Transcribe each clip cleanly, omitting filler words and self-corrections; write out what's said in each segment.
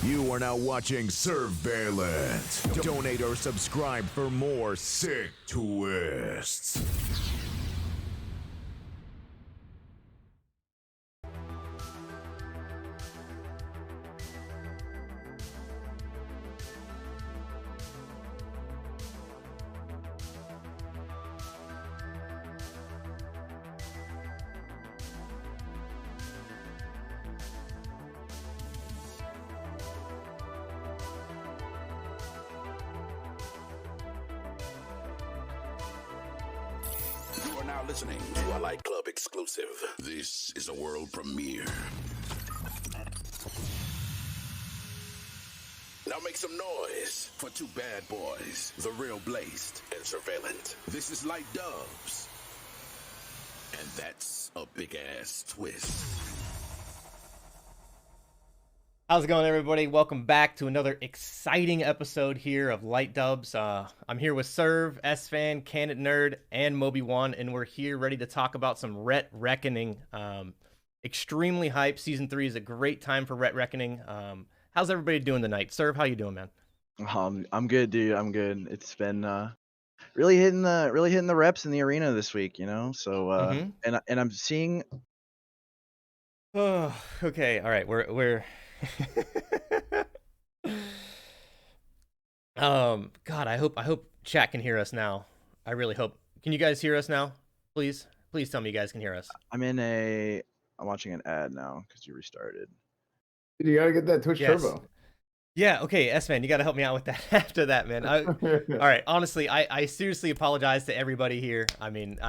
You are now watching Surveillance. Donate or subscribe for more sick twists. You are now listening to a Light Club exclusive. This is a world premiere. Now make some noise for two bad boys, the real Blazed and Surveillant. This is Light Dubs. And that's a big-ass twist. How's it going, everybody? Welcome back to another exciting episode here of Light Dubs. I'm here with Serv, Esfand, Canitnerd, and Mobywan, and we're here ready to talk about some Ret Reckoning. Extremely hyped. Season 3 is a great time for Ret Reckoning. How's everybody doing tonight? Serv, how you doing, man? I'm good, dude. I'm good. It's been really hitting the reps in the arena this week, you know. So and I'm seeing. Oh, okay. All right. We're God, I hope chat can hear us now. I really hope. Can you guys hear us now? Please tell me you guys can hear us. I'm watching an ad now because you restarted. You gotta get that Twitch Turbo. Yeah, okay, S-Man, you gotta help me out with that after that, man. All right, honestly, I seriously apologize to everybody here. I mean,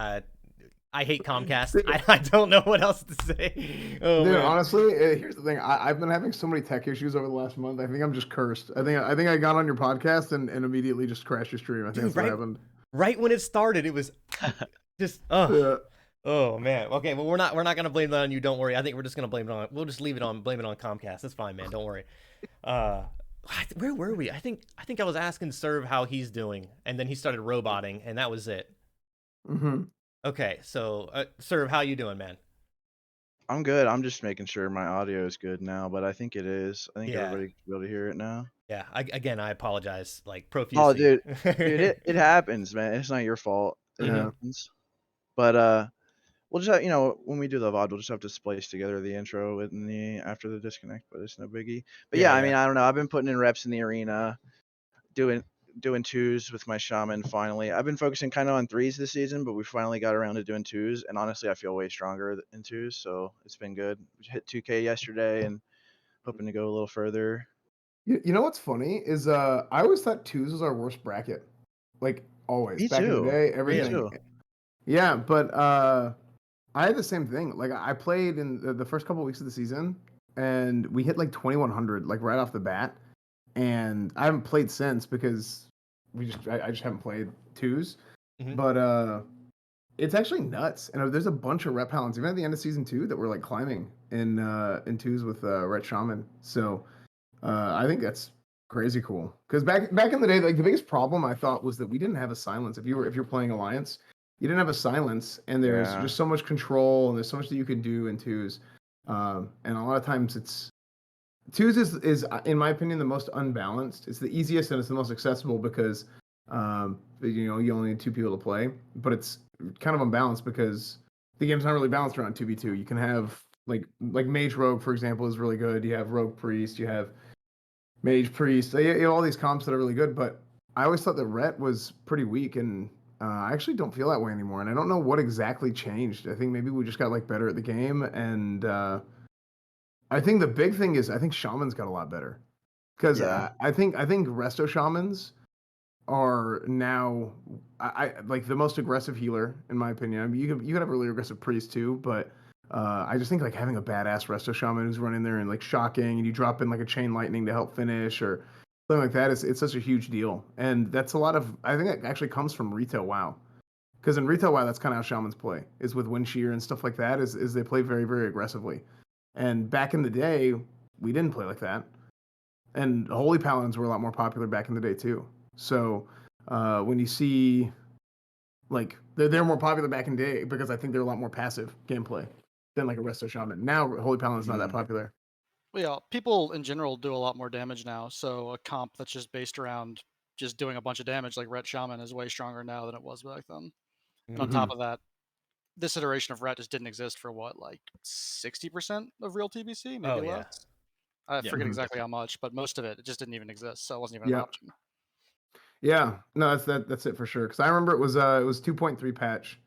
I hate Comcast. I don't know what else to say. Oh, Dude, man. honestly, here's the thing. I've been having so many tech issues over the last month. I think I'm just cursed. I think I got on your podcast and immediately just crashed your stream. I think that's what happened. Right when it started, it was just Oh man. Okay, well we're not gonna blame that on you. Don't worry. I think we're just gonna blame it on. We'll just blame it on Comcast. That's fine, man. Don't worry. Where were we? I think I was asking Serv how he's doing, and then he started roboting, and that was it. Mm-hmm. Okay, so Serv, how you doing, man? I'm good. I'm just making sure my audio is good now, but I think it is. I think everybody can be able to hear it now. Yeah. I apologize, like profusely. Oh, dude, it happens, man. It's not your fault. It happens. But we'll just have, when we do the VOD, we'll just have to splice together the intro and the after the disconnect, but it's no biggie. But yeah, I mean, I don't know. I've been putting in reps in the arena, doing twos with my Shaman finally. I've been focusing kind of on threes this season, but we finally got around to doing twos, and honestly, I feel way stronger in twos, so it's been good. We hit 2K yesterday and hoping to go a little further. You know what's funny is I always thought twos was our worst bracket. Like always. Me Back too. in the day, everything. Me too. Yeah, but I had the same thing. Like I played in the first couple of weeks of the season, and we hit like 2100 like right off the bat, and I haven't played since because I just haven't played twos. But it's actually nuts, and there's a bunch of rep hounds even at the end of season 2 that were like climbing in twos with Ret Shaman. So I think that's crazy cool because back in the day, like the biggest problem I thought was that we didn't have a silence. If you're playing Alliance, you didn't have a silence, and there's just so much control, and there's so much that you can do in twos. And a lot of times twos is in my opinion the most unbalanced. It's the easiest and it's the most accessible because you only need 2 people to play, but it's kind of unbalanced because the game's not really balanced around 2v2. You can have like Mage Rogue, for example, is really good. You have Rogue Priest, you have Mage Priest. You have all these comps that are really good, but I always thought that Ret was pretty weak, and I actually don't feel that way anymore, and I don't know what exactly changed. I think maybe we just got like better at the game, and I think the big thing is I think Shaman's got a lot better because I think Resto Shamans are now I like the most aggressive healer in my opinion. I mean, you could have a really aggressive priest too, but I just think like having a badass Resto Shaman who's running there and like shocking, and you drop in like a chain lightning to help finish or something like that, it's such a huge deal. And that's a lot of, I think it actually comes from retail WoW. Because in retail WoW, that's kind of how Shamans play, is with Wind Shear and stuff like that, is they play very, very aggressively. And back in the day, we didn't play like that. And Holy Paladins were a lot more popular back in the day too. So when you see, like, they're more popular back in the day because I think they're a lot more passive gameplay than like a Resto Shaman. Now Holy Paladin's not that popular. Well, yeah, people in general do a lot more damage now, so a comp that's just based around just doing a bunch of damage like Ret Shaman is way stronger now than it was back then. And on top Mhm. of that, this iteration of Ret just didn't exist for what, like 60% of real TBC, maybe Oh yeah. less. I Yeah. forget Mhm. exactly how much, but most of it just didn't even exist, so it wasn't even an Yeah. option. Yeah. No, that's it for sure. Because I remember it was 2.3 patch.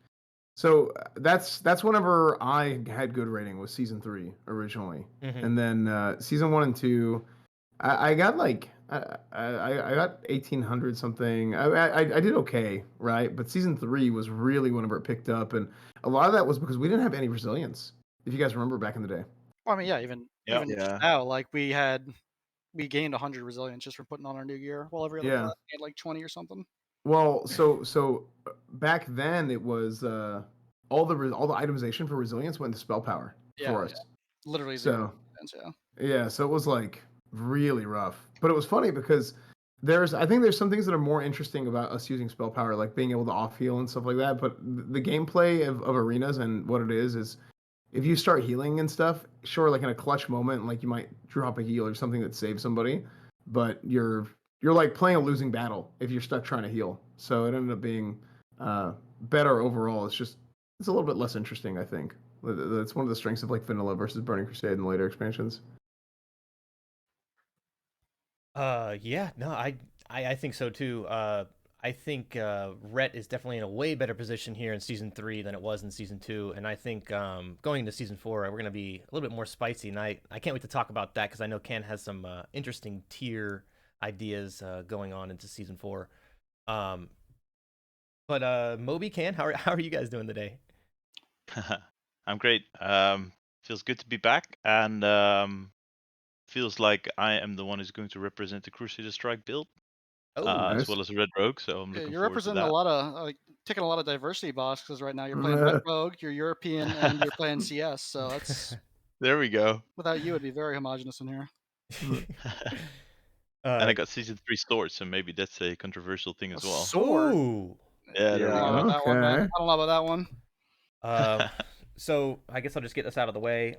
So that's whenever I had good rating was season 3 originally, Hmm. and then season 1 and 2, I got like I got 1800 something. I did okay, right? But season 3 was really whenever it picked up, and a lot of that was because we didn't have any resilience. If you guys remember back in the day. Well, I mean, yeah, even Yeah. just Yeah. now, like we gained 100 resilience just from putting on our new gear, while every other Yeah. class gained like 20 or something. Well, so back then it was all the itemization for resilience went to spell power Yeah, for yeah, us. literally zero So resilience, yeah, so it was like really rough. But it was funny because I think there's some things that are more interesting about us using spell power, like being able to off heal and stuff like that. But the gameplay of arenas and what it is if you start healing and stuff, sure, like in a clutch moment, like you might drop a heal or something that saves somebody, but you're like playing a losing battle if you're stuck trying to heal. So it ended up being better overall. It's a little bit less interesting, I think. That's one of the strengths of like vanilla versus Burning Crusade and later expansions. Yeah, no, I think so too. I think Ret is definitely in a way better position here in season 3 than it was in season 2, and I think going into season 4, we're gonna be a little bit more spicy, and I can't wait to talk about that because I know Ken has some interesting tier ideas going on into season 4. Um, but Moby, Ken, how are you guys doing today? I'm great. Feels good to be back, and feels like I am the one who's going to represent the Crusader Strike build, Oh, as Nice. well as a Red Rogue. So I'm Yeah, looking you're forward to representing a that. lot of taking a lot of diversity boxes right now. You're playing Red Rogue, you're European, and you're playing CS. So that's There we go. without you, it'd be very homogenous in here. And I uh, got season 3 swords, so maybe that's a controversial thing A as well. sword. ooh. Yeah, there I don't we know Yeah. about go. that one, man. Okay. I don't know about that one. Um, so I guess I'll just get this out of the way.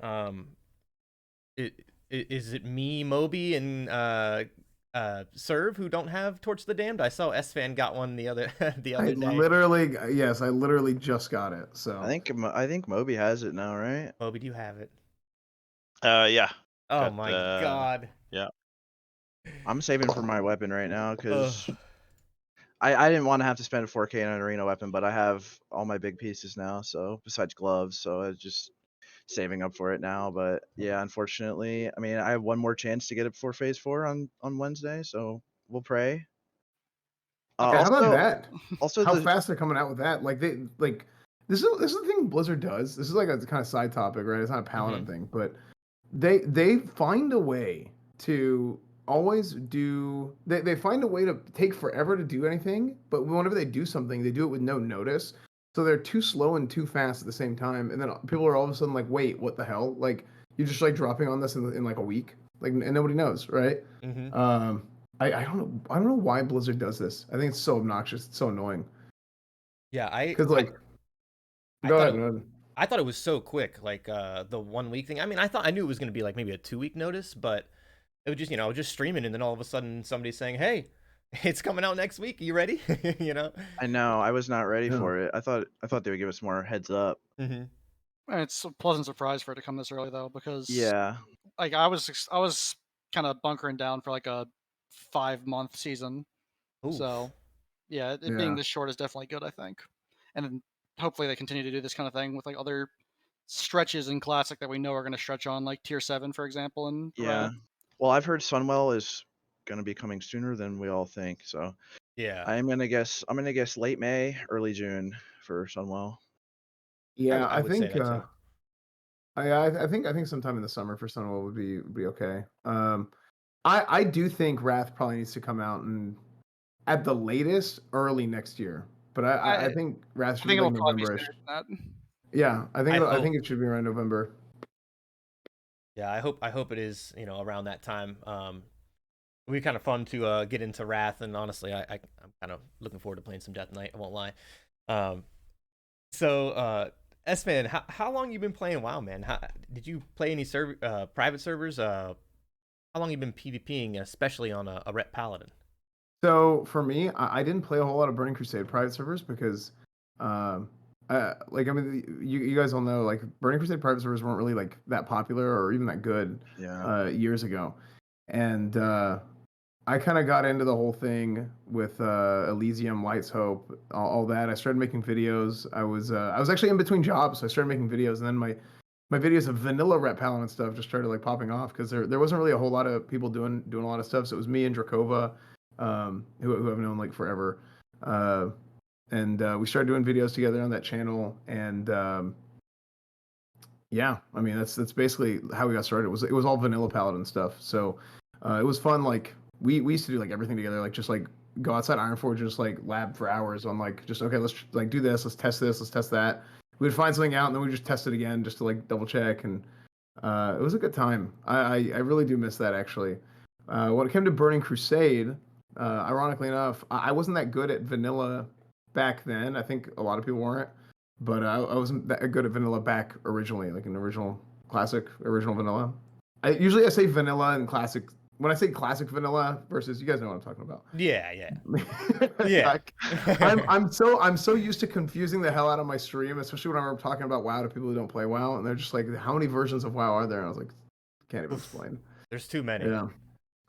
Is it me, Moby, and Serve who don't have Torch of the Damned? I saw Esfand got one the other the I other day. literally just got it. So I think Moby has it now, right? Moby, do you have it? Yeah. Oh Got my god. yeah. I'm saving for my weapon right now Ugh. because I didn't want to have to spend 4K on an arena weapon, but I have all my big pieces now. So besides gloves, so I was just saving up for it now. But yeah, unfortunately, I mean, I have one more chance to get it before Phase 4 on Wednesday, so we'll pray. Okay. yeah, how about Also, that? also How the fast they're coming out with that? Like this is the thing Blizzard does. This is like a kind of side topic, right? It's not a paladin thing, but they find a way to always do they find a way to take forever to do anything, but whenever they do something, they do it with no notice. So they're too slow and too fast at the same time, and then people are all of a sudden like, "Wait, what the hell?" Like you're just like dropping on this in like a week, like and nobody knows, right? Mm-hmm. I don't know why Blizzard does this. I think it's so obnoxious. It's so annoying. Yeah, I Because like, I go thought ahead, it, man. I thought it was so quick, like the 1 week thing. I mean, I knew it was gonna be like maybe a 2 week notice, but it was just just streaming, and then all of a sudden somebody's saying, "Hey, it's coming out next week. Are you ready?" you know. I know I was not ready Yeah. for it. I thought they would give us more heads up. Mm-hmm. And it's a pleasant surprise for it to come this early though, because Yeah, like I was kind of bunkering down for like a 5-month season. Oof. So yeah, it being Yeah. this short is definitely good, I think. And then hopefully they continue to do this kind of thing with like other stretches in Classic that we know are going to stretch on, like Tier 7, for example, and yeah. Well, I've heard Sunwell is going to be coming sooner than we all think. So Yeah, I'm gonna guess late May, early June for Sunwell. Yeah, I I would say think that too. I think sometime in the summer for Sunwell would be okay. I do think Wrath probably needs to come out and at the latest early next year. But I I think Wrath should think be like it'll probably be November-ish. sooner than that. Yeah, I I hope. think it should be around November. Yeah, I hope it is. Around that time. It'll be kind of fun to get into Wrath, and honestly, I'm kind of looking forward to playing some Death Knight. I won't lie. Um, so Esfand, how long you been playing WoW, man? Did you play any private servers? How long you been PvPing, especially on a Ret Paladin? So for me, I didn't play a whole lot of Burning Crusade private servers because, like I mean, you guys all know like Burning Crusade private servers weren't really like that popular or even that good years ago, and I kind of got into the whole thing with Elysium, Lights Hope, all that. I started making videos. I was actually in between jobs, so I started making videos, and then my videos of vanilla Ret Paladin stuff just started like popping off because there wasn't really a whole lot of people doing a lot of stuff. So it was me and Drakova, who I've known like forever, and we started doing videos together on that channel. And yeah, I mean that's basically how we got started. It was all vanilla Paladin stuff. So it was fun. Like we used to do like everything together, like just like go outside Ironforge and just like lab for hours on like just okay, let's like do this, let's test that. We'd find something out and then we just test it again just to like double check, and it was a good time. I really do miss that actually. When it came to Burning Crusade, ironically enough, I wasn't that good at vanilla back then. I think a lot of people weren't, but I wasn't that good at vanilla back originally, like an original vanilla. Usually I say vanilla and classic. When I say classic vanilla versus, you guys know what I'm talking about. Yeah. Yeah. Like, I'm so used to confusing the hell out of my stream, especially when I'm talking about WoW to people who don't play WoW, and they're just like, "How many versions of WoW are there?" And I was like, "Can't even explain." There's too many. Yeah.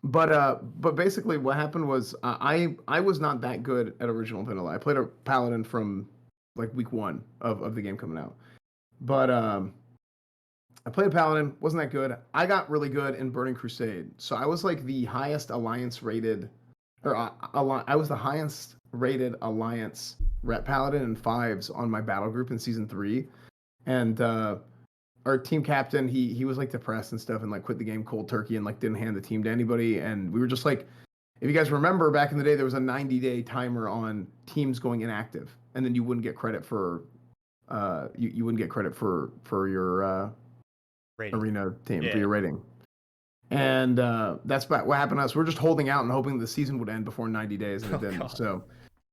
But basically what happened was I was not that good at original vanilla. I played a paladin from like week 1 of the game coming out. But I played a paladin, wasn't that good. I got really good in Burning Crusade. So I was like the highest alliance rated, or I was the highest rated alliance Ret Paladin in 5s on my battle group in season 3. And our team captain, he was like depressed and stuff and like quit the game cold turkey and like didn't hand the team to anybody. And we were just like, if you guys remember back in the day, there was a 90-day timer on teams going inactive, and then you wouldn't get credit for you wouldn't get credit for your Rating. arena team for your rating. And that's what happened to us. We're just holding out and hoping the season would end before 90 days, and it didn't. God. So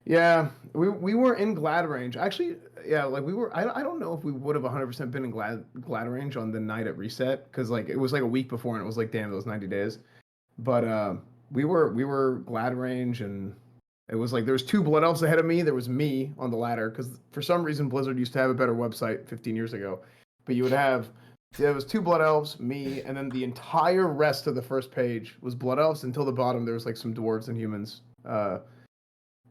yeah, we were in glad range. Actually, yeah, like we were. I don't know if we would have 100% been in glad range on the night at reset, because like it was like a week before, and it was like, damn, those 90 days. But we were glad range, and it was like there was 2 blood elves ahead of me. There was me on the ladder, because for some reason Blizzard used to have a better website 15 years ago. But you would have, there was 2 blood elves, me, and then the entire rest of the first page was blood elves until the bottom. There was like some dwarves and humans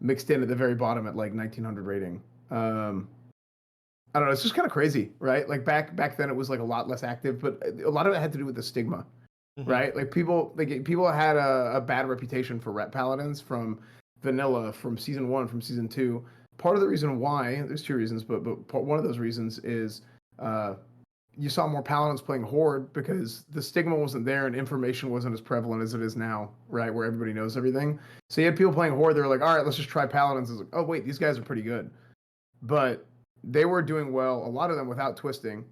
mixed in at the very bottom at like 1900 rating. I don't know. It's just kind of crazy, right? Like back then it was like a lot less active, but a lot of it had to do with the stigma, right? Like people had a bad reputation for Ret Paladins from vanilla, from season 1, from season 2. Part of the reason why, there's 2 reasons, but one of those reasons is you saw more paladins playing horde because the stigma wasn't there and information wasn't as prevalent as it is now, right? Where everybody knows everything. So you had people playing horde. They were like, all right, let's just try paladins. It's like, oh wait, these guys are pretty good. But they were doing well, a lot of them without twisting,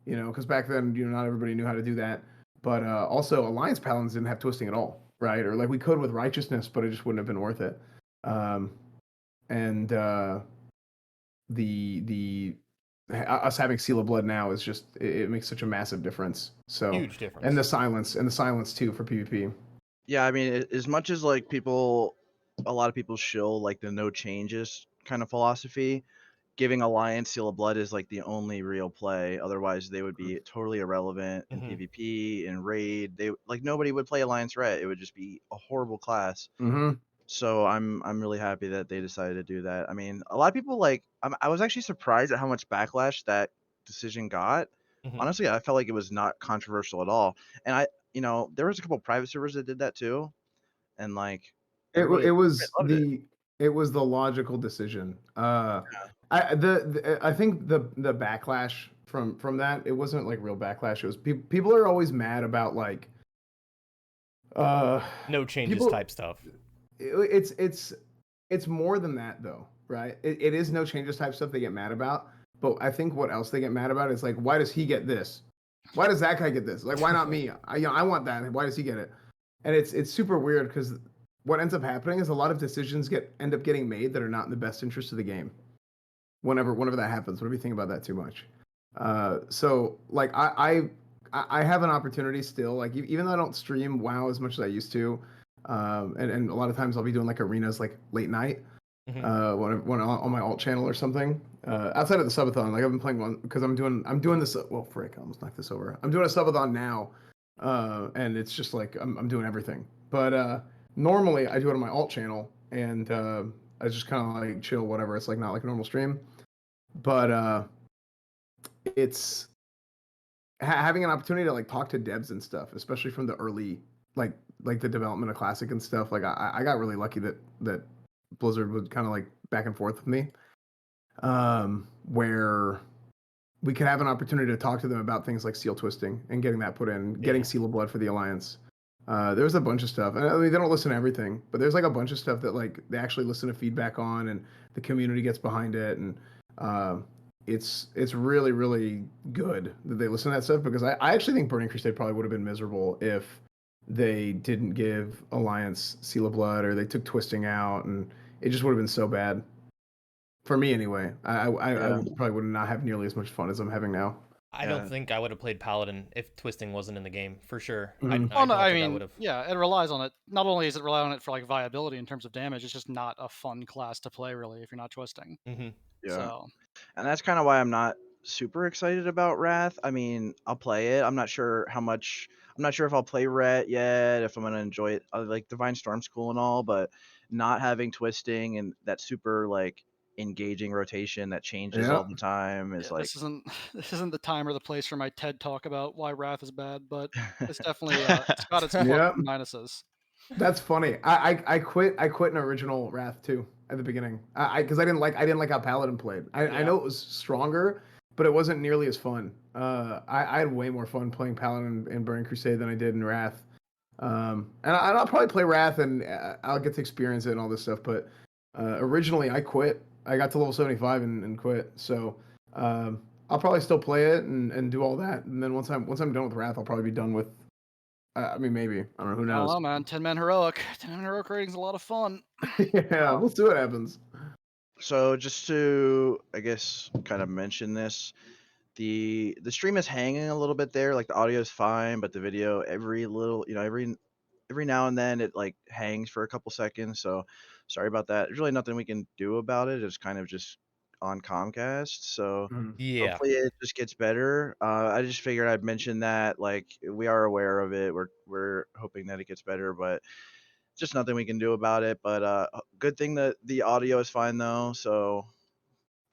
because back then, not everybody knew how to do that. But also alliance paladins didn't have twisting at all, right? Or like we could with righteousness, but it just wouldn't have been worth it. The us having Seal of Blood now is just, it makes such a massive difference. So huge difference. And the silence too for PvP. Yeah, I mean, as much as like a lot of people shill like the no changes kind of philosophy, giving Alliance Seal of Blood is like the only real play. Otherwise, they would be totally irrelevant in PvP, in raid. They like nobody would play Alliance Ret. It would just be a horrible class. So I'm really happy that they decided to do that. I mean, a lot of people I was actually surprised at how much backlash that decision got. Honestly, I felt like it was not controversial at all. And there was a couple private servers that did that too, and like it was the logical decision. I think the backlash from that, it wasn't like real backlash. It was people are always mad about like no changes type stuff. It's more than that though, right? It is no changes type stuff they get mad about. But I think what else they get mad about is like, why does he get this? Why does that guy get this? Like, why not me? I want that. Why does he get it? And it's super weird because what ends up happening is a lot of decisions end up getting made that are not in the best interest of the game. Whenever that happens, what do you think about that too much? So like I have an opportunity still, like even though I don't stream WoW as much as I used to, and a lot of times I'll be doing like arenas like late night, when on my alt channel or something. Outside of the subathon, like I've been playing one because I'm doing this. Well, frick, I almost knocked this over. I'm doing a subathon now, and it's just like I'm doing everything. But normally I do it on my alt channel, and I just kind of like chill, whatever. It's like not like a normal stream, but it's having an opportunity to like talk to devs and stuff, especially from the early like the development of Classic and stuff. Like I got really lucky that Blizzard would kind of like back and forth with me, where we could have an opportunity to talk to them about things like seal twisting and getting that put in, getting Seal of Blood for the Alliance. There was a bunch of stuff, and I mean they don't listen to everything, but there's like a bunch of stuff that like they actually listen to feedback on, and the community gets behind it, and it's really really good that they listen to that stuff, because I actually think Burning Crusade probably would have been miserable if they didn't give Alliance Seal of Blood, or they took twisting out, and it just would have been so bad for me anyway. I probably would not have nearly as much fun as I'm having now. I don't think I would have played Paladin if twisting wasn't in the game, for sure. Mhm. Oh no, I think I mean, would have. yeah, it relies on it. Not only is it rely on it for like viability in terms of damage, it's just not a fun class to play really if you're not twisting. Yeah. So And that's kind of why I'm not super excited about Wrath. I mean, I'll play it. I'm not sure how much. I'm not sure if I'll play Ret yet, if I'm gonna enjoy it. Like Divine Storm's cool and all, but not having twisting and that super like engaging rotation that changes Yeah. all the time is yeah, like. this isn't this isn't the time or the place for my TED talk about why Wrath is bad, but it's definitely it's got its pluses Yeah. and minuses. That's funny. I quit an original Wrath too at the beginning. Because I didn't like how Paladin played. I Yeah. know it was stronger, but it wasn't nearly as fun. I had way more fun playing Paladin in Burning Crusade than I did in Wrath. And I'll probably play Wrath, and I'll get to experience it and all this stuff. But originally I quit. I got to level 75 and quit. So I'll probably still play it and do all that. And then once I'm done with Wrath, I'll probably be done with. I mean, maybe. I don't know. Who I don't knows? know, man. 10-man heroic. 10-man heroic rating's a lot of fun. Yeah, we'll see what happens. So just to, I guess, kind of mention this, the stream is hanging a little bit there. Like the audio is fine, but the video every little, every now and then it like hangs for a couple seconds. So sorry about that. There's really nothing we can do about it. It's kind of just on Comcast. So Yeah. hopefully it just gets better. I just figured I'd mention that. Like we are aware of it. We're hoping that it gets better, but just nothing we can do about it. But good thing that the audio is fine though. So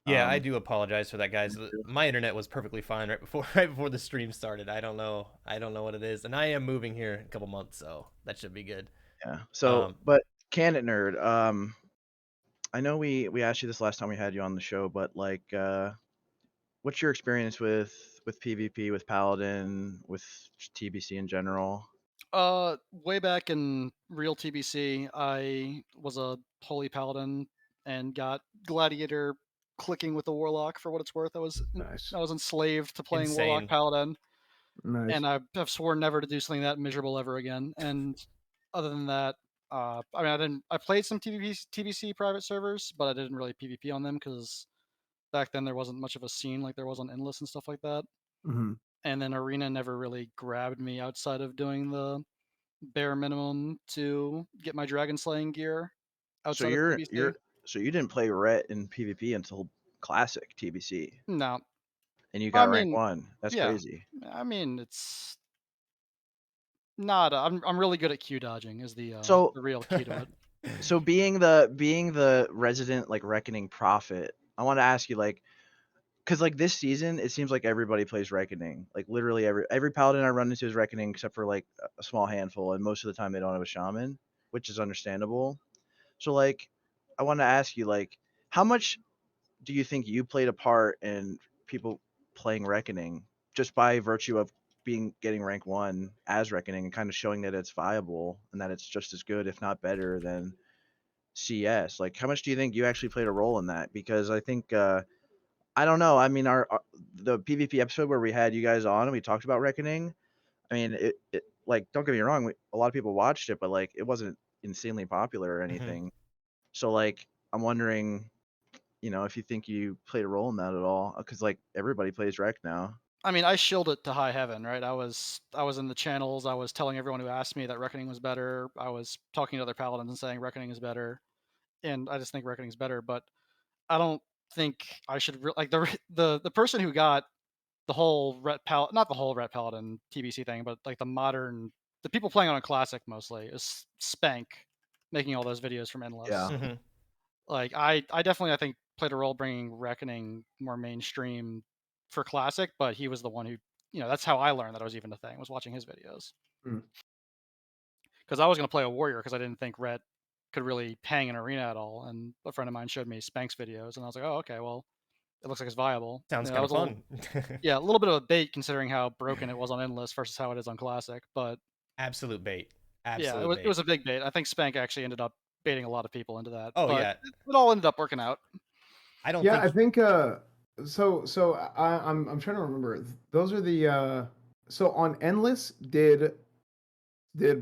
Yeah, I do apologize for that, guys. My internet was perfectly fine right before the stream started. I don't know what it is, and I am moving here in a couple months, so that should be good. yeah. So but Canitnerd, I know we asked you this last time we had you on the show, but like what's your experience with PvP, with Paladin, with TBC in general? Way back in real TBC, I was a holy paladin and got gladiator clicking with the warlock for what it's worth. Nice. I was enslaved to playing warlock Insane. paladin, Nice. and I've sworn never to do something that miserable ever again. And other than that, I mean, I played some TBC private servers, but I didn't really PvP on them because back then there wasn't much of a scene like there was on Endless and stuff like that. Mm-hmm. And then Arena never really grabbed me outside of doing the bare minimum to get my dragon slaying gear So outside of TBC. so you didn't play Ret in PvP until Classic TBC, No, and you I got rank mean, 1. That's yeah, crazy. I mean it's not. I'm really good at Q dodging. Is the So real key to it. so being the resident like Reckoning prophet, I want to ask you like, because like this season it seems like everybody plays Reckoning. Like literally every paladin I run into is Reckoning except for like a small handful, and most of the time they don't have a shaman, which is understandable. So like I want to ask you like, how much do you think you played a part in people playing Reckoning just by virtue of getting rank 1 as Reckoning and kind of showing that it's viable and that it's just as good if not better than CS? Like how much do you think you actually played a role in that? Because I think I don't know. I mean, our the PvP episode where we had you guys on and we talked about Reckoning. I mean, it like don't get me wrong, a lot of people watched it, but like it wasn't insanely popular or anything. So like I'm wondering, if you think you played a role in that at all, because like everybody plays Reck now. I mean, I shilled it to high heaven, right? I was in the channels. I was telling everyone who asked me that Reckoning was better. I was talking to other paladins and saying Reckoning is better, and I just think Reckoning is better. But I don't think I should like the person who got the whole not the whole Ret Paladin TBC thing, but like the people playing on a classic mostly is Spank making all those videos from Endless. Yeah. Mm-hmm. Like I definitely I think played a role bringing Reckoning more mainstream for classic, but he was the one who that's how I learned that it was even a thing, was watching his videos. Mm. Because I was going to play a warrior because I didn't think Ret could really hang an arena at all, and a friend of mine showed me Spank's videos, and I was like, oh okay, well it looks like it's viable. Sounds That kind of was a little, fun. yeah, a little bit of a bait considering how broken it was on Endless versus how it is on Classic. But Absolute bait. yeah, Absolute it bait. was a big bait. I think Spank actually ended up baiting a lot of people into that. Oh but yeah. it all ended up working out. I don't Yeah, think. I think I'm trying to remember. Those are the so on Endless did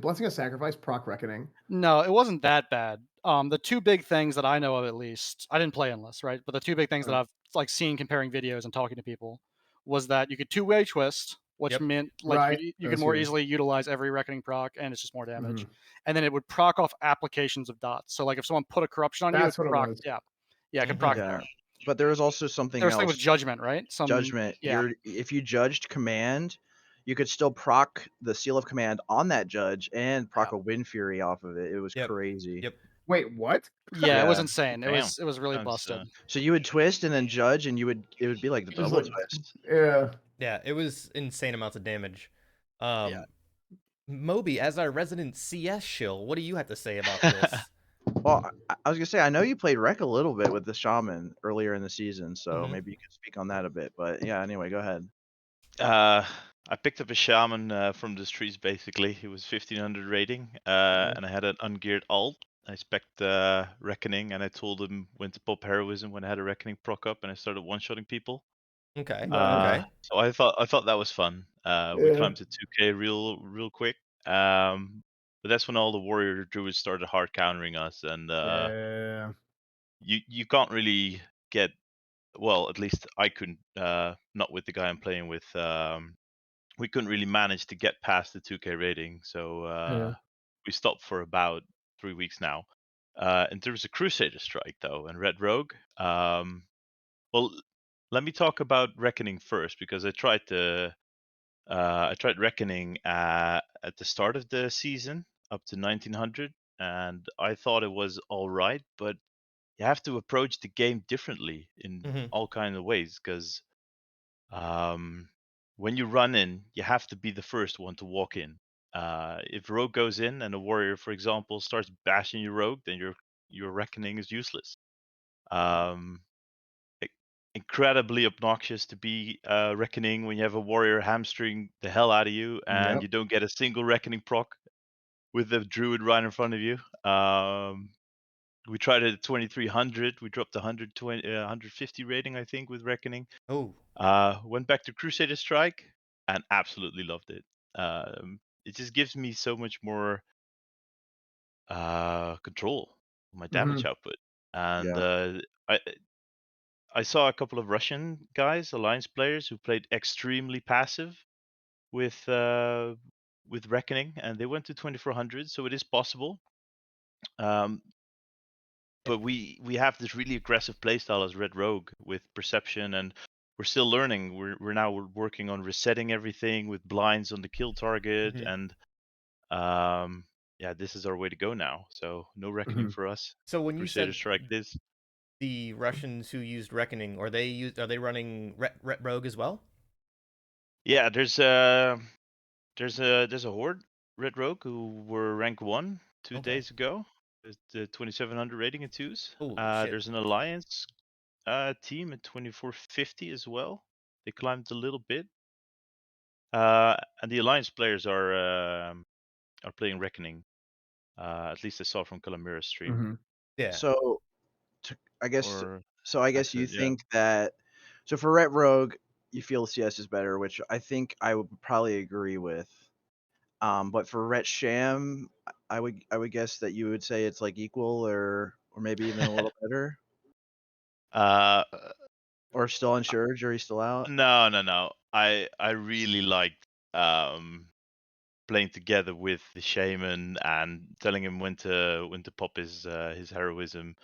Blessing of Sacrifice proc Reckoning? No, it wasn't that bad. The two big things that I know of, at least, I didn't play Endless, right? But the two big things that I've like seen comparing videos and talking to people was that you could two-way twist, which Yep. meant like Right, you could that's more huge. easily utilize every Reckoning proc, and it's just more damage. Mhm. And then it would proc off applications of dots. So like if someone put a corruption on you, it That's could what it proc. was. Yeah, it could Mhm. proc Yeah. there. But there was also There something was something with else. judgment, right? Judgment. Yeah. If you judged command, you could still proc the seal of command on that judge and proc a Wind Fury off of it. It was Yep. crazy. Yep. Wait, what? Yeah, it was Yeah. insane. It Damn. was really Sounds, busted. So you would twist and then judge, and it would be like the Just double like twist. yeah. Yeah. It was insane amounts of damage. Yeah. Moby, as our resident CS shill, what do you have to say about this? Well, I was gonna say I know you played Reck a little bit with the Shaman earlier in the season, so Mhm. maybe you could speak on that a bit. But yeah, anyway, go ahead. I picked up a shaman from the streets. Basically, he was 1500 rating, and I had an ungeared alt. I spec'd Reckoning, and I told him when to pop heroism when I had a Reckoning proc up, and I started one-shotting people. Okay. Nice. Okay. So I thought that was fun. We Yeah. climbed to 2K real quick. But that's when all the warrior druids started hard countering us, and Yeah. you can't really get, well, at least I couldn't, not with the guy I'm playing with. We couldn't really manage to get past the 2K rating, so Yeah. we stopped for about 3 weeks now. In terms of Crusader Strike, though, and Red Rogue, well, let me talk about Reckoning first, because I tried Reckoning at the start of the season up to 1900, and I thought it was all right, but you have to approach the game differently in Mhm. all kinds of ways, because when you run in, you have to be the first one to walk in. If rogue goes in and a warrior, for example, starts bashing your rogue, then your Reckoning is useless. Um, i- Incredibly obnoxious to be Reckoning when you have a warrior hamstring the hell out of you and Yep. you don't get a single Reckoning proc with the druid right in front of you. We tried it at 2300. We dropped 120, 150 rating, I think, with Reckoning. Oh. Went back to Crusader Strike and absolutely loved it. It just gives me so much more control of my damage Mhm. output. And Yeah. I saw a couple of Russian guys, alliance players, who played extremely passive with Reckoning, and they went to 2400. So it is possible. But we have this really aggressive playstyle as Red Rogue with perception, and we're still learning. We're now working on resetting everything with blinds on the kill target, Mhm. and yeah, this is our way to go now. So no Reckoning Mhm. for us. So when you Crusader said Strike this. the Russians who used Reckoning, are they running Ret Rogue as well? Yeah, there's a horde Red Rogue who were rank 1 two Okay. days ago. It's the 2700 rating in twos. Holy shit. There's an alliance team at 2450 as well. They climbed a little bit. And the alliance players are playing Reckoning. At least I saw from Calamira's stream. Mhm. Yeah. So I guess Or I guess you accent, yeah. think that for Ret Rogue, you feel CS is better, which I think I would probably agree with. But for Ret Sham, I would guess that you would say it's like equal or maybe even a little better. Uh, Or still unsure? Jury's still out? no. I really liked playing together with the shaman and telling him when to pop his heroism.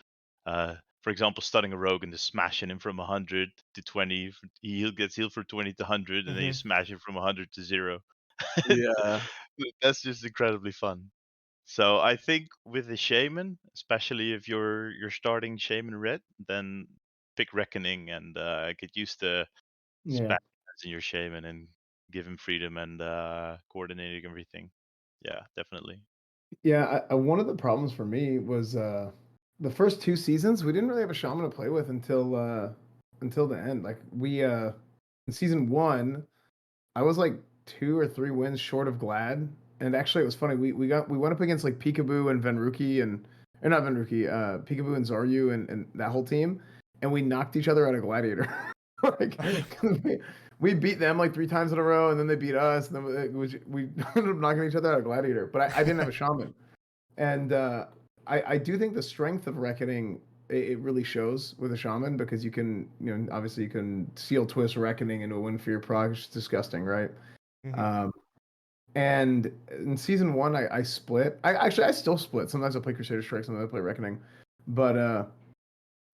For example, starting a rogue and just smashing him from 100 to 20. He gets healed from 20 to 100, and then you smash him from 100 to 0. Yeah. That's just incredibly fun. So I think with the shaman, especially if you're starting shaman red, then pick reckoning and get used to Yeah. spamming in your shaman and give him freedom and coordinating everything. Yeah, definitely. Yeah, one of the problems for me was the first 2 seasons we didn't really have a shaman to play with until the end. Like we in season 1, I was like 2 or 3 wins short of Glad, and actually it was funny. We went up against like Peekaboo and Venruki and or not Venruki, Peekaboo and Zaryu and that whole team, and we knocked each other out of Gladiator. Like we beat them like 3 times in a row, and then they beat us, and then we ended up knocking each other out of Gladiator. But I didn't have a shaman, and I do think the strength of Reckoning it really shows with a shaman because you can obviously you can seal twist Reckoning into a win for your proc. It's disgusting, right? Um, and in season 1, I split. I still split. Sometimes I play Crusader Strike, sometimes I play Reckoning, but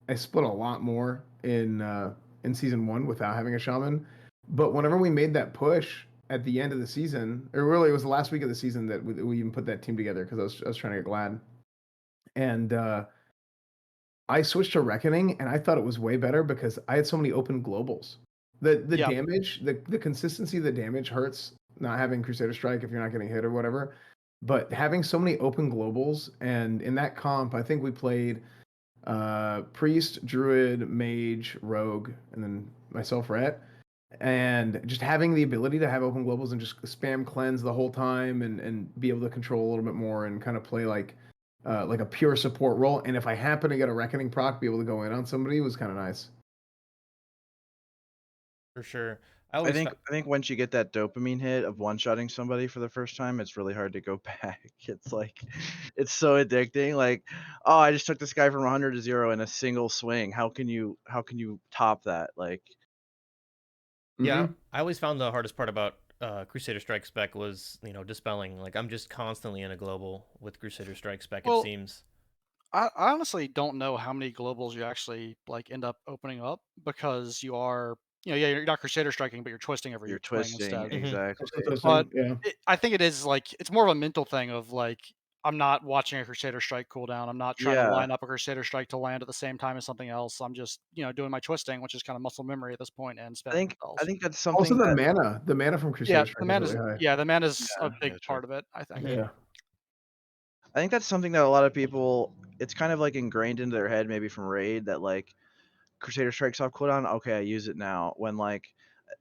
I split a lot more in season 1 without having a shaman. But whenever we made that push at the end of the season, or really it was the last week of the season that we even put that team together because I was trying to get Glad, and I switched to Reckoning, and I thought it was way better because I had so many open globals. The damage, the consistency of the damage hurts not having Crusader Strike if you're not getting hit or whatever. But having so many open globals, and in that comp, I think we played priest, druid, mage, rogue, and then myself, Ret. And just having the ability to have open globals and just spam cleanse the whole time and be able to control a little bit more and kind of play like a pure support role. And if I happen to get a reckoning proc, be able to go in on somebody was kind of nice. For sure. I think once you get that dopamine hit of one-shotting somebody for the first time, it's really hard to go back. It's like, it's so addicting. Like, oh, I just took this guy from 100 to 0 in a single swing. How can you top that? Like, Yeah, I always found the hardest part about Crusader Strike spec was, dispelling. Like I'm just constantly in a global with Crusader Strike spec, it Well, seems. I honestly don't know how many globals you actually like end up opening up because you are, you're not Crusader striking, but you're twisting every you're swing twisting instead. exactly. But Yeah. I think it is like it's more of a mental thing of like I'm not watching a Crusader Strike cooldown. I'm not trying to Yeah. line up a Crusader Strike to land at the same time as something else. I'm just doing my twisting, which is kind of muscle memory at this point, and I spamming think spells. that's Also, something that the mana from Yeah, Crusader Strike the is mana's really high. yeah, the mana's a Yeah, big true. part of it, I think. Yeah. I think that's something that a lot of people, it's kind of like ingrained into their head maybe from Raid that like Crusader Strike's off cooldown. Okay, I use it now. When like,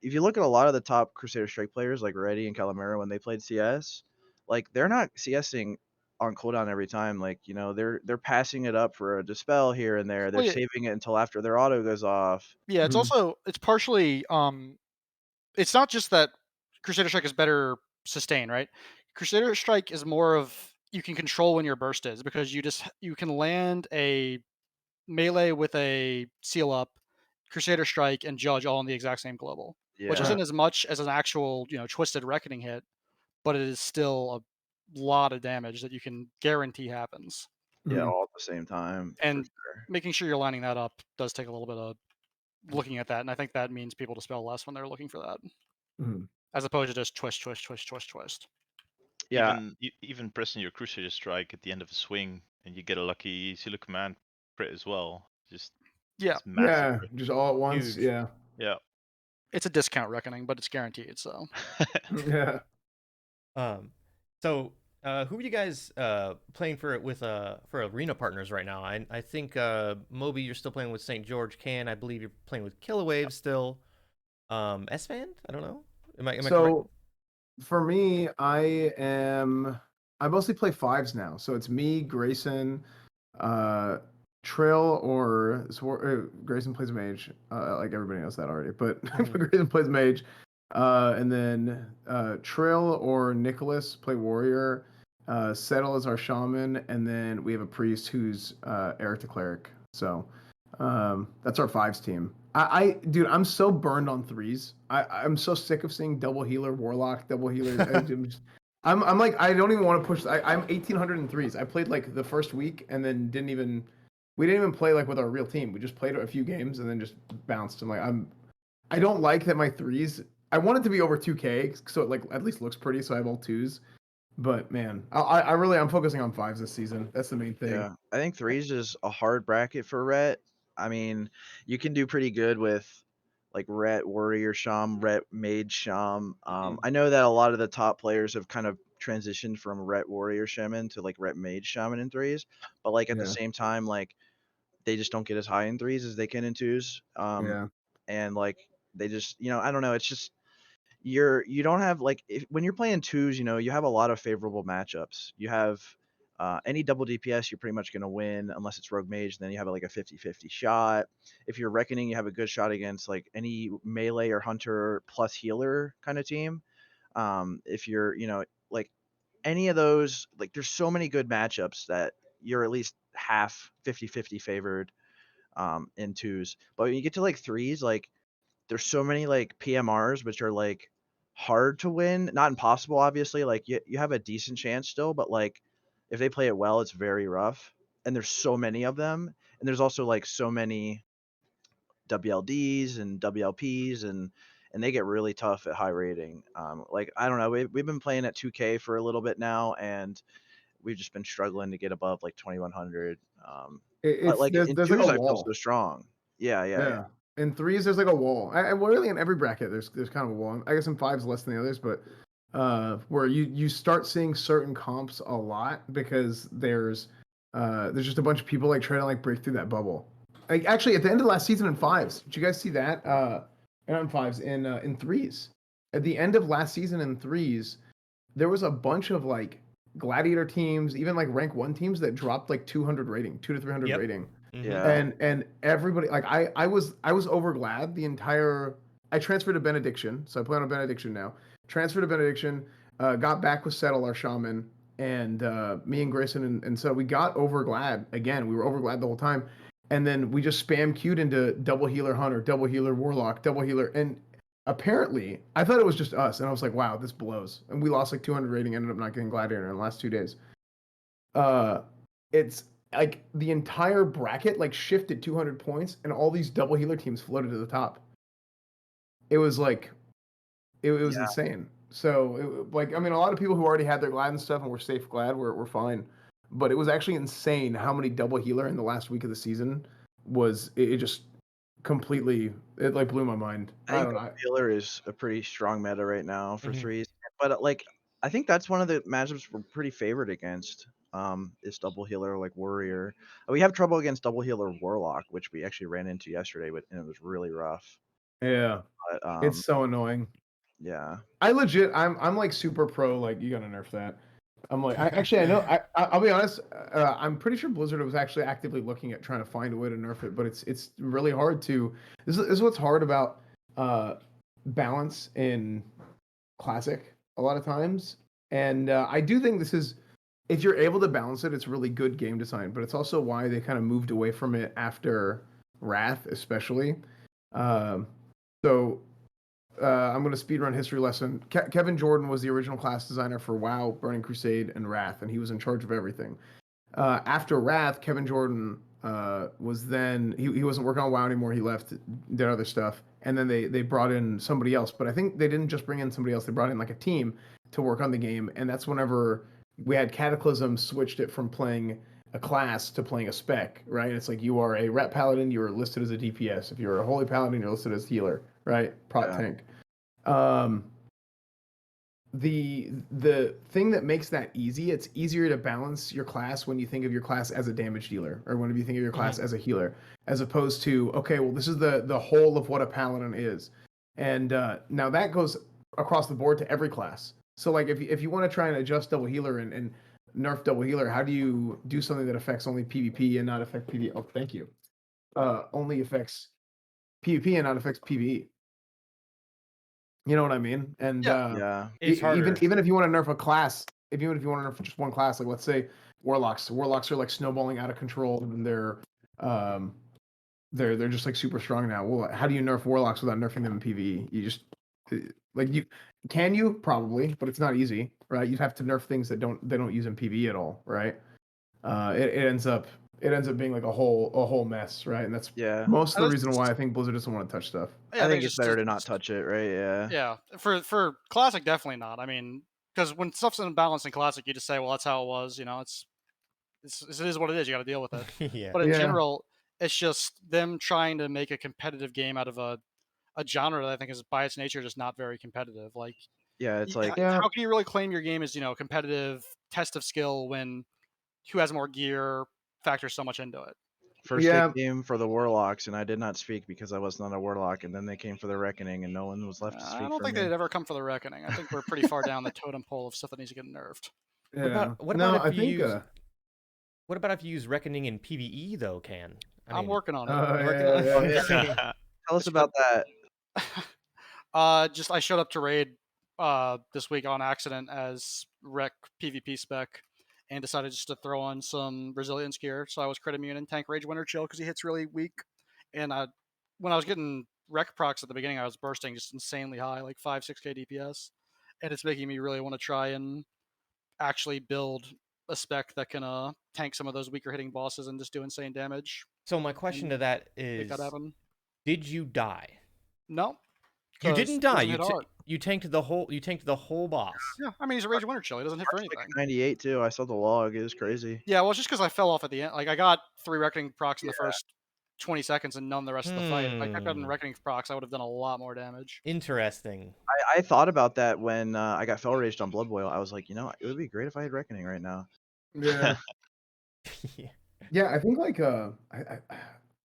if you look at a lot of the top Crusader Strike players like Reddy and Calamera when they played CS, like they're not CSing on cooldown every time. Like they're passing it up for a dispel here and there. They're Well, yeah, saving it until after their auto goes off. yeah, it's also it's partially it's not just that Crusader Strike is better sustained, right? Crusader Strike is more of you can control when your burst is because you can land a melee with a seal up, Crusader Strike, and Judge all in the exact same global, which Yeah, isn't as much as an actual twisted reckoning hit, but it is still a lot of damage that you can guarantee happens. yeah, all at the same time for And sure. making sure you're lining that up does take a little bit of looking at that, and I think that means people dispel less when they're looking for that, as opposed to just twist, twist, twist, twist, twist. Yeah, Even pressing your Crusader Strike at the end of a swing and you get a lucky Zulu command crit as well. Just Yeah, it's massive. Yeah, just all at once. Huge. Yeah. Yeah. it's a discount reckoning, but it's guaranteed. So Yeah. So who are you guys playing for arena partners right now? I think Moby, you're still playing with St. George Can. I believe you're playing with Kilowave still. Esfand? I don't know. Am I correct? So for me, I mostly play fives now. So it's me, Grayson, Trill, or Grayson plays mage. Like everybody knows that already, but Grayson plays mage. And then Trill or Nicholas play warrior. Settle is our shaman, and then we have a priest who's Eric the cleric. So That's our fives team. Dude, I'm so burned on threes. I'm so sick of seeing double healer warlock, double healer. I'm like, I don't even want to push. I'm 1800 in threes. I played like the first week and then we didn't even play like with our real team. We just played a few games and then just bounced. I'm like, I don't like that my threes. I want it to be over 2K so it like at least looks pretty. So I have all twos. But man, I'm focusing on fives this season. That's the main thing. Yeah, I think threes is a hard bracket for Ret. I mean, you can do pretty good with like Ret Warrior Sham, Ret Mage Sham. I know that a lot of the top players have kind of transitioned from Ret Warrior Shaman to like Ret Mage Shaman in threes, but like at the Yeah. same time, like they just don't get as high in threes as they can in twos. Yeah. And like they just, I don't know. It's just you don't have like when you're playing twos, you have a lot of favorable matchups. You have any double DPS, you're pretty much going to win unless it's Rogue Mage. Then you have like a 50-50 shot. If you're Reckoning, you have a good shot against like any melee or hunter plus healer kind of team. If you're, like any of those, like there's so many good matchups that you're at least half 50-50 favored in twos. But when you get to like threes, like there's so many like PMRs which are like hard to win. Not impossible, obviously. Like you have a decent chance still, but like if they play it well, it's very rough. And there's so many of them. And there's also like so many WLDs and WLPs and they get really tough at high rating. Like I don't know, we've been playing at 2K for a little bit now, and we've just been struggling to get above like 2100. But It's like in there's like a twos, I feel so wall. strong. Yeah. Yeah. In threes, there's like a wall. Well, really, in every bracket, there's kind of a wall. I guess in fives less than the others, but where you start seeing certain comps a lot because there's just a bunch of people like trying to like break through that bubble. Like actually, at the end of last season in fives, did you guys see that? Not in fives, in threes. At the end of last season in threes, there was a bunch of like gladiator teams, even like rank 1 teams that dropped like 200 rating, 2 to 300 Yep. rating. Yeah. And everybody like I was over glad the entire. I transferred to Benediction, so I play on a Benediction now. Transferred to Benediction, got back with Settle our shaman, and me and Grayson and so we got over glad again. We were over glad the whole time, and then we just spam queued into double healer hunter, double healer warlock, double healer, and apparently I thought it was just us, and I was like, wow, this blows, and we lost like 200 rating, ended up not getting gladiator in the last 2 days. It's like the entire bracket like shifted 200 points and all these double healer teams floated to the top. It was like it was insane. So like I mean a lot of people who already had their glad and stuff and were safe glad were fine, but it was actually insane how many double healer in the last week of the season was. It just completely, it like blew my mind. I I think don't know. double healer is a pretty strong meta right now for Mhm. threes. But like I think that's one of the matchups we're pretty favored against. Is double healer like warrior. We have trouble against double healer warlock, which we actually ran into yesterday, and it was really rough. Yeah, But it's so annoying. yeah. I'm like super pro. Like you gotta nerf that. I'm like I know I'll be honest. I'm pretty sure Blizzard was actually actively looking at trying to find a way to nerf it, but it's really hard to. This is what's hard about balance in Classic a lot of times, and I do think this is, if you're able to balance it, it's really good game design. But it's also why they kind of moved away from it after Wrath, especially. Um, so I'm going to speedrun history lesson. Kevin Jordan was the original class designer for WoW, Burning Crusade, and Wrath, and he was in charge of everything. After Wrath, Kevin Jordan was then he wasn't working on WoW anymore. He left, did other stuff, and then they brought in somebody else. But I think they didn't just bring in somebody else; they brought in like a team to work on the game, and that's whenever we had Cataclysm switched it from playing a class to playing a spec, right? It's like you are a Ret Paladin, you are listed as a DPS. If you're a Holy Paladin, you're listed as healer, right? Prot tank. Um, the thing that makes that easy, it's easier to balance your class when you think of your class as a damage dealer, or when you think of your class as a healer, as opposed to, okay, well, this is the whole of what a paladin is. And now that goes across the board to every class. So like if you want to try and adjust double healer and nerf double healer, how do you do something that affects only PvP and not affect PvE? Oh, thank you. Only affects PvP and not affects PvE. You know what I mean? And Yeah. It's harder. even if you want to nerf a class, even if you want to nerf just one class, like let's say warlocks are like snowballing out of control, and they're they're just like super strong now. Well, how do you nerf warlocks without nerfing them in PvE? You just like you probably, but it's not easy, right? You'd have to nerf things that they don't use in PvE at all, right? It ends up being like a whole mess, right? And that's most of the reason why I think Blizzard doesn't want to touch stuff. Yeah, I think it's better to not touch it, right? Yeah. Yeah, for Classic, definitely not. I mean, because when stuff's in balance in Classic, you just say, well, that's how it was. You know, it is what it is. You got to deal with it. Yeah. But in general, it's just them trying to make a competitive game out of a genre that I think is by its nature just not very competitive. Like, yeah, it's like how can you really claim your game is competitive test of skill when who has more gear factors so much into it? First they came for the warlocks, and I did not speak because I was not a warlock, and then they came for the reckoning, and no one was left to speak. I don't think they'd ever come for the reckoning. I think we're pretty far down the totem pole of stuff that needs to get nerfed. Yeah. What about if you use reckoning in PvE though, Can? I'm working on it. Tell us about that. I showed up to raid this week on accident as Reck PvP spec and decided just to throw on some resilience gear. So I was crit immune and tank rage Winterchill because he hits really weak. And when I was getting Reck procs at the beginning, I was bursting just insanely high, like 5-6k DPS. And it's making me really want to try and actually build a spec that can tank some of those weaker hitting bosses and just do insane damage. So my question to that is, did you die? No. You didn't die. You tanked the whole boss. Yeah, I mean he's a rage Winterchill. He doesn't hit for anything. Like 98 too. I saw the log. It was crazy. Yeah, well, it's just because I fell off at the end. Like I got 3 reckoning procs in the first 20 seconds and none the rest of the fight. If I kept getting reckoning procs, I would have done a lot more damage. Interesting. I thought about that when I got fell raged on Blood Boil. I was like, it would be great if I had reckoning right now. Yeah. Yeah, I think like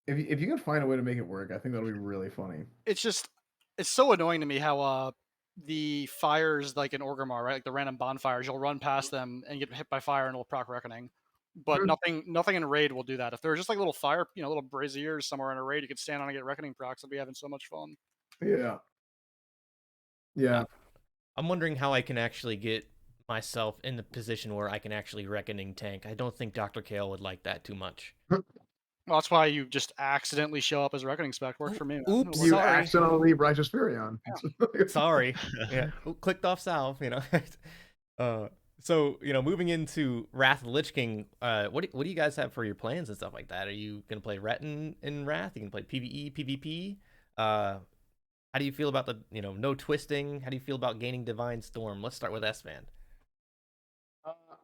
if you can find a way to make it work, I think that'll be really funny. It's so annoying to me how the fires like in Orgrimmar, right? Like the random bonfires, you'll run past them and get hit by fire and it'll proc reckoning. But nothing in raid will do that. If there were just like little fire, little braziers somewhere in a raid you could stand on and get reckoning procs, I'd be having so much fun. Yeah. Yeah. I'm wondering how I can actually get myself in the position where I can actually reckoning tank. I don't think Dr. Kale would like that too much. Well, that's why you just accidentally show up as reckoning spec. Worked for me. Oops, you accidentally leave Righteous Fury on. Yeah. Sorry. Yeah. Clicked off salve, So, moving into Wrath of the Lich King, what do you guys have for your plans and stuff like that? Are you going to play Ret in Wrath? You can play PvE, PvP? How do you feel about the, no twisting? How do you feel about gaining Divine Storm? Let's start with Esfand.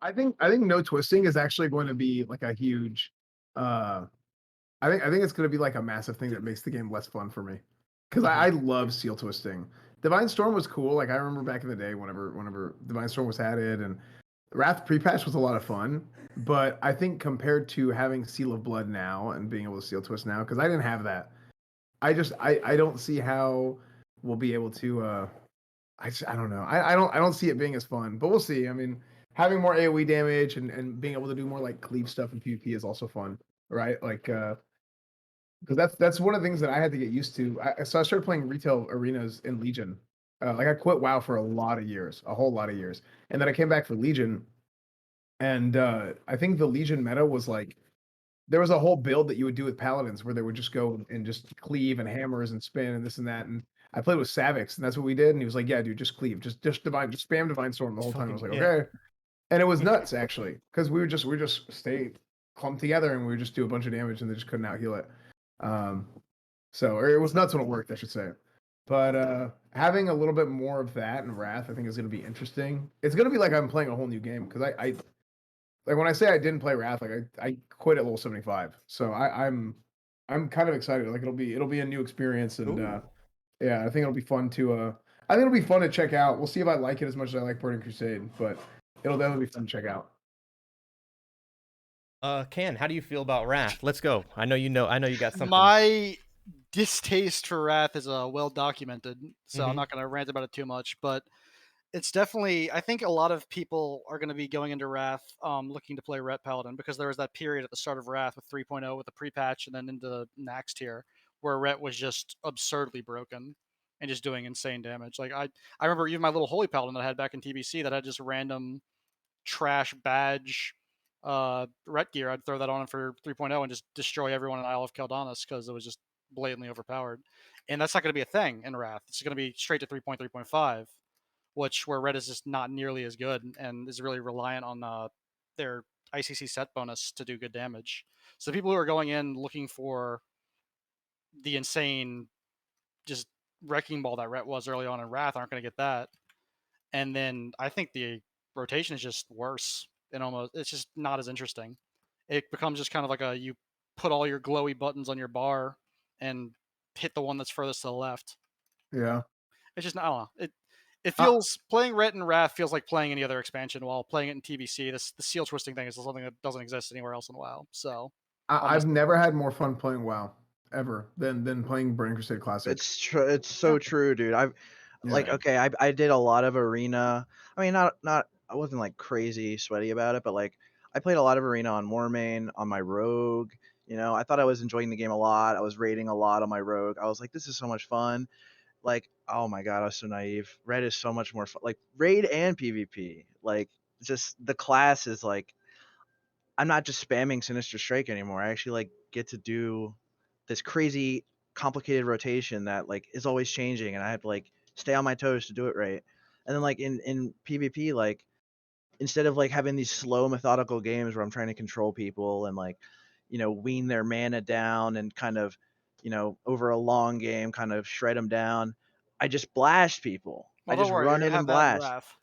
I think no twisting is actually going to be like a huge I think it's going to be like a massive thing that makes the game less fun for me. Because I love seal twisting. Divine Storm was cool. Like I remember back in the day whenever Divine Storm was added and Wrath pre-patch was a lot of fun. But I think compared to having Seal of Blood now and being able to seal twist now, because I didn't have that. I don't see how we'll be able to I don't know. I don't see it being as fun, but we'll see. I mean, having more AoE damage and being able to do more like cleave stuff in PvP is also fun, right? Like because that's one of the things that I had to get used to. So I started playing retail arenas in Legion. Like I quit WoW for a whole lot of years, and then I came back for Legion, and I think the Legion meta was like there was a whole build that you would do with Paladins where they would just go and just cleave and hammers and spin and this and that. And I played with Savix, and that's what we did. And he was like, "Yeah, dude, just cleave, just spam Divine Storm the whole time." I was like, "Okay," and it was nuts actually because we just stay clumped together and we would just do a bunch of damage and they just couldn't out heal it. Or it was nuts when it worked, I should say. But having a little bit more of that in Wrath, I think is going to be interesting. It's going to be like I'm playing a whole new game because I like when I say I didn't play Wrath, like I quit at level 75, so I'm kind of excited. Like it'll be a new experience, and yeah, I think it'll be fun to check out. We'll see if I like it as much as I like Burning Crusade, but it'll definitely be fun to check out. Can, how do you feel about Wrath? Let's go. I know you got something. My distaste for Wrath is well documented, so I'm not going to rant about it too much, but it's definitely, I think a lot of people are going to be going into Wrath looking to play Ret Paladin because there was that period at the start of Wrath with 3.0 with the pre-patch and then into Nax tier where Ret was just absurdly broken and just doing insane damage. Like I remember even my little Holy Paladin that I had back in TBC that had just random trash badge Ret gear, I'd throw that on for 3.0 and just destroy everyone in Isle of Keldanis because it was just blatantly overpowered. And that's not going to be a thing in Wrath. It's going to be straight to 3.3.5, which where Red is just not nearly as good and is really reliant on their ICC set bonus to do good damage. So people who are going in looking for the insane just wrecking ball that Ret was early on in Wrath aren't going to get that. And then I think the rotation is just worse and almost it's just not as interesting. It becomes just kind of like you put all your glowy buttons on your bar and hit the one that's furthest to the left. Yeah. It's just I don't know. It feels playing Ret and Wrath feels like playing any other expansion, while playing it in TBC, the seal twisting thing is something that doesn't exist anywhere else in WoW. So I've never had more fun playing WoW ever than playing Burning Crusade Classic. It's true. It's so true, dude. I did a lot of arena. I mean, not I wasn't like crazy sweaty about it, but like I played a lot of arena on Warmane, on my rogue. You know, I thought I was enjoying the game a lot. I was raiding a lot on my rogue. I was like, this is so much fun. Like, oh my god, I was so naive. Red is so much more fun. Like raid and PvP. Like just the class is like I'm not just spamming Sinister Strike anymore. I actually like get to do this crazy complicated rotation that like is always changing and I have to like stay on my toes to do it right. And then like in PvP, like instead of like having these slow methodical games where I'm trying to control people and like, you know, wean their mana down and kind of, you know, over a long game kind of shred them down, I just blast people. Well, I just don't worry, run you're in gonna and have that in blast. Wrath.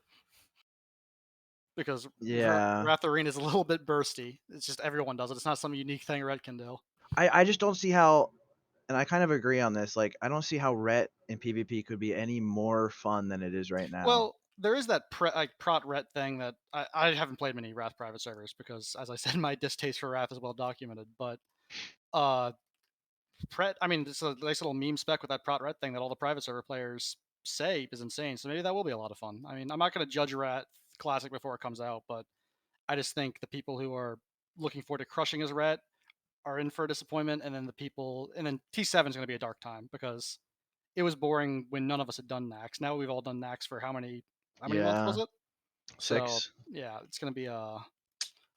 Because Yeah. Wrath Arena is a little bit bursty. It's just everyone does it. It's not some unique thing Red can do. I just don't see how, and I kind of agree on this. Like, I don't see how Ret in PvP could be any more fun than it is right now. Well, there is that prot Ret thing that I haven't played many Wrath private servers because, as I said, my distaste for Wrath is well documented. But I mean, it's a nice little meme spec with that prot Ret thing that all the private server players say is insane. So maybe that will be a lot of fun. I mean, I'm not going to judge Ret Classic before it comes out, but I just think the people who are looking forward to crushing his Ret are in for a disappointment, and then T7 is going to be a dark time because it was boring when none of us had done Nax. Now we've all done Nax for how many months was it? 6. So yeah, it's going to be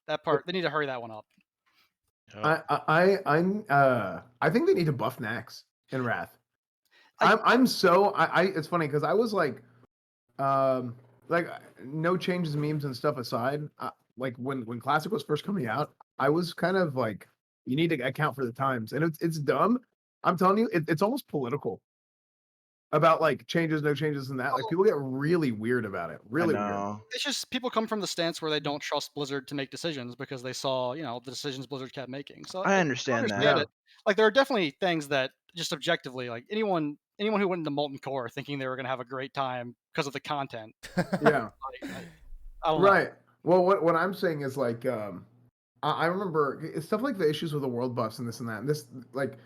that part. They need to hurry that one up. I think they need to buff Nax in Wrath. It's funny because I was like no changes, memes and stuff aside, like when Classic was first coming out, I was kind of like, you need to account for the times, and it's dumb. I'm telling you, it's almost political about like changes, no changes, and that. Like people get really weird about it. Really weird. It's just people come from the stance where they don't trust Blizzard to make decisions because they saw, you know, the decisions Blizzard kept making. So I understand that. It. Like there are definitely things that just objectively, like anyone who went into Molten Core thinking they were going to have a great time because of the content. Yeah. I don't right. know. Well, what I'm saying is like, I remember stuff like the issues with the world buffs and this and that. And this like,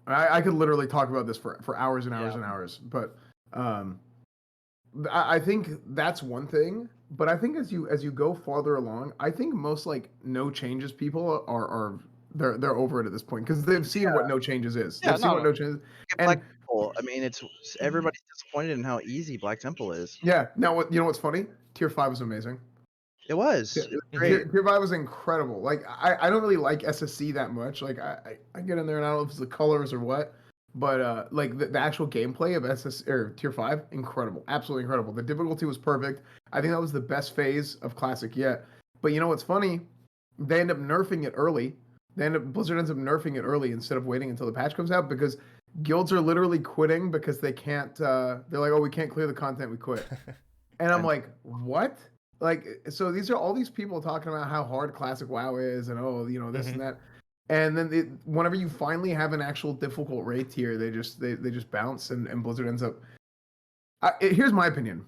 I could literally talk about this for hours and hours and hours. But I think that's one thing. But I think as you go farther along, I think most like no changes people are they're over it at this point because they've seen what no changes is. They've seen what no changes. And I mean, it's everybody's disappointed in how easy Black Temple is. Yeah. Now, you know what's funny? Tier 5 was amazing. It was. It was great. Tier 5 was incredible. Like I don't really like SSC that much. Like I get in there and I don't know if it's the colors or what, but like the actual gameplay of SS or Tier 5, incredible, absolutely incredible. The difficulty was perfect. I think that was the best phase of Classic yet. But you know what's funny? They end up nerfing it early. Blizzard ends up nerfing it early instead of waiting until the patch comes out because guilds are literally quitting because they can't. They're like, oh, we can't clear the content, we quit. And I'm like, what? Like, so these are all these people talking about how hard Classic WoW is and oh, you know, this and that. And then whenever you finally have an actual difficult raid tier, they just bounce and Blizzard ends up. Here's my opinion.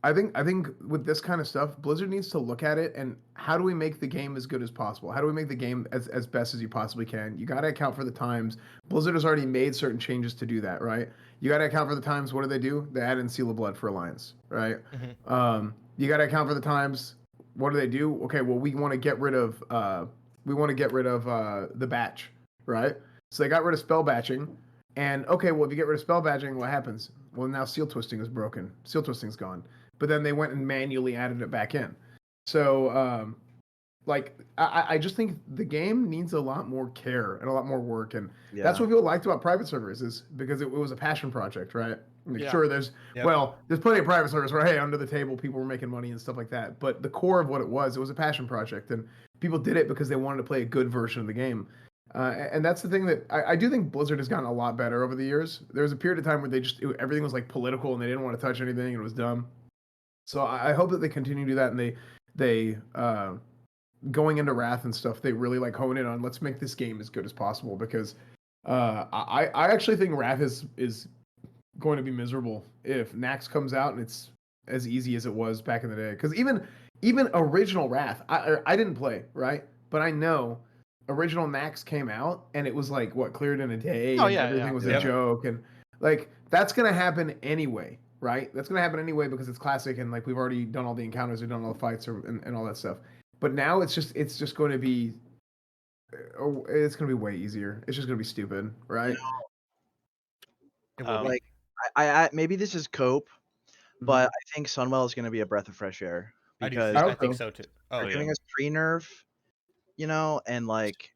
I think with this kind of stuff, Blizzard needs to look at it and how do we make the game as good as possible? How do we make the game as best as you possibly can? You got to account for the times. Blizzard has already made certain changes to do that, right? You got to account for the times. What do? They add in Seal of Blood for Alliance, right? You got to account for the times. What do? Okay, well, we want to get rid of the batch, right? So they got rid of spell batching, and okay, well, if you get rid of spell batching, what happens? Well, now seal twisting is broken. Seal twisting's gone. But then they went and manually added it back in. So like I just think the game needs a lot more care and a lot more work, and that's Yeah. what people liked about private servers is because it was a passion project, right? Like, Yeah. sure, there's Yep. there's plenty of private servers where hey, under the table people were making money and stuff like that, but the core of what it was a passion project, and people did it because they wanted to play a good version of the game. And that's the thing that I do think Blizzard has gotten a lot better over the years. There was a period of time where everything was like political and they didn't want to touch anything and it was dumb. So I hope that they continue to do that, and they going into Wrath and stuff, they really like hone in on let's make this game as good as possible, because I actually think Wrath is going to be miserable if Nax comes out and it's as easy as it was back in the day. Because even original Wrath, I didn't play, right, but I know original Nax came out and it was like cleared in a day, Oh, and yeah, everything yeah. was Yeah. a joke, and like that's gonna happen anyway, right? That's gonna happen anyway because it's classic, and like we've already done all the encounters, we've done all the fights, and all that stuff. But now it's just going to be way easier. It's just going to be stupid, right? It will be. Like I maybe this is cope, but Mhm. I think Sunwell is going to be a breath of fresh air I do. because I I hope think so. so too. Oh, they're yeah. giving us pre-nerf, and like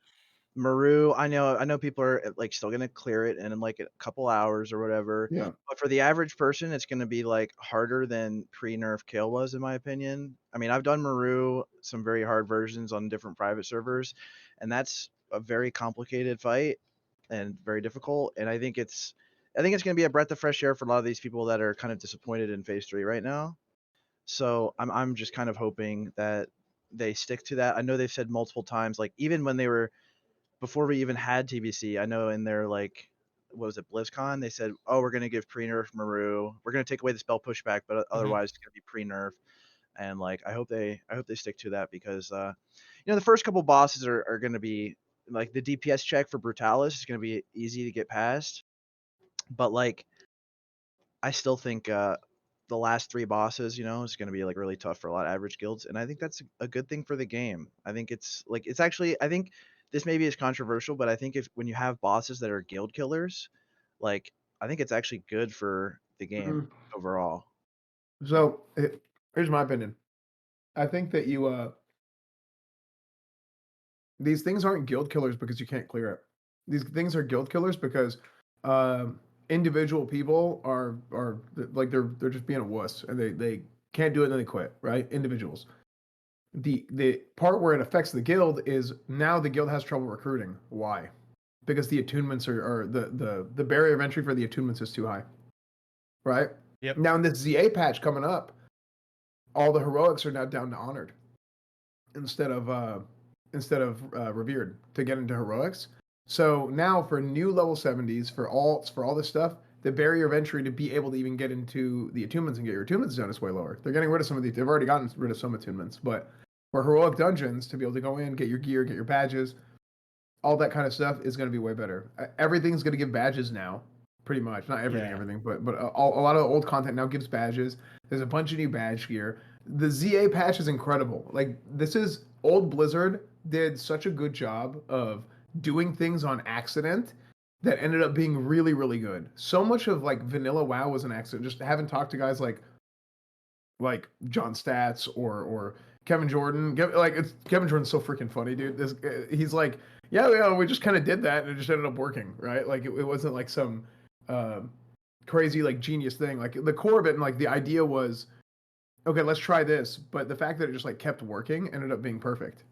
Maru, I know people are like still gonna clear it in like a couple hours or whatever. Yeah. But for the average person, it's gonna be like harder than pre-nerf Kale was, in my opinion. I mean, I've done Maru, some very hard versions on different private servers, and that's a very complicated fight and very difficult. And I think it's gonna be a breath of fresh air for a lot of these people that are kind of disappointed in Phase 3 right now. So I'm just kind of hoping that they stick to that. I know they've said multiple times, like even when they were before we even had TBC, I know in their like what was it, BlizzCon, they said, "Oh, we're gonna give pre-nerf Maru. We're gonna take away the spell pushback, but otherwise it's gonna be pre-nerf." And like I hope they stick to that because the first couple bosses are gonna be like the DPS check for Brutalis is gonna be easy to get past, but like I still think the last 3 bosses, is going to be like really tough for a lot of average guilds, and I think that's a good thing for the game. I think it's actually I think this maybe is controversial, but I think if when you have bosses that are guild killers, like I think it's actually good for the game Mhm. overall. So here's my opinion. I think that these things aren't guild killers because you can't clear it. These things are guild killers because individual people are like they're just being a wuss, and they can't do it and then they quit, right? Individuals. The part where it affects the guild is now the guild has trouble recruiting. Why? Because the attunements are the barrier of entry for the attunements is too high, right? Yep. Now in this ZA patch coming up, all the heroics are now down to honored instead of revered to get into heroics. So now for new level 70s, for alts, for all this stuff, the barrier of entry to be able to even get into the attunements and get your attunements done is way lower. They're getting rid of some of these. They've already gotten rid of some attunements, but for heroic dungeons to be able to go in, get your gear, get your badges, all that kind of stuff is going to be way better. Everything's going to give badges now, pretty much. Not everything, Yeah. everything, but a lot of the old content now gives badges. There's a bunch of new badge gear. The ZA patch is incredible. Like this is old Blizzard did such a good job of doing things on accident that ended up being really, really good. So much of like vanilla WoW was an accident. Just having talked to guys like John Stats or Kevin Jordan. Kevin Jordan's so freaking funny, dude. He's like, yeah, we just kind of did that and it just ended up working, right? Like it wasn't like some crazy like genius thing. Like the core of it and like the idea was, okay, let's try this, but the fact that it just like kept working ended up being perfect,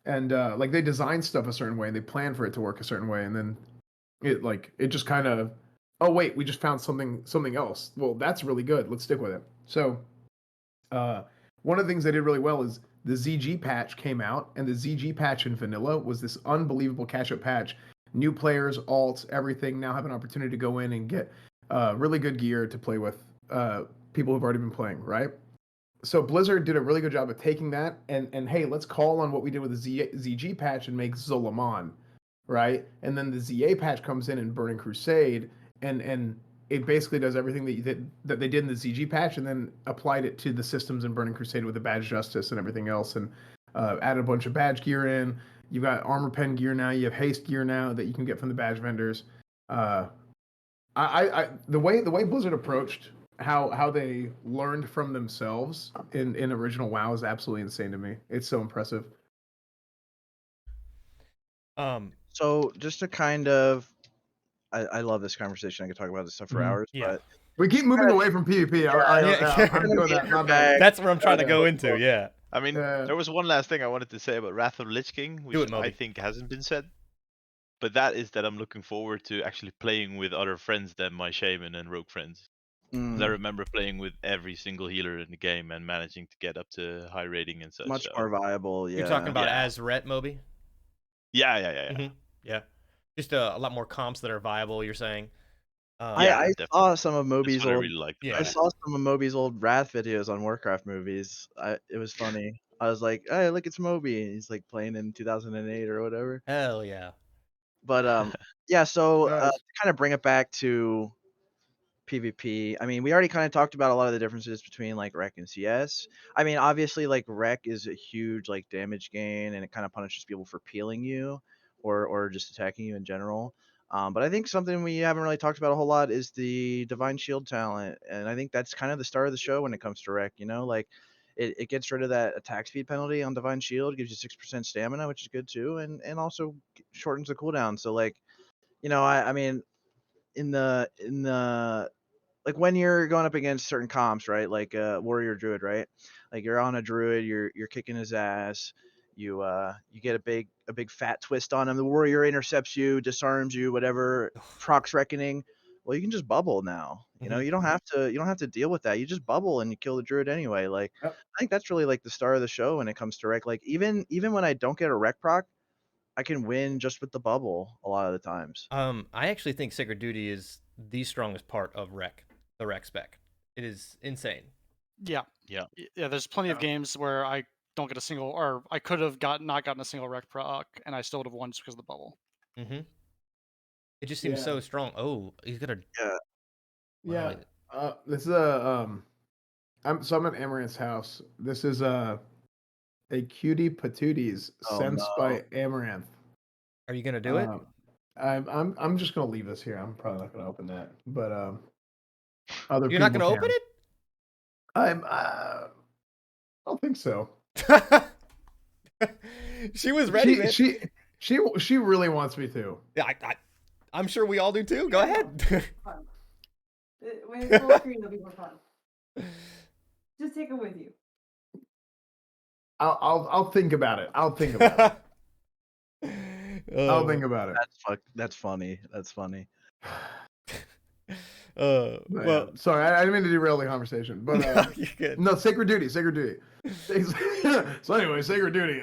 And like they designed stuff a certain way and they planned for it to work a certain way, and then it just kind of, oh wait, we just found something else. Well, that's really good. Let's stick with it. So one of the things they did really well is the ZG patch came out, and the ZG patch in vanilla was this unbelievable catch-up patch. New players, alts, everything now have an opportunity to go in and get really good gear to play with people who've already been playing, right? So Blizzard did a really good job of taking that and hey, let's call on what we did with the ZG patch and make Zul'aman, right? And then the ZA patch comes in Burning Crusade, and it basically does everything that they did in the ZG patch, and then applied it to the systems in Burning Crusade with the badge justice and everything else, and added a bunch of badge gear in. You've got armor pen gear now. You have haste gear now that you can get from the badge vendors. The way Blizzard approached how they learned from themselves in original WoW is absolutely insane to me. It's so impressive. So just to kind of, I love this conversation. I could talk about this stuff for hours, Yeah. but We keep moving away from PvP. I'm doing that. My bad. That's where I'm trying to go into. Yeah. I mean, there was one last thing I wanted to say about Wrath of Lich King, Do which it, Moby. I think hasn't been said. But that is that I'm looking forward to actually playing with other friends than my Shaman and Rogue friends. 'Cause I remember playing with every single healer in the game and managing to get up to high rating and such. much so. more viable. Yeah. You're talking about Yeah. as Ret, Moby? Yeah. Yeah. Just a lot more comps that are viable, you're saying? I saw some of That's Moby's what I old. really liked I about it. saw some of Moby's old Wrath videos on Warcraft movies. It was funny. I was like, "Hey, look, it's Moby." And he's like playing in 2008 or whatever. Hell yeah. But yeah. So Nice. to kind of bring it back to PvP. I mean, we already kind of talked about a lot of the differences between like Reck and CS. I mean, obviously, like Reck is a huge like damage gain, and it kind of punishes people for peeling you, or just attacking you in general. But I think something we haven't really talked about a whole lot is the Divine Shield talent, and I think that's kind of the star of the show when it comes to Reck. You know, like it gets rid of that attack speed penalty on Divine Shield, gives you 6% stamina, which is good too, and also shortens the cooldown. So like, I mean, in the like when you're going up against certain comps, right? Like warrior druid, right? Like you're on a druid, you're kicking his ass. You get a big fat twist on him. The warrior intercepts you, disarms you, whatever. Procs reckoning. Well, you can just bubble now. You don't have to deal with that. You just bubble and you kill the druid anyway. Like Yep. I think that's really like the star of the show when it comes to Reck. Like even when I don't get a Reck proc, I can win just with the bubble a lot of the times. I actually think Sacred Duty is the strongest part of Reck, the Reck spec. It is insane. Yeah. There's plenty of games where I don't get a single, or I could have not gotten a single Reck proc, and I still would have won just because of the bubble. It just seems so strong. Oh, he's got a Yeah. This is a I'm at Amaranth's house. This is a cutie patooties sent by Amaranth. Are you gonna do it? I'm just gonna leave this here. I'm probably not gonna open that, but other You're not people gonna open can. it? I don't think so. She was ready, man. She really wants me to. Yeah, I'm sure we all do too. Go ahead. When it's full screen, it'll be more fun. Just take it with you. I'll think about it. I'll think about it. I'll think about it. That's funny. That's funny. Well, sorry, I didn't mean to derail the conversation, but you're good. no, Sacred Duty. So anyway, Sacred Duty.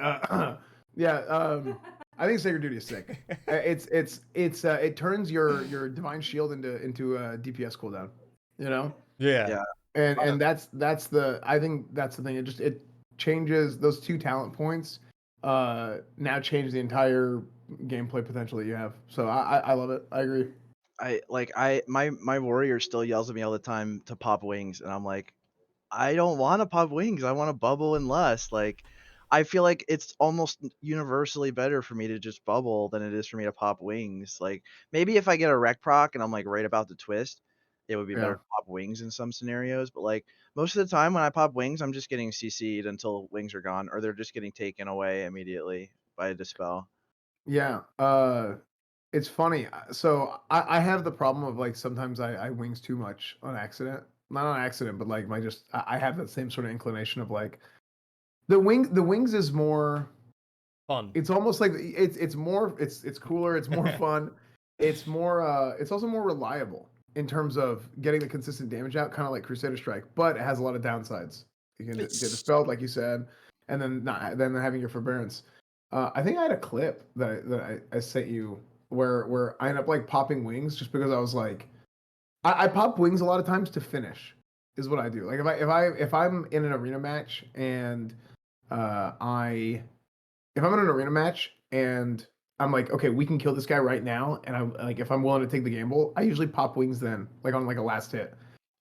I think Sacred Duty is sick. It turns your Divine Shield into a DPS cooldown. You know. Yeah. And that's the I think that's the thing. It changes those 2 talent points. Now change the entire gameplay potential that you have. So I love it. I agree. My warrior still yells at me all the time to pop wings, and I'm like, I don't want to pop wings. I want to bubble and lust. Like, I feel like it's almost universally better for me to just bubble than it is for me to pop wings. Like, maybe if I get a Reck proc and I'm like right about to twist, it would be better to pop wings in some scenarios. But like most of the time when I pop wings, I'm just getting CC'd until wings are gone, or they're just getting taken away immediately by a dispel. Yeah. It's funny. So I have the problem of like sometimes I wings too much on accident. Not on accident, but like I have that same sort of inclination of like the wings is more Fun. It's almost like it's cooler, it's more fun. It's more it's also more reliable in terms of getting the consistent damage out, kind of like Crusader Strike, but it has a lot of downsides. You can get dispelled, like you said, and then having your forbearance. I think I had a clip that I sent you where I end up like popping wings just because I was like, I pop wings a lot of times to finish is what I do. Like if I'm in an arena match and if I'm in an arena match and I'm like, okay, we can kill this guy right now, and I'm like, if I'm willing to take the gamble, I usually pop wings then, like on like a last hit.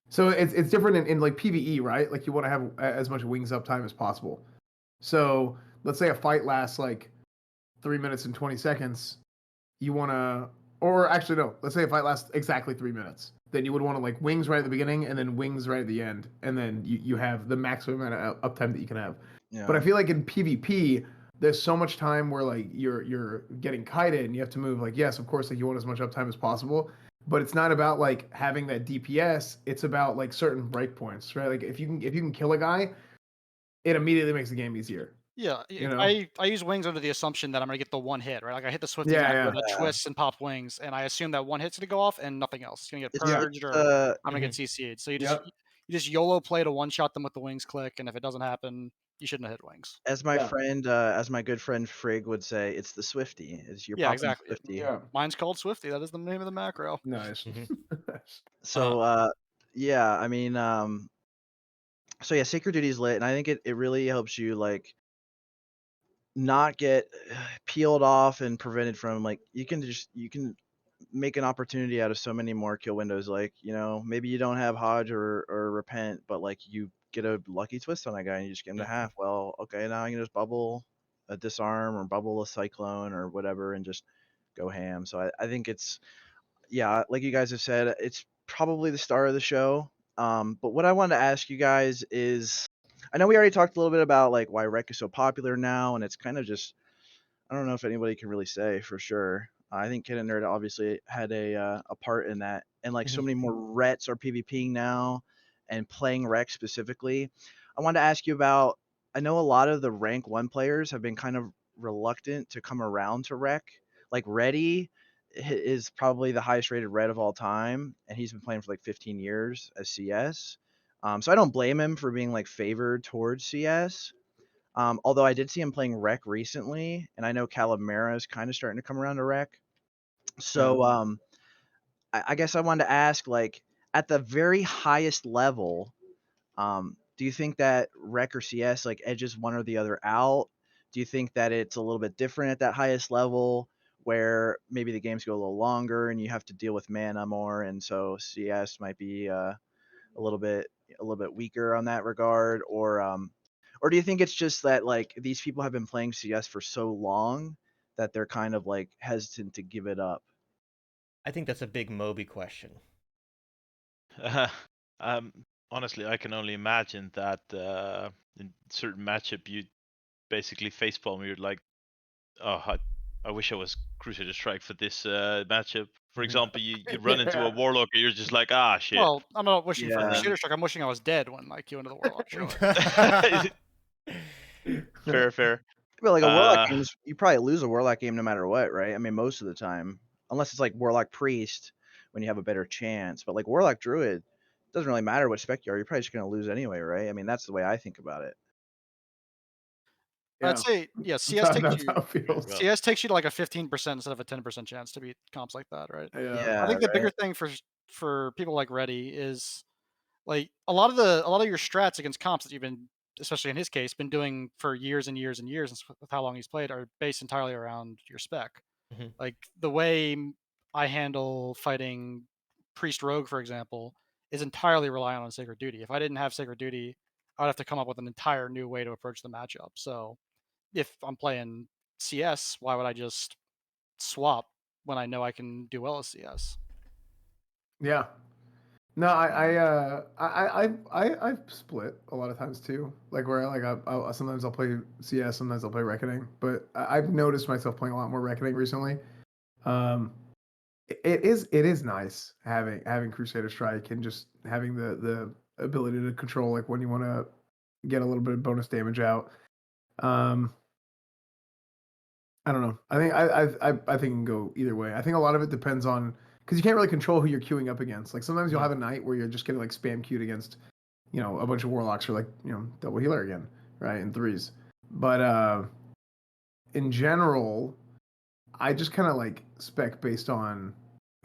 So it's different in like PvE, right? Like you want to have as much wings uptime as possible. So let's say a fight lasts like 3 minutes and 20 seconds. You want to, or actually no, let's say a fight lasts exactly 3 minutes. then you would want to like wings right at the beginning and then wings right at the end, and then you have the maximum amount of uptime that you can have. Yeah. But I feel like in PvP, there's so much time where like you're getting kited and you have to move. Like yes, of course, like you want as much uptime as possible, but it's not about like having that DPS. It's about like certain breakpoints, right? Like if you can kill a guy, it immediately makes the game easier. Yeah, You know? I use wings under the assumption that I'm gonna get the one hit, right? Like I hit the Swifty Yeah, guy yeah. with a twist and pop wings, and I assume that one hit's gonna go off and nothing else. It's gonna get It's, purged or I'm gonna get Mhm. CC'd. So you Yep. just YOLO play to one shot them with the wings click, and if it doesn't happen, you shouldn't have hit wings. as my Yeah. friend, as my good friend Frigg would say, it's the Swifty. It's you're Yeah, popping the exactly. Swifty. Yeah. Mine's called Swifty. That is the name of the macro. Nice. Mhm. So yeah, I mean so yeah, Sacred Duty's lit, and I think it really helps you like not get peeled off and prevented from like you can make an opportunity out of so many more kill windows. Like, you know, maybe you don't have Hodge or Repent, but like you get a lucky twist on that guy and you just get him to half. Well, okay, now I can just bubble a disarm or bubble a cyclone or whatever and just go ham. So I think it's yeah, like you guys have said, it's probably the star of the show. But what I wanted to ask you guys is, I know we already talked a little bit about like why Reck is so popular now, and it's kind of just I don't know if anybody can really say for sure. I think Canitnerd obviously had a part in that, and like so Mhm. many more Rets are PvPing now, and playing Reck specifically. I wanted to ask you about. I know a lot of the rank 1 players have been kind of reluctant to come around to Reck. Like Reddy is probably the highest rated Red of all time, and he's been playing for like 15 years as CS. So I don't blame him for being like favored towards CS. Although I did see him playing Reck recently, and I know Calamera is kind of starting to come around to Reck. So I guess I wanted to ask, like, at the very highest level, do you think that Reck or CS like edges one or the other out? Do you think that it's a little bit different at that highest level, where maybe the games go a little longer and you have to deal with mana more, and so CS might be a little bit weaker on that regard, or do you think it's just that like these people have been playing CS for so long that they're kind of like hesitant to give it up? I think that's a big Moby question. um, honestly, I can only imagine that in certain matchup you basically facepalm. You're like, oh, I wish I was Crusader Strike for this matchup. For example, you run into a Warlock and you're just like, ah, shit. Well, I'm not wishing for Yeah. Crusader Strike. I'm wishing I was dead when I queue into the Warlock. Surely. Fair. But like a Warlock game, you probably lose a Warlock game no matter what, right? I mean, most of the time, unless it's like Warlock Priest when you have a better chance. But like Warlock Druid, it doesn't really matter what spec you are. You're probably just gonna lose anyway, right? I mean, that's the way I think about it. I'd say, yeah, CS takes That's you. how it feels. Well. CS takes you to like a 15% instead of a 10% chance to beat comps like that, right? Yeah. I think the right. bigger thing for people like Reddy is like a lot of your strats against comps that you've been, especially in his case, been doing for years and years and years, and with how long he's played, are based entirely around your spec. Mhm. Like the way I handle fighting Priest Rogue, for example, is entirely reliant on Sacred Duty. If I didn't have Sacred Duty, I'd have to come up with an entire new way to approach the matchup. So if I'm playing CS, why would I just swap when I know I can do well as CS? Yeah. No, I've split a lot of times too. Like where sometimes I'll play CS, sometimes I'll play Reckoning. But I've noticed myself playing a lot more Reckoning recently. It is nice having Crusader Strike and just having the ability to control like when you want to get a little bit of bonus damage out. I don't know. I think I think it can go either way. I think a lot of it depends on because you can't really control who you're queuing up against. Like sometimes you'll have a night where you're just getting like spam queued against, a bunch of warlocks or like double healer again, right, in threes. But in general, I just kind of like spec based on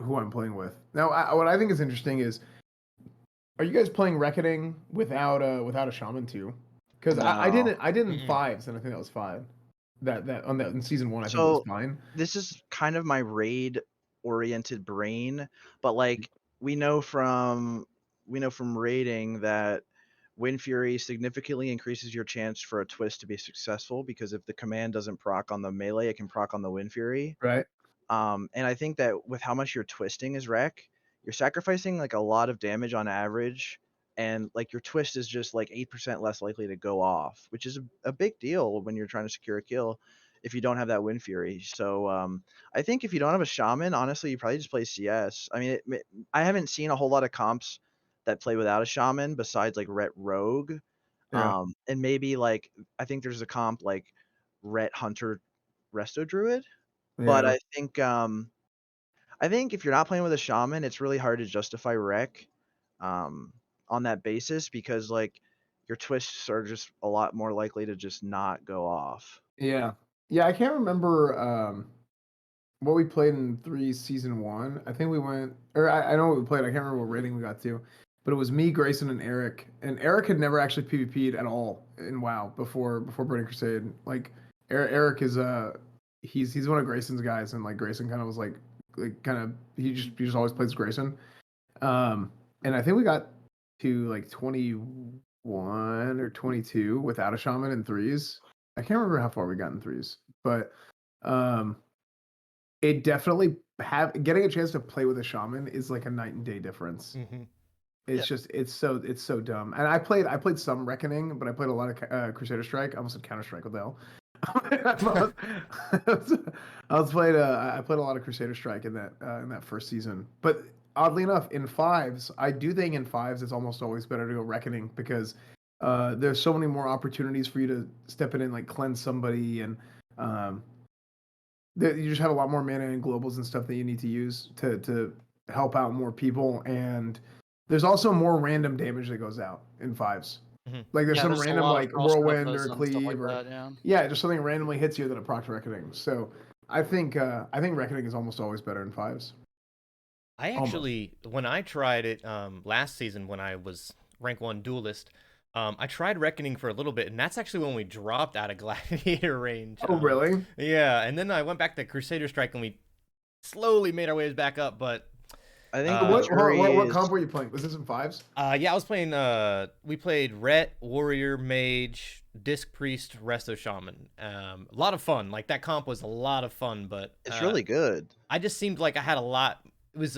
who I'm playing with. Now, what I think is interesting is, are you guys playing Reckoning without a shaman too? Because I No. didn't Mm-mm. fives, and I think that was fine. That on that in season 1, I think it So was fine. this is kind of my raid oriented brain, but like we know from raiding that Wind Fury significantly increases your chance for a twist to be successful because if the command doesn't proc on the melee, it can proc on the Wind Fury. Right. And I think that with how much you're twisting as Reck, you're sacrificing like a lot of damage on average, and like your twist is just like 8% less likely to go off, which is a big deal when you're trying to secure a kill if you don't have that Wind Fury. So I think if you don't have a Shaman, honestly, you probably just play CS. I mean, I haven't seen a whole lot of comps that play without a Shaman besides like Ret Rogue. Yeah. And maybe like I think there's a comp like Ret Hunter Resto Druid. But Yeah. I think if you're not playing with a Shaman, it's really hard to justify Reck on that basis, because like your twists are just a lot more likely to just not go off. Yeah. Yeah, I can't remember what we played in 3 season 1. I think we went, or I know what we played. I can't remember what rating we got to, but it was me, Grayson, and Eric. And Eric had never actually PvP'd at all in WoW before Burning Crusade. Like Eric is he's one of Grayson's guys, and like Grayson kind of was like kind of he just always plays Grayson. And I think we got to like 21 or 22 without a Shaman in 3s. I can't remember how far we got in 3s, but it definitely getting a chance to play with a Shaman is like a night and day difference. Mm-hmm. It's just it's so dumb. And I played some Reckoning, but I played a lot of Crusader Strike. I almost said Counter Strike. What the hell? I played a lot of Crusader Strike in that first season. But oddly enough, in 5s, I do think in 5s it's almost always better to go Reckoning, because there's so many more opportunities for you to step in and like cleanse somebody, and you just have a lot more mana and globals and stuff that you need to use to help out more people. And there's also more random damage that goes out in 5s. Mm-hmm. Like there's Yeah, some there's a random lot of like cross whirlwind buffers or and stuff cleave like or that, yeah. just something randomly hits you that a procs Reckoning. So I think Reckoning is almost always better in 5s. I actually, when I tried it last season when I was rank 1 duelist, I tried Reckoning for a little bit, and that's actually when we dropped out of Gladiator range. Oh, really? Yeah, and then I went back to Crusader Strike, and we slowly made our ways back up, but... I think what comp were you playing? Was this in 5s? Yeah, I was playing, we played Ret, Warrior, Mage, Disc Priest, Resto Shaman. A lot of fun. Like, that comp was a lot of fun, but... It's really good. I just seemed like I had a lot... It was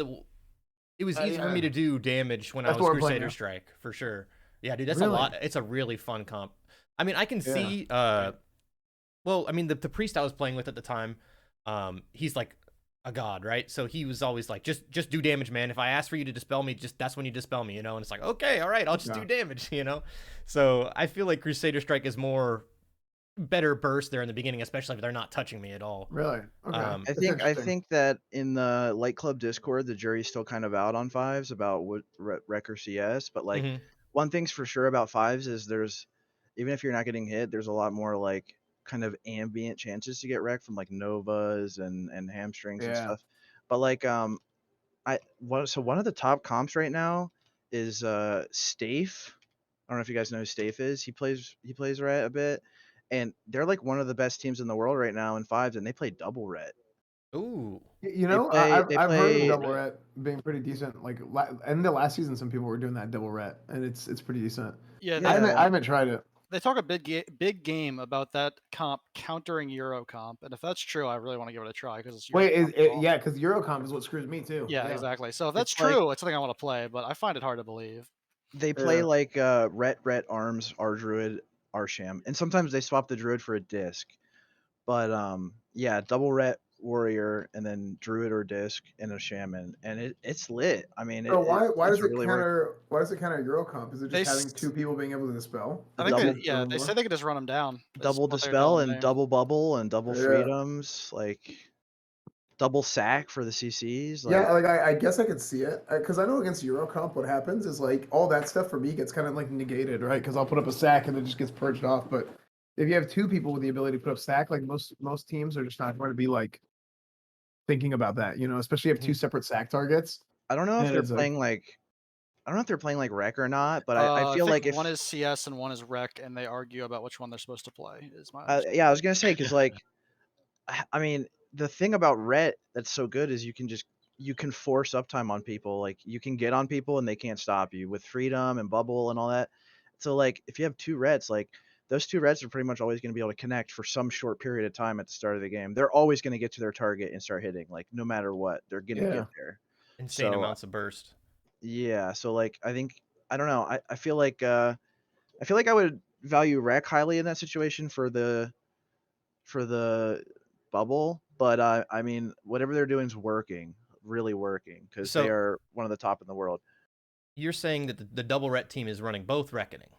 easy for me to do damage when I was Crusader Strike, for sure. Yeah, dude, that's a lot. It's a really fun comp. I mean, I can see... well, I mean, the priest I was playing with at the time, he's like a god, right? So he was always like, just do damage, man. If I ask for you to dispel me, that's when you dispel me, you know? And it's like, okay, all right, I'll just do damage, you know? So I feel like Crusader Strike is more better burst there in the beginning, especially if they're not touching me at all. Really? Okay. I think that in the Light Club Discord, the jury's still kind of out on 5s about what Reck or CS, but like one thing's for sure about 5s is there's, even if you're not getting hit, there's a lot more like kind of ambient chances to get wrecked from like Novas and hamstrings and stuff. But like so one of the top comps right now is Stafe. I don't know if you guys know who Stafe is. He plays Ret a bit, and they're like one of the best teams in the world right now in 5s, and they play double Ret. Ooh. You know, I've heard of double Ret being pretty decent. Like in the last season, some people were doing that double Ret, and it's pretty decent. Yeah, I haven't tried it. They talk a big game about that comp countering Euro comp, and if that's true, I really want to give it a try because it's because Euro comp is what screws me too. Yeah, exactly. So if that's true, it's something I want to play, but I find it hard to believe. They play like Ret Arms, R Druid, R Sham, and sometimes they swap the Druid for a disc. But yeah, double Ret Warrior and then Druid or disc and a Shaman, and it's lit. I mean, why does it really counter Euro comp? Is it just having 2 people being able to dispel? I think they said they could just run them down. Double dispel and double bubble and double freedoms, like double sack for the CCs. Like, I guess I could see it, because I know against Euro comp what happens is like all that stuff for me gets kind of like negated, right? Because I'll put up a sack and it just gets purged off. But if you have 2 people with the ability to put up stack, like most teams are just not going to be like thinking about that, you know, especially if 2 separate sack targets. I don't know if they're playing like Reck or not, but I feel like if one is CS and one is Reck, and they argue about which one they're supposed to play. Is my yeah, I was gonna say, because like, I mean, the thing about Ret that's so good is you can force uptime on people. Like you can get on people and they can't stop you with freedom and bubble and all that. So like if you have 2 Rets, like those 2 Reds are pretty much always going to be able to connect for some short period of time at the start of the game. They're always going to get to their target and start hitting, like no matter what, they're going to get there. Insane So amounts of burst. yeah, so like I think I don't know. I feel like I would value Reck highly in that situation for the bubble, but I mean whatever they're doing is working, really working, because they So are one of the top in the world. you're saying that the double Ret team is running both Reckoning?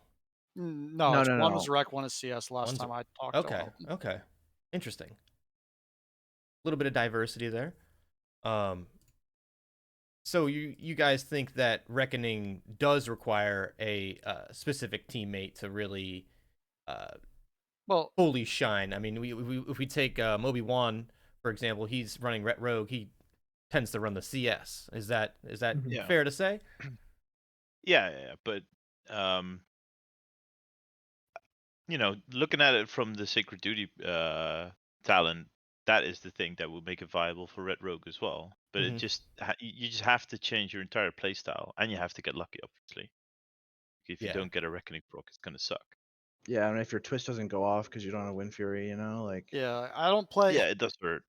No, No, it's no, one was no. Reck, one is CS. Last One's time I talked to one okay, of them. okay, interesting. A little bit of diversity there. So you guys think that Reckoning does require a specific teammate to really Well, fully shine? I mean, if we take Mobywan, for example, he's running Ret Rogue. He tends to run the CS. Is that Yeah. fair to say? Yeah, but looking at it from the Sacred Duty talent, that is the thing that will make it viable for Red Rogue as well. But it just you just have to change your entire playstyle, and you have to get lucky, obviously. If you don't get a Reckoning proc, it's gonna suck. Yeah, I mean if your twist doesn't go off because you don't have Wind Fury, like yeah, I don't play. Yeah, it does hurt.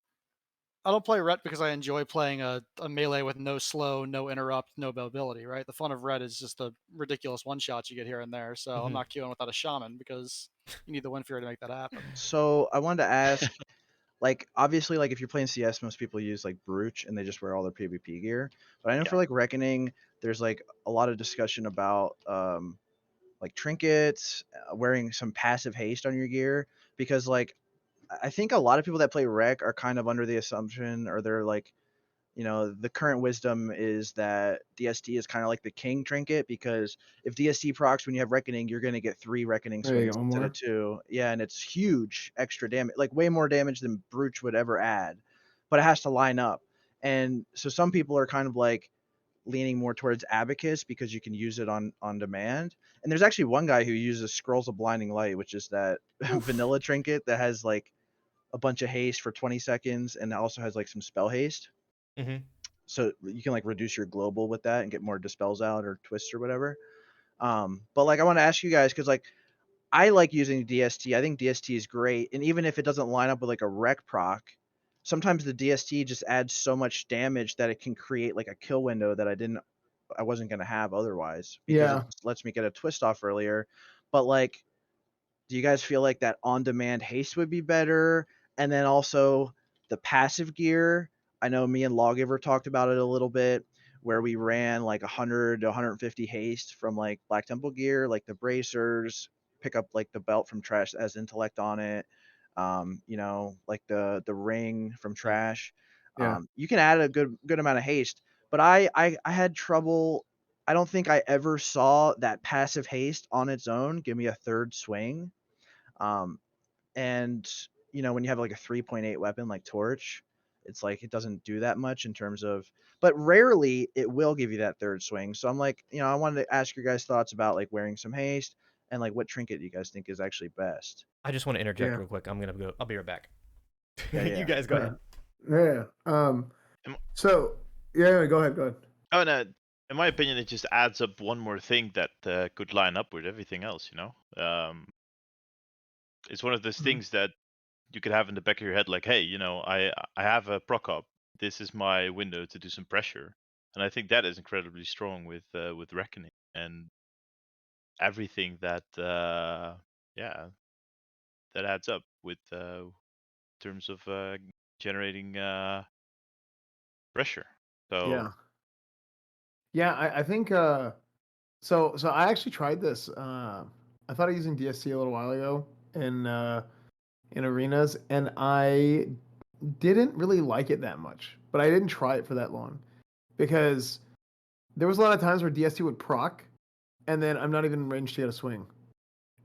I don't play Ret because I enjoy playing a melee with no slow, no interrupt, no mobility, right? The fun of Ret is just the ridiculous one-shots you get here and there, so I'm not queuing without a Shaman because you need the Wind Fury to make that happen. So I wanted to ask, like obviously like if you're playing CS, most people use like Brooch and they just wear all their PvP gear. But I know for like Reckoning, there's like a lot of discussion about like trinkets, wearing some passive haste on your gear, because like I think a lot of people that play Rec are kind of under the assumption, or they're like, the current wisdom is that DST is kind of like the king trinket, because if DST procs when you have Reckoning, you're going to get 3 Reckoning There you swings go, instead more. of 2. Yeah, and it's huge extra damage, like way more damage than Brooch would ever add, but it has to line up. And so some people are kind of like leaning more towards Abacus because you can use it on demand. And there's actually one guy who uses Scrolls of Blinding Light, which is that vanilla trinket that has like a bunch of haste for 20 seconds and also has like some spell haste. So you can like reduce your global with that and get more dispels out or twists or whatever. But like I want to ask you guys, because like I like using DST. I think DST is great, and even if it doesn't line up with like a Rec proc, sometimes the DST just adds so much damage that it can create like a kill window that I wasn't gonna have otherwise, because it just lets me get a twist off earlier. But like, do you guys feel like that on-demand haste would be better? And then also the passive gear. I know me and Lawgiver talked about it a little bit, where we ran like 100 to 150 haste from like Black Temple gear, like the bracers, pick up like the belt from Trash that has intellect on it, like the ring from Trash. Yeah. You can add a good amount of haste, but I had trouble. I don't think I ever saw that passive haste on its own give me a third swing. And when you have like a 3.8 weapon like Torch, it's like it doesn't do that much in terms of, but rarely it will give you that third swing. So I'm like, I wanted to ask your guys' thoughts about like wearing some haste and like what trinket you guys think is actually best. I just want to interject real quick. I'm gonna go. I'll be right back. Yeah. You guys go ahead. Yeah. So yeah, go ahead. Oh no. In my opinion, it just adds up one more thing that could line up with everything else. It's one of those things that you could have in the back of your head, like, hey, I have a proc op. This is my window to do some pressure, and I think that is incredibly strong with Reckoning and everything that that adds up with terms of generating pressure. So yeah, I think so I actually tried this. I thought of using DST a little while ago in arenas, and I didn't really like it that much, but I didn't try it for that long because there was a lot of times where DST would proc, and then I'm not even in range to get a swing,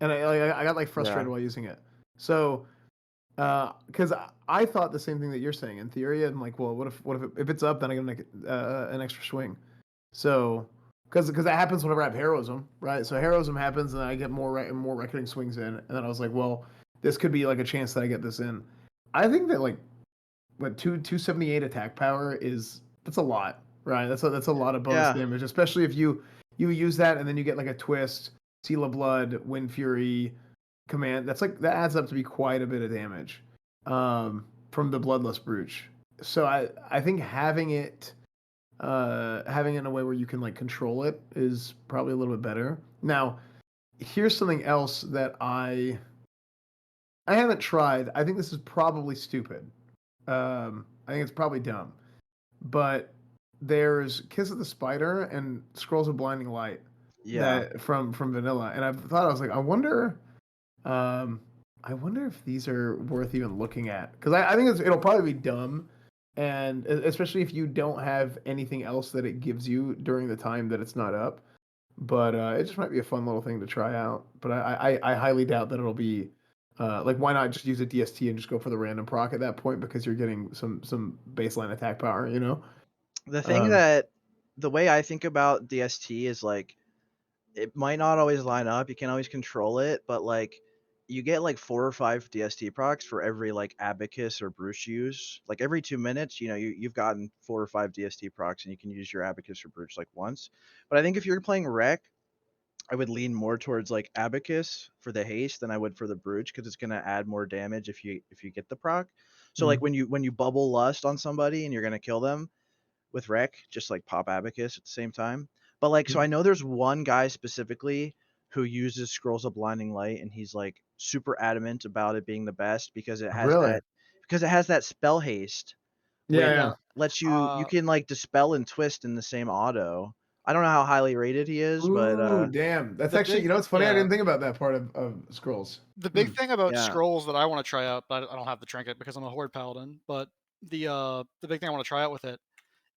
and I got like frustrated while using it. So, because I thought the same thing that you're saying in theory, I'm like, well, what if it's up, then I get an extra swing. So, because that happens whenever I have heroism, right? So heroism happens, and then I get more reckoning swings in, and then I was like, well, this could be like a chance that I get this in. I think that like, 278 attack power that's a lot, right? That's a lot of bonus damage, especially if you use that and then you get like a twist, Seal of Blood, Wind Fury, command. That adds up to be quite a bit of damage from the Bloodlust Brooch. So I think having it having it in a way where you can like control it is probably a little bit better. Now, here's something else that I haven't tried. I think this is probably stupid. I think it's probably dumb. But there's Kiss of the Spider and Scrolls of Blinding Light Yeah. that from vanilla, and I thought, I was like, um, I wonder if these are worth even looking at, because I think it'll probably be dumb, and especially if you don't have anything else that it gives you during the time that it's not up. But it just might be a fun little thing to try out. But I highly doubt that it'll be like, why not just use a DST and just go for the random proc at that point, because you're getting some baseline attack power, you know? The thing that the way I think about DST is like it might not always line up. You can't always control it, but like you get like 4 or 5 DST procs for every like Abacus or Bruce use. Like every 2 minutes, you know, you've gotten 4 or 5 DST procs, and you can use your Abacus or Bruce like once. But I think if you're playing Reck, I would lean more towards like Abacus for the haste than I would for the Brooch, because it's gonna add more damage if you get the proc. So like when you bubble lust on somebody and you're gonna kill them with Reck, just like pop Abacus at the same time. But like, so I know there's one guy specifically who uses Scrolls of Blinding Light, and he's like super adamant about it being the best because it has Really? that spell haste, which Yeah. lets you can like dispel and twist in the same auto. I don't know how highly rated he is, Ooh, but damn. That's the actually, big- you know, it's funny. I yeah. didn't think about that part of Scrolls. The big thing about Yeah. scrolls that I want to try out, but I don't have the trinket because I'm a horde paladin. But the big thing I want to try out with it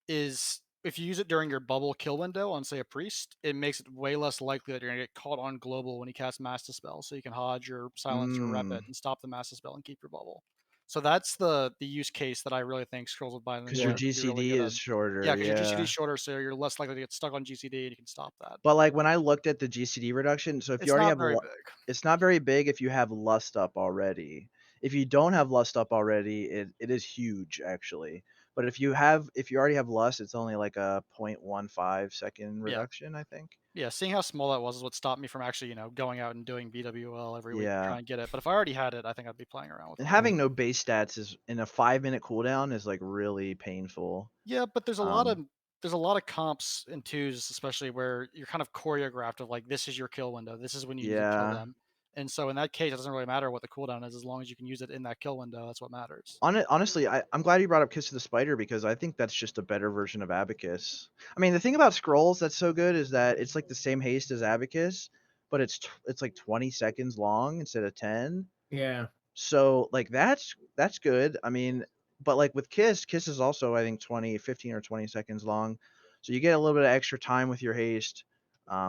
is if you use it during your bubble kill window on, say, a priest, it makes it way less likely that you're gonna get caught on global when he casts Mass Dispel. So you can hodge your silence or rep it and stop the Mass Dispel and keep your bubble. So that's the use case that I really think Scrolls of Blinding because Light your would be really GCD good is at. shorter. Yeah, because your GCD is shorter, so you're less likely to get stuck on GCD, and you can stop that. But like when I looked at the GCD reduction, so if It's you already not have very big. it's not very big if you have lust up already. If you don't have lust up already, it is huge actually. But if you already have lust, it's only like a 0.15 second reduction, I think. Yeah, seeing how small that was is what stopped me from actually, going out and doing BWL every week to Yeah. try and get it. But if I already had it, I think I'd be playing around with And it. having no base stats is in a 5-minute cooldown is like really painful. Yeah, but there's a lot of comps in twos, especially where you're kind of choreographed of like, this is your kill window, this is when you need to kill Yeah. them. And so in that case, it doesn't really matter what the cooldown is, as long as you can use it in that kill window. That's what matters. Honestly, I'm glad you brought up Kiss of the Spider, because I think that's just a better version of Abacus. I mean, the thing about Scrolls that's so good is that it's like the same haste as Abacus, but it's like 20 seconds long instead of 10. Yeah. So like that's good. I mean, but like with Kiss is also I think 15 or 20 seconds long. So you get a little bit of extra time with your haste,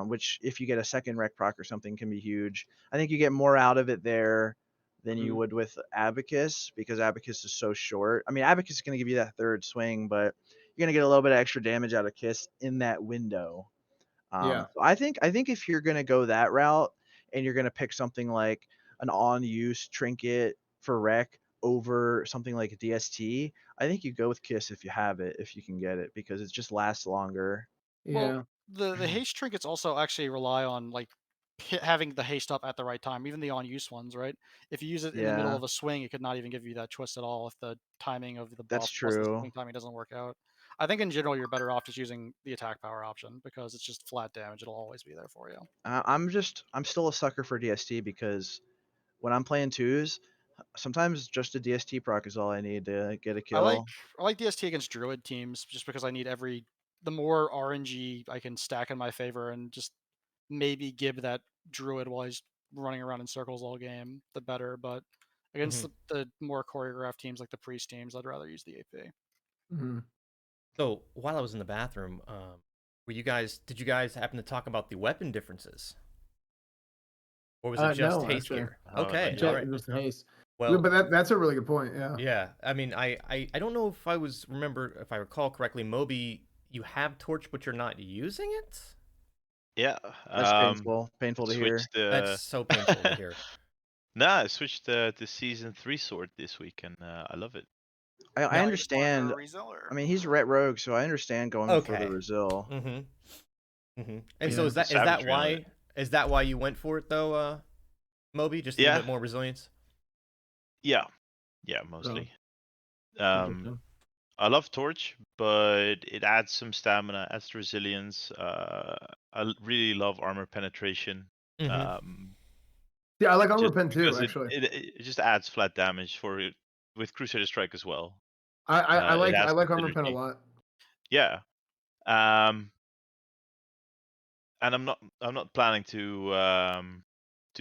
which if you get a second Reck proc or something can be huge. I think you get more out of it there than you would with Abacus, because Abacus is so short. I mean, Abacus is going to give you that third swing, but you're going to get a little bit of extra damage out of Kiss in that window. So I think if you're going to go that route and you're going to pick something like an on-use trinket for Reck over something like a DST, I think you go with Kiss if you have it, if you can get it, because it just lasts longer. Yeah. Well, the haste trinkets also actually rely on like having the haste up at the right time, even the on use ones, right? If you use it in the middle Yeah, of a swing, it could not even give you that twist at all if the timing of the that's buff plus the true. swing timing doesn't work out. I think in general you're better off just using the attack power option because it's just flat damage. It'll always be there for you. I'm still a sucker for DST, because when I'm playing twos, sometimes just a DST proc is all I need to get a I like kill. I like DST against Druid teams just because I need the more RNG I can stack in my favor and just maybe give that Druid while he's running around in circles all game, the better. But against the more choreographed teams like the priest teams, I'd rather use the AP. So while I was in the bathroom, did you guys happen to talk about the weapon differences? Or was it just No, haste actually. gear? Oh, Okay, not all yet. right. Just haste. Well, But that's a really good point. Yeah. yeah. I mean, I don't know if if I recall correctly, Moby, you have torch, but you're not using it. Yeah. That's painful to hear. Switched That's so painful to hear. Nah, I switched to season 3 sword this week, and I love it. I Now- understand. I mean, he's Ret Rogue, so I understand going for the Okay. Rezil. And so Yeah. is that Savagery on why you went for it though, Moby? Just a little bit more resilience. Yeah, mostly. Interesting. I love Torch, but it adds some stamina, adds resilience. Really love armor penetration. Mhm. Yeah, I like armor Just pen too, because actually. it just adds flat damage for it with Crusader Strike as well. I It like has some armor pen a synergy. lot. Yeah. And I'm not planning to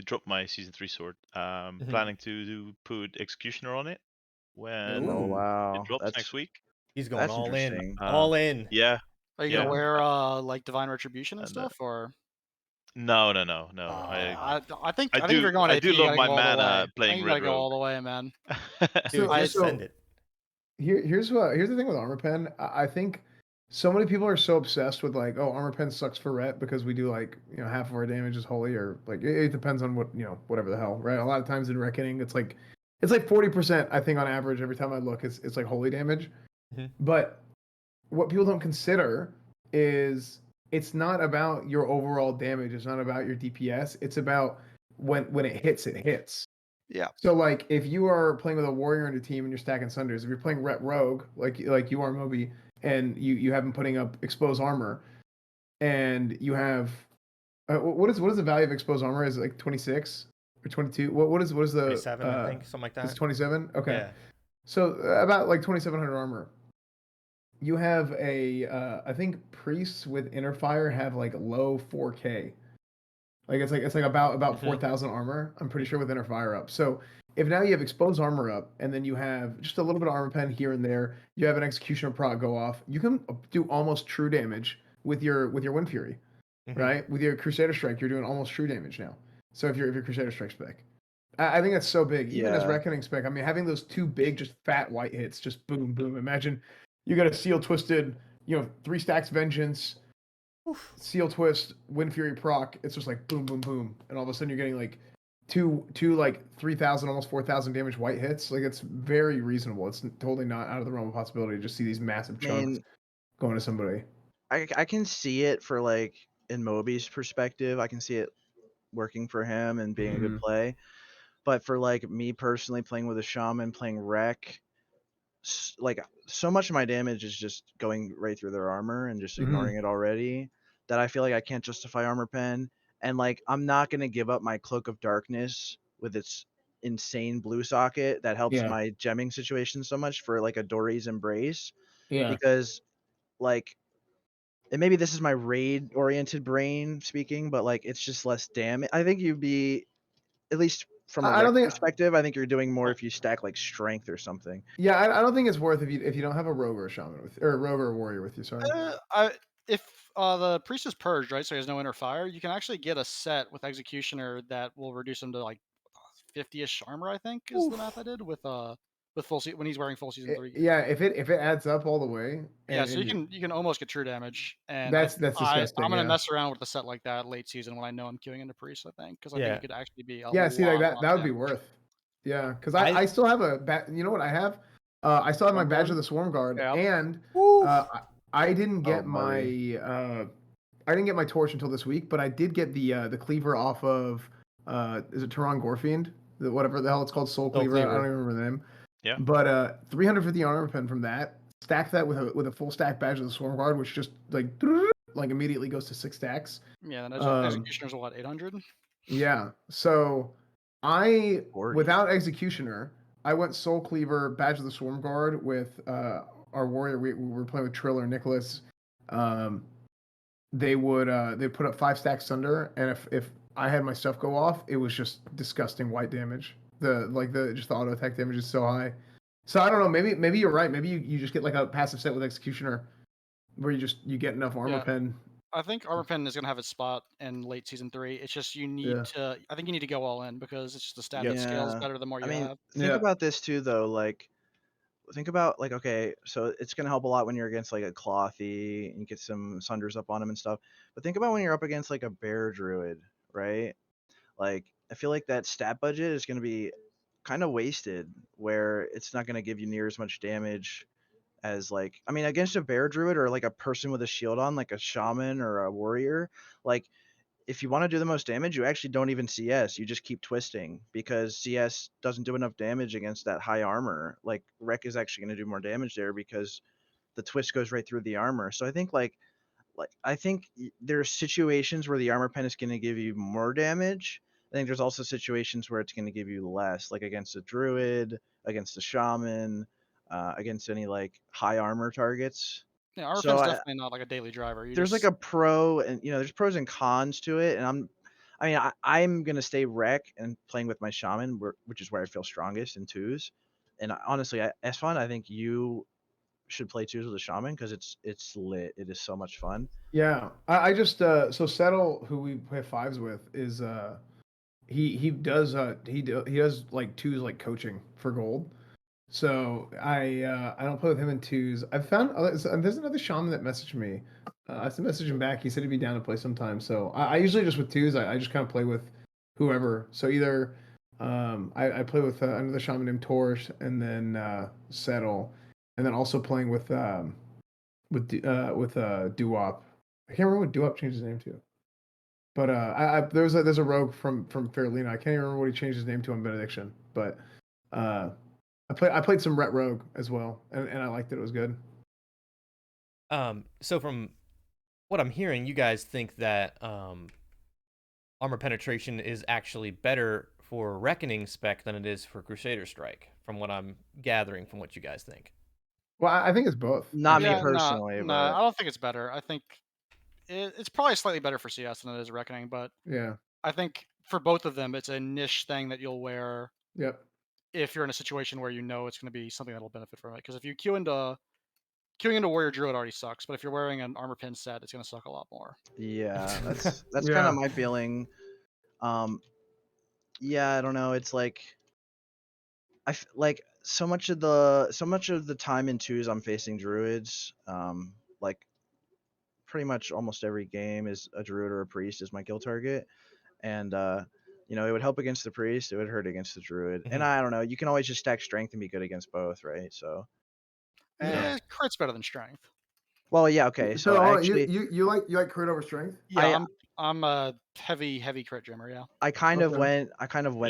drop my season 3 sword. Mhm. Planning to put Executioner on it when Oh Ooh. it wow, drops next week. He's going that's all in. interesting. All in. Yeah, Are you yeah. gonna wear like Divine Retribution and And stuff, or? no. I think if I you're going AP, do you love gotta my go all the mana way. I think playing you Red gotta go Rogue. all the way, man. Dude, So just send it. here's the thing with armor pen. I think so many people are so obsessed with like, oh, armor pen sucks for ret because we do like half of our damage is holy, or like it depends on what whatever the hell, right? A lot of times in reckoning, it's like 40%. I think on average every time I look, it's like holy damage. Mhm. But what people don't consider is it's not about your overall damage. It's not about your DPS. It's about when it hits, it hits. Yeah. So like if you are playing with a warrior in your team and you're stacking sunders, if you're playing Ret Rogue like you are Moby, and you have him putting up exposed armor, and you have what is the value of exposed armor? Is it like 26 or 22? What is the 27, I think, something like It's that. 27. Okay, Yeah. so about like 2,700 armor. You have a I think priests with inner fire have like low 4K. Like it's like about 4,000 armor. I'm pretty sure with inner fire up. So if now you have exposed armor up, and then you have just a little bit of armor pen here and there, you have an executioner proc go off. You can do almost true damage with your Wind Fury, Mhm. right? With your Crusader Strike, you're doing almost true damage now. So if you're Crusader Strike spec, I think that's so big. Even as Yeah. Reckoning spec, I mean, having those two big, just fat white hits, just boom, boom. Imagine you got a Seal Twisted, 3 stacks Vengeance, Seal Twist, Wind Fury proc. It's just like boom, boom, boom, and all of a sudden you're getting like two like 3,000, almost 4,000 damage white hits. Like it's very reasonable. It's totally not out of the realm of possibility to just see these massive I chunks mean, going to somebody. I can see it for like in Moby's perspective. I can see it working for him and being a good play. But for like me personally, playing with a shaman, playing Reck, like so much of my damage is just going right through their armor and just ignoring it already, that I feel like I can't justify armor pen. And like I'm not gonna give up my Cloak of Darkness with its insane blue socket that helps Yeah, my gemming situation so much for like a Dory's Embrace, yeah. because like, and maybe this is my raid oriented brain speaking, but like it's just less damage. I think you'd be, at least from a I rec don't think. perspective, I think you're doing more if you stack like strength or something. Yeah, I don't think it's worth if you don't have a rogue or a shaman with, or a rogue or a warrior with you. Sorry. If the priest is purged, right, so he has no inner fire, you can actually get a set with executioner that will reduce him to like 50ish armor. I think is the math I did with when he's wearing full season 3 gear. Yeah, if it adds up all the way, Yeah, and, so you can almost get true damage, and that's I'm disgusting. gonna Yeah. mess around with the set like that late season when I know I'm queuing into priest. I think because I think Yeah. it could actually be a Yeah, see, like lot that would be damage. worth. Yeah, because I- I still have you know what I have? I still have my Swarm badge guard? of the Swarm Guard, Yeah. and Woo. I didn't Oh, get buddy. I didn't get my torch until this week, but I did get the cleaver off of is it Tehran Gorefiend? Whatever the hell it's called, Soul Cleaver. I don't even remember the name. Yeah. But 350 armor pen from that. Stack that with a full stack badge of the Swarm Guard, which just like immediately goes to 6 stacks. Yeah, and Um, executioner's what, 800? Yeah. So without Executioner, I went Soul Cleaver, Badge of the Swarm Guard with our warrior. We were playing with Trill or Nicholas. They put up 5 stacks Sunder, and if I had my stuff go off, it was just disgusting white damage. The auto attack damage is so high. So I don't know. Maybe you're right. Maybe you just get like a passive set with Executioner, where you get enough armor Yeah. pen. I think armor pen is gonna have its spot in late season 3. It's just you need Yeah. to. I think you need to go all in because it's just a stat that Yeah. scales better the more I you mean, have. think Yeah. about this too, though. Like, think about like, okay, so it's gonna help a lot when you're against like a Clothy and you get some Sunders up on him and stuff. But think about when you're up against like a Bear Druid, right? Like, I feel like that stat budget is gonna be kind of wasted, where it's not gonna give you near as much damage as like, I mean, against a Bear Druid or like a person with a shield on, like a Shaman or a Warrior, like if you want to do the most damage, you actually don't even CS. You just keep twisting because CS doesn't do enough damage against that high armor. Like Reck is actually going to do more damage there because the twist goes right through the armor. So I think there's situations where the armor pen is going to give you more damage. I think there's also situations where it's going to give you less, like against a druid, against a shaman, against any like high armor targets. Yeah, armor So pen's definitely not like a daily driver. You there's like just a pro and there's pros and cons to it, and I'm gonna stay Reck and playing with my shaman, which is where I feel strongest in twos. And honestly, Esfand, I think you should play twos with a shaman because it's lit. It is so much fun. Yeah, I just so Settle, who we play fives with, is he does like twos like coaching for gold. So I don't play with him in twos. I've found there's another shaman that messaged me. I sent message him back. He said he'd be down to play sometime. So I usually just with twos. I just kind of play with whoever. So either I play with another shaman named Torch, and then Settle, and then also playing with Duop. I can't remember what Duop changed his name to. But there's a rogue from Fairlina. I can't even remember what he changed his name to on Benediction. But I played some Ret Rogue as well, and I liked it. It was good. So from what I'm hearing, you guys think that armor penetration is actually better for Reckoning spec than it is for Crusader Strike, from what I'm gathering from what you guys think. Well, I think it's both. Not me yeah, personally, no, but I don't think it's better. I think it's probably slightly better for CS than it is Reckoning, but Yeah. I think for both of them, it's a niche thing that you'll wear Yep. if you're in a situation where you know it's going to be something that'll benefit from it. Because if you queuing into Warrior Druid already sucks, but if you're wearing an armor pin set, it's going to suck a lot more. yeah, that's kind Yeah. of my feeling. Yeah, I don't know. It's like like so much of the time in twos I'm facing druids. Like pretty much almost every game is a druid or a priest is my kill target, and it would help against the priest, it would hurt against the druid, and I don't know. You can always just stack strength and be good against both, right? So Eh, crit's better than strength. well, yeah, okay. So So actually, you like crit over strength? Yeah, I'm a heavy crit gemmer. Yeah. I kind of Okay. went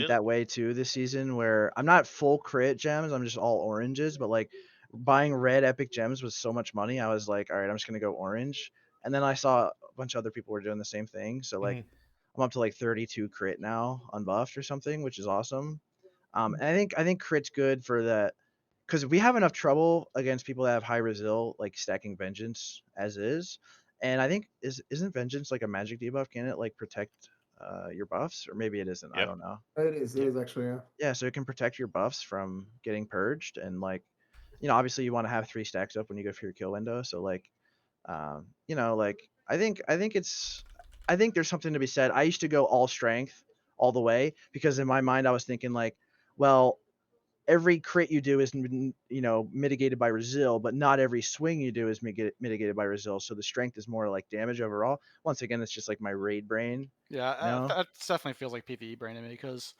that way too this season, where I'm not full crit gems, I'm just all oranges, but like buying red epic gems was so much money. I was like, all right, I'm just gonna go orange. And then I saw a bunch of other people were doing the same thing. So like I'm up to like 32 crit now, unbuffed or something, which is awesome. And I think crit's good for that because we have enough trouble against people that have high resil, like stacking vengeance as is. And I think isn't vengeance like a magic debuff? Can it like protect your buffs, or maybe it isn't? I Yep. don't know. It is actually, yeah. Yeah, so it can protect your buffs from getting purged, and like, obviously you want to have 3 stacks up when you go for your kill window. So like, like I think there's something to be said. I used to go all strength all the way because in my mind I was thinking like, well, every crit you do is mitigated by resil, but not every swing you do is mitigated by resil. So the strength is more like damage overall. Once again, it's just like my raid brain. Yeah, that definitely feels like PvE brain to me because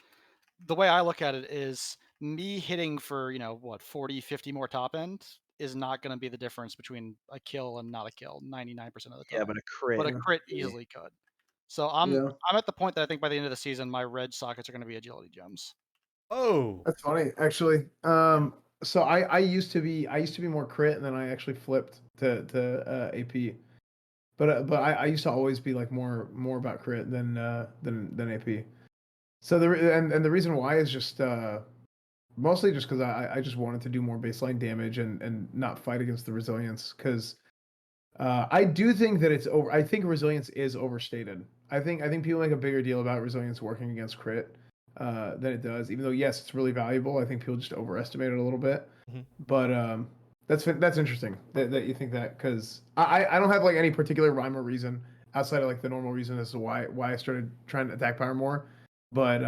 the way I look at it is me hitting for 40, 50 more top end is not going to be the difference between a kill and not a kill 99% of the time. Yeah, but a crit. But a crit easily could. So I'm at the point that I think by the end of the season, my red sockets are going to be agility gems. Oh, That's funny, actually. So I used to be more crit, and then I actually flipped to AP. But I used to always be like more about crit than AP. So the reason why is just mostly just because I just wanted to do more baseline damage and not fight against the resilience, because I do think that it's over. I think resilience is overstated. I think people make a bigger deal about resilience working against crit than it does. Even though yes, it's really valuable. I think people just overestimate it a little bit. But that's interesting that you think that, because I don't have like any particular rhyme or reason outside of like the normal reason as to why I started trying to attack power more. But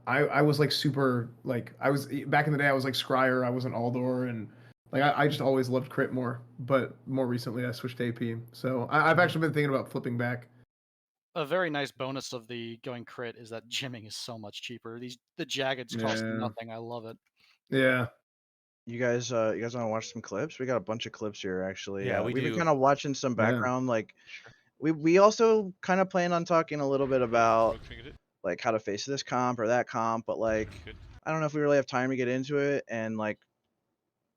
I was like super, like I was back in the day, I was like Scryer, I wasn't Aldor, and like I just always loved crit more. But more recently I switched to AP. So I've actually been thinking about flipping back. A very nice bonus of the going crit is that gymming is so much cheaper. The jaggeds cost nothing. I love it. Yeah. You guys want to watch some clips? We got a bunch of clips here actually. Yeah, we we've been do. kind of watching some background like we also kind of plan on talking a little bit about Rogue trinketed. like how to face this comp or that comp, but like Good. I don't know if we really have time to get into it. And like,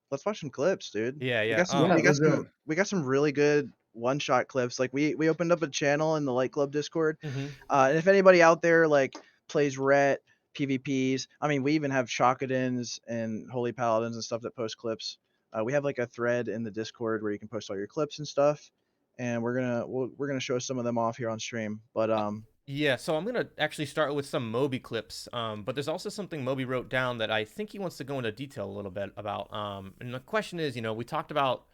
let's watch some clips, dude. Yeah, We yeah. got some Yeah, let's do it. we got some really good one shot clips. Like we opened up a channel in the Light Club Discord. Mhm. And if anybody out there like plays Ret PvPs, I mean, we even have Addons and Holy Paladins and stuff that post clips. We have like a thread in the Discord where you can post all your clips and stuff, and we're gonna show some of them off here on stream. But Yeah, so I'm gonna actually start with some Moby clips, but there's also something Moby wrote down that I think he wants to go into detail a little bit about. And the question is, we talked about,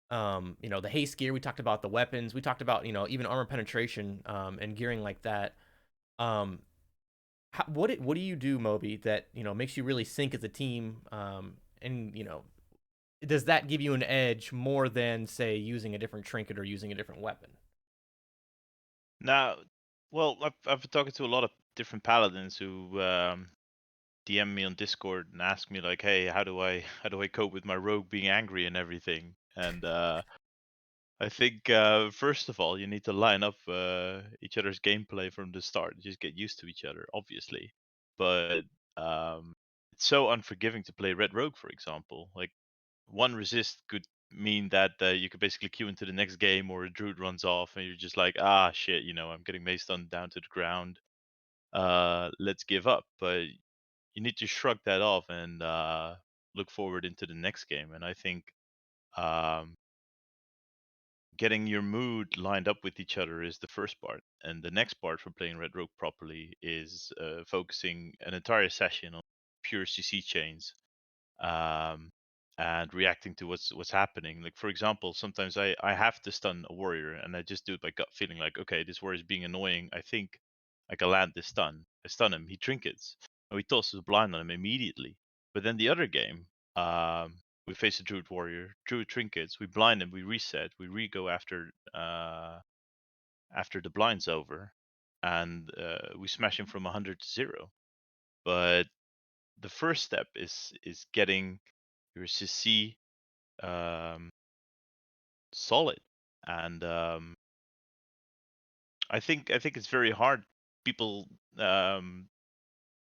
the haste gear, we talked about the weapons, we talked about, even armor penetration, and gearing like that. What do you do, Moby, that makes you really sync as a team? And does that give you an edge more than say using a different trinket or using a different weapon? Now, well, I've been talking to a lot of different paladins who DM me on Discord and ask me like, "Hey, how do I cope with my rogue being angry and everything?" And I think first of all, you need to line up each other's gameplay from the start. Just get used to each other, obviously. But it's so unforgiving to play Red Rogue, for example. Like one resist could mean that you could basically queue into the next game, or a druid runs off, and you're just like, ah, shit, I'm getting mace done down to the ground. Let's give up. But you need to shrug that off and look forward into the next game. And I think um, getting your mood lined up with each other is the first part, and the next part for playing Red Rogue properly is focusing an entire session on pure CC chains, um, and reacting to what's happening. Like for example, sometimes I have to stun a warrior, and I just do it by gut feeling. Like, okay, this warrior is being annoying. I think I can land this stun. I stun him. He trinkets, and we tosses a blind on him immediately. But then the other game, we face a druid warrior, druid trinkets. We blind him. We reset. We re-go after the blind's over, and we smash him from 100 to 0. But the first step is getting your CC solid, and I think it's very hard. People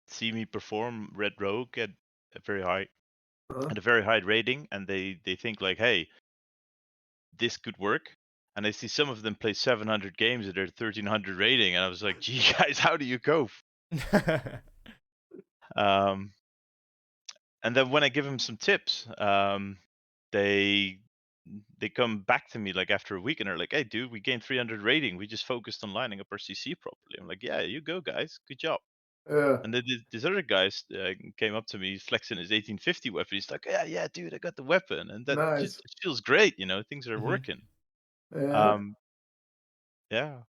see me perform Red Rogue at a very high rating, and they think like, hey, this could work. And I see some of them play 700 games at their 1300 rating, and I was like, gee, guys, how do you cope? Um, and then when I give them some tips, they come back to me like after a week, and they're like, "Hey, dude, we gained 300 rating. We just focused on lining up our CC properly." I'm like, "Yeah, you go, guys. Good job." Yeah. And then this other guy came up to me, flexing his 1850 weapon. He's like, yeah, dude, I got the weapon, and that just Nice. it feels great. Things are Mhm. working. Yeah. Yeah.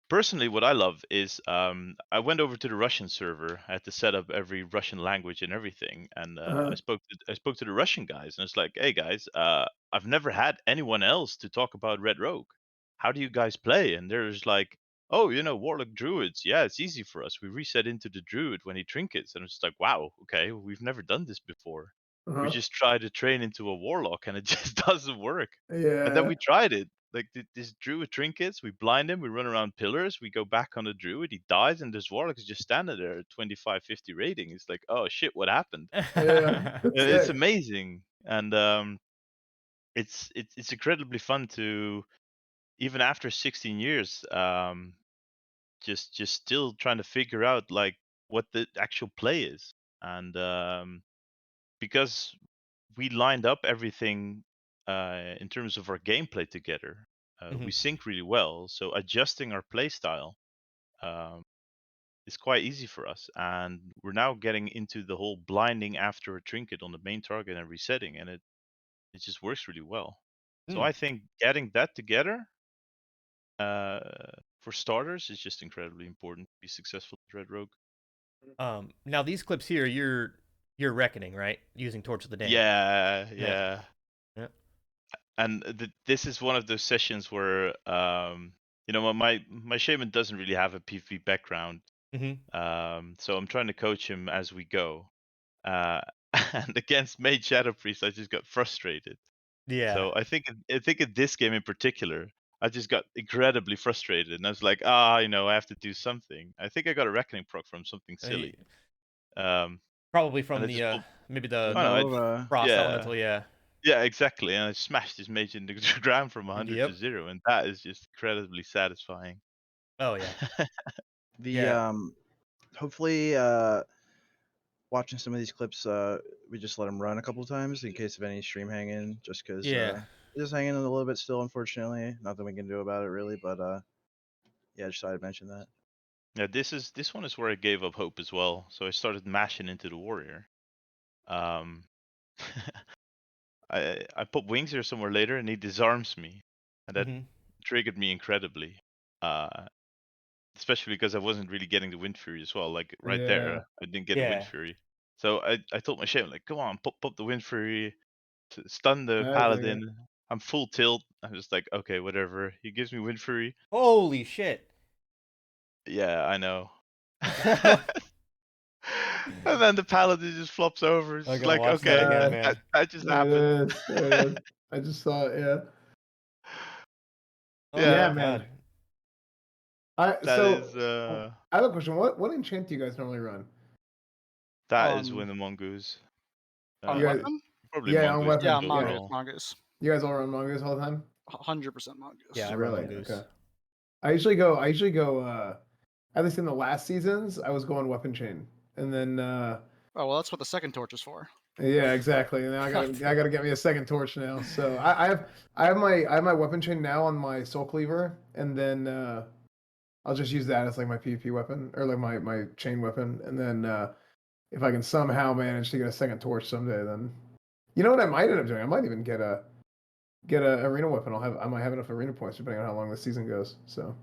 Personally, what I love is I went over to the Russian server. I had to set up every Russian language and everything, and Uh-huh. I spoke to the Russian guys, and it's like, hey guys, I've never had anyone else to talk about Red Rogue. How do you guys play? And there's like, oh, Warlock Druids. Yeah, it's easy for us. We reset into the Druid when he trinkets, and it's like, wow, okay, we've never done this before. We Uh-huh. just tried to train into a Warlock, and it just doesn't work. And then Yeah. we tried it. Like this druid trinkets, we blind him, we run around pillars, we go back on the druid, he dies, and this warlock is just standing there at 25, 50 rating. It's like, oh shit, what happened? Yeah. It's Sick. amazing, and it's incredibly fun to, even after 16 years, just still trying to figure out like what the actual play is, and because we lined up everything in terms of our gameplay together. We Mhm. sync really well, so adjusting our play style um, is quite easy for us. And we're now getting into the whole blinding after a trinket on the main target and resetting, and it just works really well. So Mm. I think getting that together uh, for starters is just incredibly important to be successful at Red Rogue. Now these clips here, you're reckoning, right? Using Torch of the Damned. Yeah, Yeah. yeah. Yeah. And this is one of those sessions where my shaman doesn't really have a PvP background, Mhm. so I'm trying to coach him as we go. And against Mage Shadow Priest, I just got frustrated. Yeah. So I think in this game in particular, I just got incredibly frustrated, and I was like, you know, I have to do something. I think I got a reckoning proc from something silly. Probably And from I the just pulled, maybe oh, the no, Nova. frost yeah, elemental. Yeah. yeah, exactly. And I smashed this mage into the ground from 100 to Yep. 0, and that is just incredibly satisfying. Oh yeah. The Yeah. hopefully watching some of these clips, we just let them run a couple times in case of any stream hanging, just because Yeah. just hanging a little bit still, unfortunately. Nothing we can do about it really, but yeah, just thought I'd mention that. Yeah, this one is where I gave up hope as well. So I started mashing into the warrior. Um, I put wings here somewhere later, and he disarms me, and that Mhm. triggered me incredibly. Especially because I wasn't really getting the Wind Fury as well. Like right Yeah. there, I didn't get a Wind Yeah. Fury. So I told my Shaman, like, come on, pop the Wind Fury, stun the I dig it. Paladin. I'm full tilt. I'm just like, okay, whatever. He gives me Wind Fury. Holy shit. Yeah, I know. And then the Paladin just flops over. It's I'm just gonna like, watch that okay, again, man. that just There happened. it is. There it is. I just saw it. Yeah. Oh Yeah, my man. god. that is I have a question. What enchant do you guys normally run? that is On when the mongoose. on You guys, weapon? Probably yeah, on mongoose weapon. Yeah, Yeah. mongoose, overall. mongoose. You guys all run mongoose all the time? 100% mongoose. Yeah, I run Really? mongoose. Okay. I usually go. At least in the last seasons, I was going weapon chain, and then Oh well, that's what the second torch is for. yeah, exactly. And then I gotta get me a second torch now. So I have my weapon chain now on my soul cleaver, and then I'll just use that as like my PvP weapon or like my chain weapon, and then if I can somehow manage to get a second torch someday, then you know what I might end up doing? I might even get a arena weapon. I might have enough arena points depending on how long the season goes. So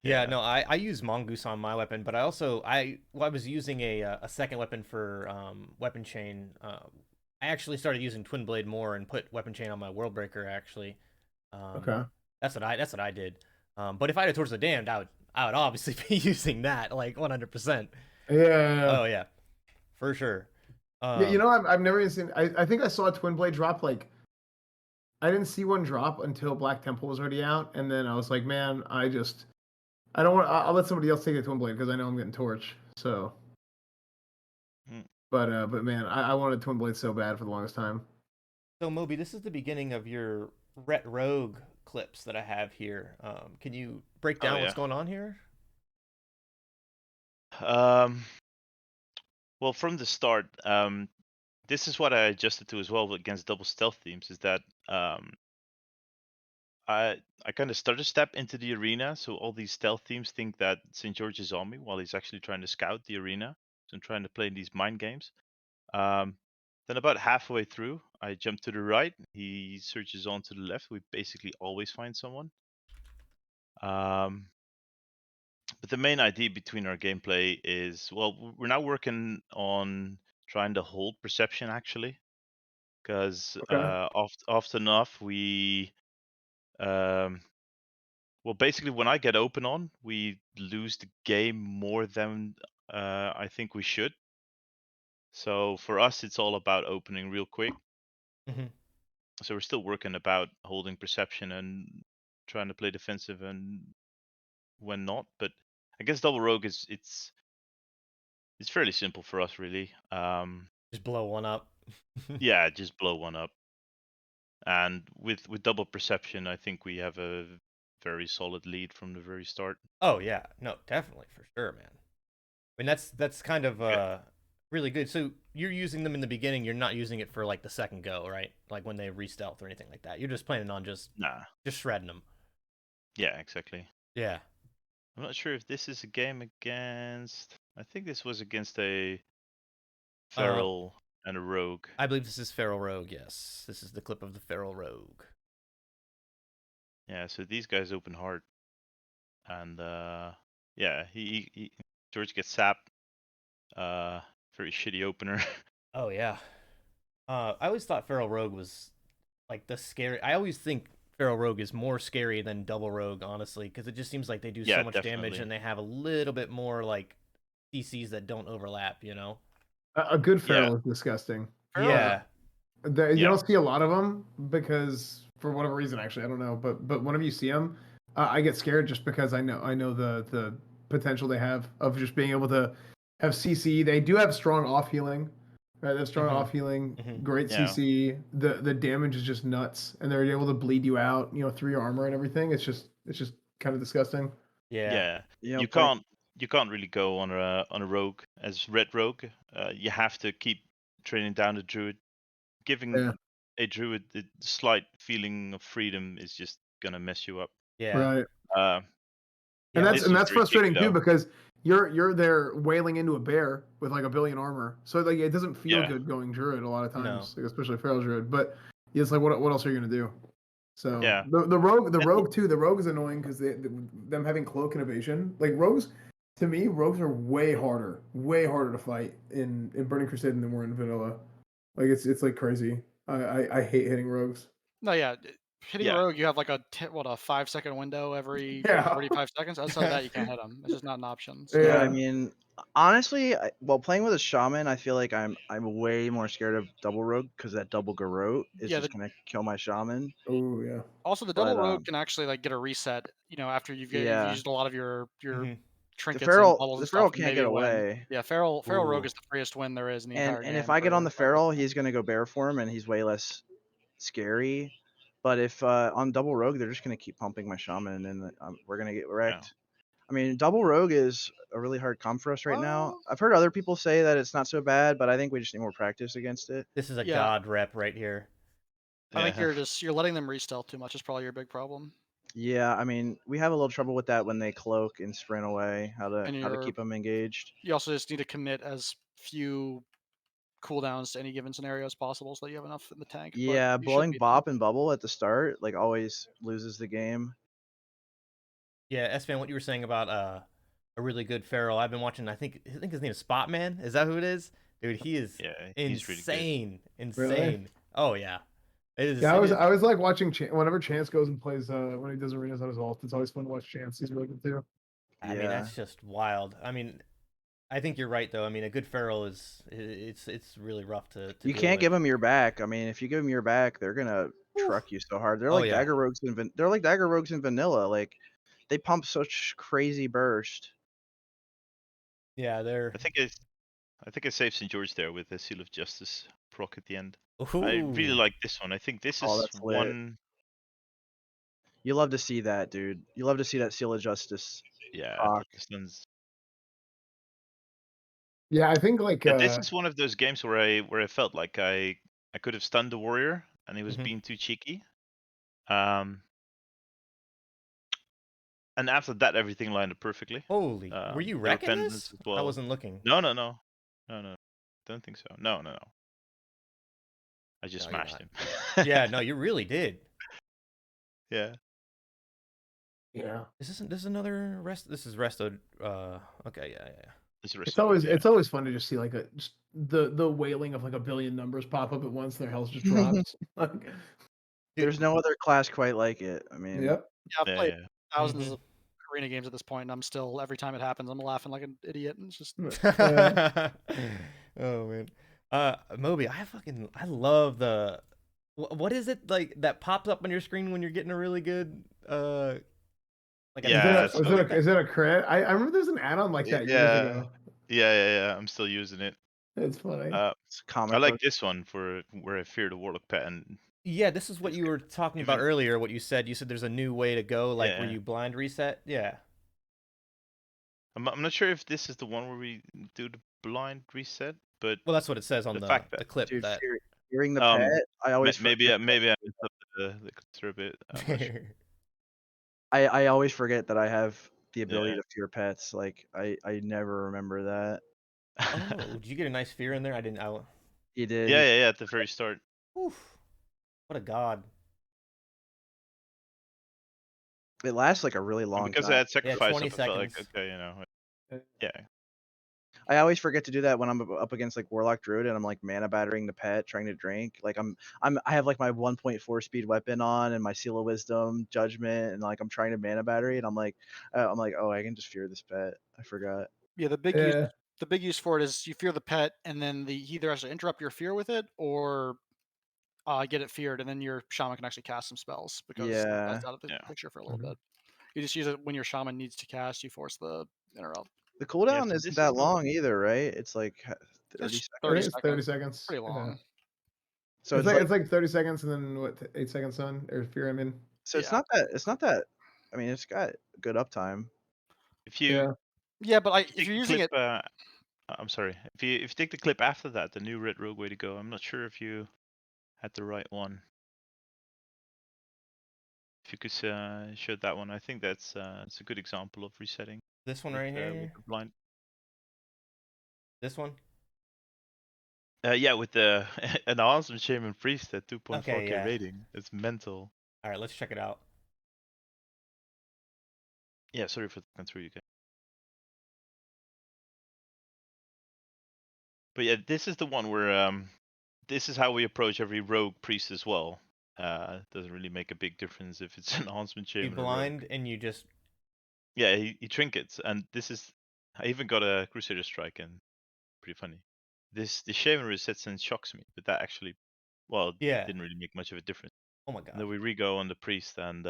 Yeah, no, I use mongoose on my weapon, but I also I was using a second weapon for weapon chain. I actually started using twin blade more and put weapon chain on my world breaker actually. okay. That's what I did. But if I had a Torch of the Damned, I would obviously be using that like 100%. Yeah. Oh yeah, for sure. Yeah, you know, I've never even seen. I think I saw a twin blade drop. Like, I didn't see one drop until Black Temple was already out, and then I was like, man, I don't want. I'll let somebody else take the twin blade because I know I'm getting torch. So, Mm. but man, I wanted twin blade so bad for the longest time. So Moby, this is the beginning of your Ret Rogue clips that I have here. Can you break down what's yeah. going on here? Well, from the start, this is what I adjusted to as well against double stealth themes. Is that I kind of stutter step into the arena, so all these stealth teams think that St. George is on me while he's actually trying to scout the arena. So I'm trying to play these mind games. Then about halfway through, I jump to the right. He searches on to the left. We basically always find someone. But the main idea between our gameplay is, well, we're now working on trying to hold perception actually, because Okay. often enough we well, basically, when I get open on, we lose the game more than I think we should. So for us, it's all about opening real quick. Mm-hmm. So we're still working about holding perception and trying to play defensive and when not. But I guess double rogue it's fairly simple for us, really. Just blow one up. Yeah, just blow one up. And with double perception, I think we have a very solid lead from the very start. Oh yeah, no, definitely for sure, man. I mean that's kind of really good. So you're using them in the beginning. You're not using it for like the second go, right? Like when they re-stealth or anything like that. You're just planning on just shredding them. Yeah, exactly. Yeah. I'm not sure if this is a game against. I think this was against a feral and a rogue. I believe this is feral rogue. Yes, this is the clip of the feral rogue. Yeah, so these guys open hard, and yeah, he George gets sapped. Very shitty opener. Oh yeah. I always thought feral rogue was like the scary. I always think feral rogue is more scary than double rogue, honestly, because it just seems like they do so much damage and they have a little bit more like CCs that don't overlap. You know. A good feral is disgusting. Yeah. You don't see a lot of them because for whatever reason. Actually, I don't know, but whenever you see them, I get scared just because I know the potential they have of just being able to have CC. They do have strong off healing, right? They have strong off healing, great Yeah. CC. The damage is just nuts, and they're able to bleed you out, through your armor and everything. It's just kind of disgusting. Yeah. You can't really go on a rogue as red rogue. You have to keep training down the druid. Giving a druid the slight feeling of freedom is just gonna mess you up. Yeah. Right. Yeah, And this was that's very frustrating tricky, too though. because you're there wailing into a bear with like 1 billion armor, so like it doesn't feel good going druid a lot of times, like, especially feral druid. But it's like what else are you gonna do? So Yeah. the rogue too. The rogue is annoying because them having cloak and evasion. Like rogues, to me, rogues are way harder to fight in Burning Crusade than they were in vanilla. Like it's like crazy. I hate hitting rogues. No, yeah. Hitting a rogue, you have like a 5-second window every Yeah. 35 seconds. Outside of that, you can't hit them. It's just not an option. So. Yeah, I mean, honestly, while playing with a shaman, I feel like I'm way more scared of double rogue because that double garrote is Yeah, just gonna kill my shaman. Oh yeah. Also, the double rogue can actually like get a reset. After you've used a lot of your trinkets and bubbles The and feral stuff. can't get away. Yeah, feral rogue is the freest win there is in the entire game. And if I get on the feral, he's gonna go bear form, and he's way less scary. But if on double rogue, they're just gonna keep pumping my shaman, and we're gonna get wrecked. Yeah. I mean, double rogue is a really hard comp for us right now. I've heard other people say that it's not so bad, but I think we just need more practice against it. This is a god rep right here. I think you're letting them re-stealth too much is probably your big problem. Yeah, I mean, we have a little trouble with that when they cloak and sprint away. How to keep them engaged. You also just need to commit as few cooldowns to any given scenario as possible, so that you have enough in the tank. Yeah, blowing bop and bubble at the start like always loses the game. Yeah, Esfand, what you were saying about a really good feral. I've been watching. I think his name is Spotman. Is that who it is? Dude, he is he's really insane. good. Insane. Really? Oh yeah. It is. Yeah, I was like watching whenever Chance goes and plays when he does arenas on his ult. It's always fun to watch Chance. He's really good too. I mean, that's just wild. I mean, I think you're right though. I mean, a good feral is it's really rough to You can't give them your back. I mean, if you give them your back, they're gonna truck you so hard. They're like dagger rogues in vanilla. Like they pump such crazy burst. Yeah, they're. I think I saved St. George there with the Seal of Justice proc at the end. Ooh. I really like this one. I think this is one. You love to see that, dude. You love to see that Seal of Justice. Yeah, yeah, I think like this is one of those games where I felt like I could have stunned the warrior and he was being too cheeky. And after that, everything lined up perfectly. Holy, were you wrecking this? Well. I wasn't looking. No. Don't think so. No. I just smashed him. Yeah, no, you really did. Yeah. Yeah. Is this another rest? This is resto. Okay, yeah. It's always fun to just see like just the wailing of like 1 billion numbers pop up at once. Their health just drops. There's no other class quite like it. I mean. Yep. Yeah, I've played thousands of arena games at this point, and I'm still every time it happens, I'm laughing like an idiot, and it's just. Oh man, Moby, I love the. What is it like that pops up on your screen when you're getting a really good like is it a crit? I remember there's an add-on like that years ago. Yeah. I'm still using it. It's funny. I like this one for where I fear the warlock pet. And yeah, this is what you were talking about earlier. What you said there's a new way to go, like where you blind reset. Yeah. I'm not sure if this is the one where we do the blind reset, but well, that's what it says on the clip. Dude, that fearing the pet, I always maybe I messed up the control a bit. I always forget that I have the ability to fear pets. Like I never remember that. Oh, did you get a nice fear in there? I didn't. You did. Yeah. At the very start. Oof. What a god. It lasts like a really long because time. I had sacrifice. 20 I felt like seconds. okay, Yeah. I always forget to do that when I'm up against like Warlock Druid and I'm like mana battering the pet, trying to drink. Like I have like my 1.4 speed weapon on and my Seal of Wisdom, Judgment, and like I'm trying to mana battery and I'm like, oh, I can just fear this pet. I forgot. Yeah, the big use for it is you fear the pet, and then he either has to interrupt your fear with it, or get it feared, and then your shaman can actually cast some spells because Yeah. that's out of the Yeah. picture for a little bit. You just use it when your shaman needs to cast. You force the interrupt. The cooldown so isn't this that is the- long either, right? It's like 30 It's seconds. 30 It's 30 seconds. seconds. Pretty long. So It's like 30 seconds and then what? 8 seconds on or fear. I mean. so it's Yeah. not that. I mean, it's got good uptime. If you Yeah, but if take you're the using clip, it, I'm sorry. If you take the clip after that, the new Red Rogue way to go. I'm not sure if you had the right one. If you could show that one, I think that's it's a good example of resetting. This one with, right with here. the blind. This one. Yeah, with the an awesome Shaman Priest at 2.4k Okay, yeah. rating. It's mental. All right, let's check it out. Yeah, sorry for talking through you guys. But yeah, this is the one where this is how we approach every rogue priest as well. Doesn't really make a big difference if it's an enhancement You shaman or rogue. blind and you just. Yeah, he trinkets, and this is. I even got a crusader strike in. Pretty funny. The shaman resets and shocks me, but that actually, well, Yeah. it didn't really make much of a difference. Oh my And god. then we re-go on the priest, and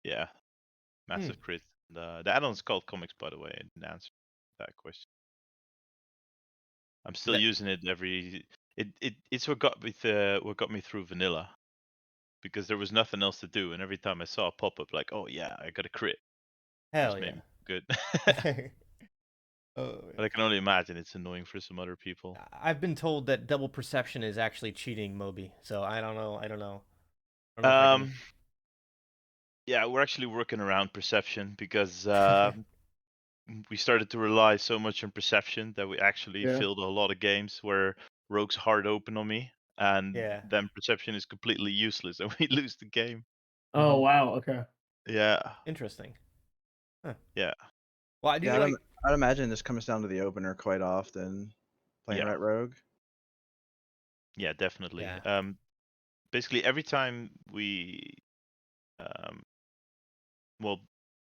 yeah, massive crit. The add-on's called Comix, by the way. I didn't answer that question. I'm still using it every. It's what got me through vanilla, because there was nothing else to do, and every time I saw a pop-up like, oh yeah, I got a crit. Hell Just yeah. made me good. Oh, But I can only imagine it's annoying for some other people. I've been told that double perception is actually cheating, Moby. So I don't know. I don't know if I can... Yeah, we're actually working around perception because we started to rely so much on perception that we actually filled a lot of games where rogues hard open on me, and then perception is completely useless and we lose the game. Oh wow. Okay. Yeah. Interesting. Huh. Yeah. Well, I do like. I'd imagine this comes down to the opener quite often. Playing Ret Rogue. Yeah, definitely. Yeah. Basically, every time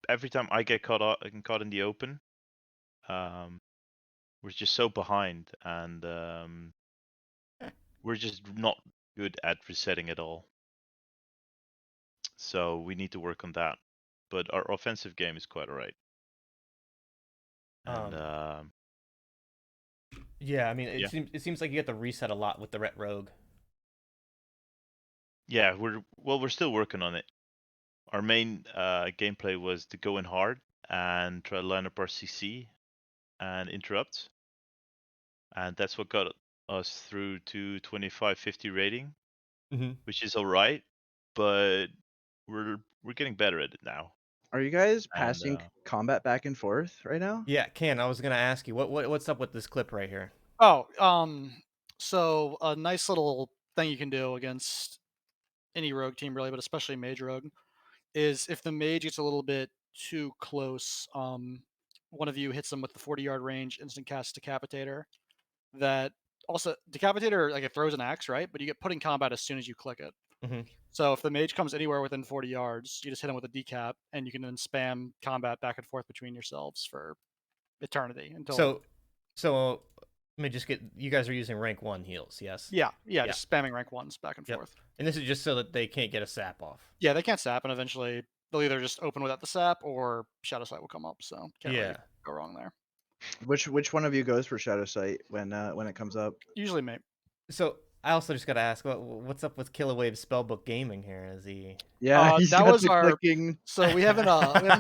every time I get caught in the open, we're just so behind, and we're just not good at resetting at all. So we need to work on that. But our offensive game is quite alright. And yeah, I mean, it seems like you get to reset a lot with the Ret Rogue. Yeah, we're still working on it. Our main gameplay was to go in hard and try to line up our CC and interrupt, and that's what got us through to 2550 rating, which is alright, but we're getting better at it now. Are you guys passing combat back and forth right now? Yeah, Ken, I was gonna ask you what's up with this clip right here. Oh, so a nice little thing you can do against any rogue team really, but especially mage rogue, is if the mage gets a little bit too close, one of you hits them with the 40-yard range instant cast Decapitator. That also Decapitator, like, it throws an axe, right? But you get put in combat as soon as you click it. So if the mage comes anywhere within 40 yards, you just hit him with a decap, and you can then spam combat back and forth between yourselves for eternity until. So let me just get. You guys are using rank 1 heals, yes? Yeah, just spamming rank 1s back and forth. And this is just so that they can't get a sap off. Yeah, they can't sap, and eventually they'll either just open without the sap or Shadow Sight will come up. So can't really go wrong there. Which one of you goes for Shadow Sight when it comes up? Usually me. So I also just gotta ask, what's up with Killawave's Spellbook Gaming here? Is he? Yeah, that was our. clicking. So we haven't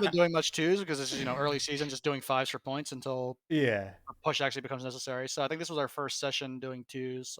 been doing much twos because this is early season, just doing 5s for points until a push actually becomes necessary. So I think this was our first session doing 2s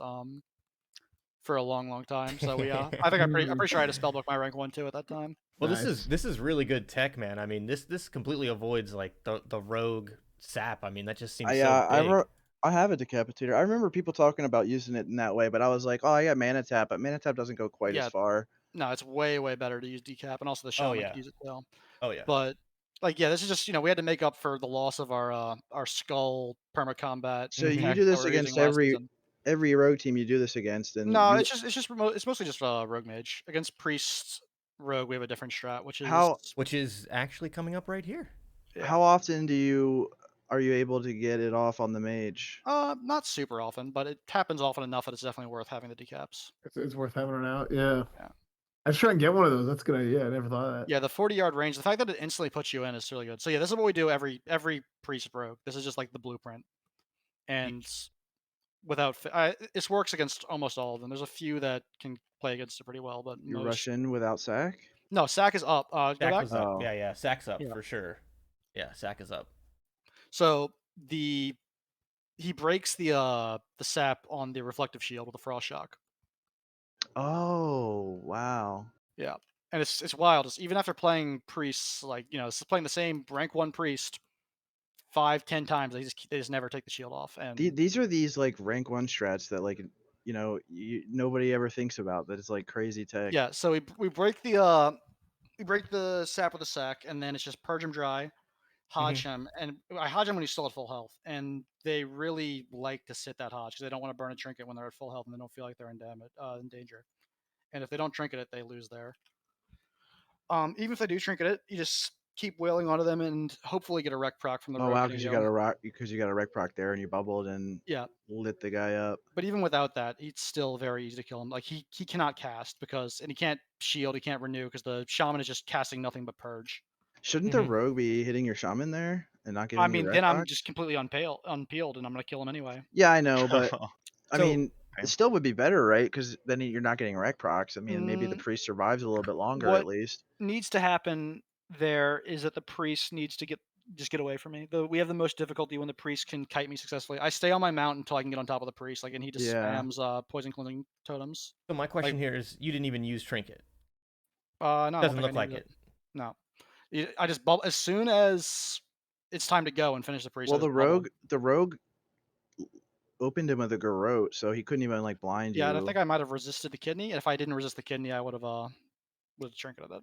for a long time. So we I think I'm pretty sure I had a Spellbook my rank 1 too at that time. Well, this is really good tech, man. I mean, this completely avoids like the rogue sap. I mean, that just seems so big. I have a Decapitator. I remember people talking about using it in that way, but I was like, oh, I got Mana Tap, but Mana Tap doesn't go quite as far. No, it's way better to use decap, and also the Shaman can use it too. Oh yeah. But this is just we had to make up for the loss of our skull perma combat. So you do this against every rogue team you do this against, and no, it's mostly just rogue mage against priest rogue. We have a different strat, which is actually coming up right here. How often do you are you able to get it off on the mage? Not super often, but it happens often enough that it's definitely worth having the decaps. It's worth having it out. Yeah. Yeah. I should try and get one of those. That's a good idea. I never thought of that. Yeah, the 40-yard range, the fact that it instantly puts you in is really good. So yeah, this is what we do every priest rogue. This is just like the blueprint. And without this works against almost all of them. There's a few that can play against it pretty well, but You most... rush in without sack? No, sack is up. Go Sack back. was up. Oh. Yeah, sack's up Yeah. for sure. Yeah, sack is up. So he breaks the sap on the reflective shield with a frost shock. Oh, wow. Yeah, and it's wild. Even after playing priests, like playing the same rank 1 priest 5-10 times, they just never take the shield off. And These are these like rank 1 strats that like nobody ever thinks about. That is like crazy tech. yeah, so we break the sap with a sack, and then it's just purge him dry, hodge him, and I hodge him when he's still at full health. And they really like to sit that hodge because they don't want to burn a trinket when they're at full health and they don't feel like they're in danger. And if they don't trinket it, they lose there. Even if they do trinket it, you just keep wailing onto them and hopefully get a Reck proc from the rogue. Wow, because you got a Reck proc there and you bubbled and lit the guy up. But even without that, it's still very easy to kill him. Like he cannot cast and he can't shield, he can't renew because the shaman is just casting nothing but purge. Shouldn't the rogue be hitting your shaman there and not giving you then Reck I'm proc? just completely unpeeled and I'm gonna kill him anyway. Yeah, I know, but I So- mean, it still would be better, right? Because then you're not getting Reck procs. I mean, maybe the priest survives a little bit longer What at least. needs to happen there is that the priest needs to get away from me. We have the most difficulty when the priest can kite me successfully. I stay on my mount until I can get on top of the priest, and he just spams poison cleansing totems. So my question here is, you didn't even use trinket. No, I don't Doesn't think look I like needed it. No, I just bubble as soon as it's time to go and finish the priest. Well, the rogue opened him with a garrote, so he couldn't even like blind you. Yeah, and I think I might have resisted the kidney. And if I didn't resist the kidney, I would have trinketed it.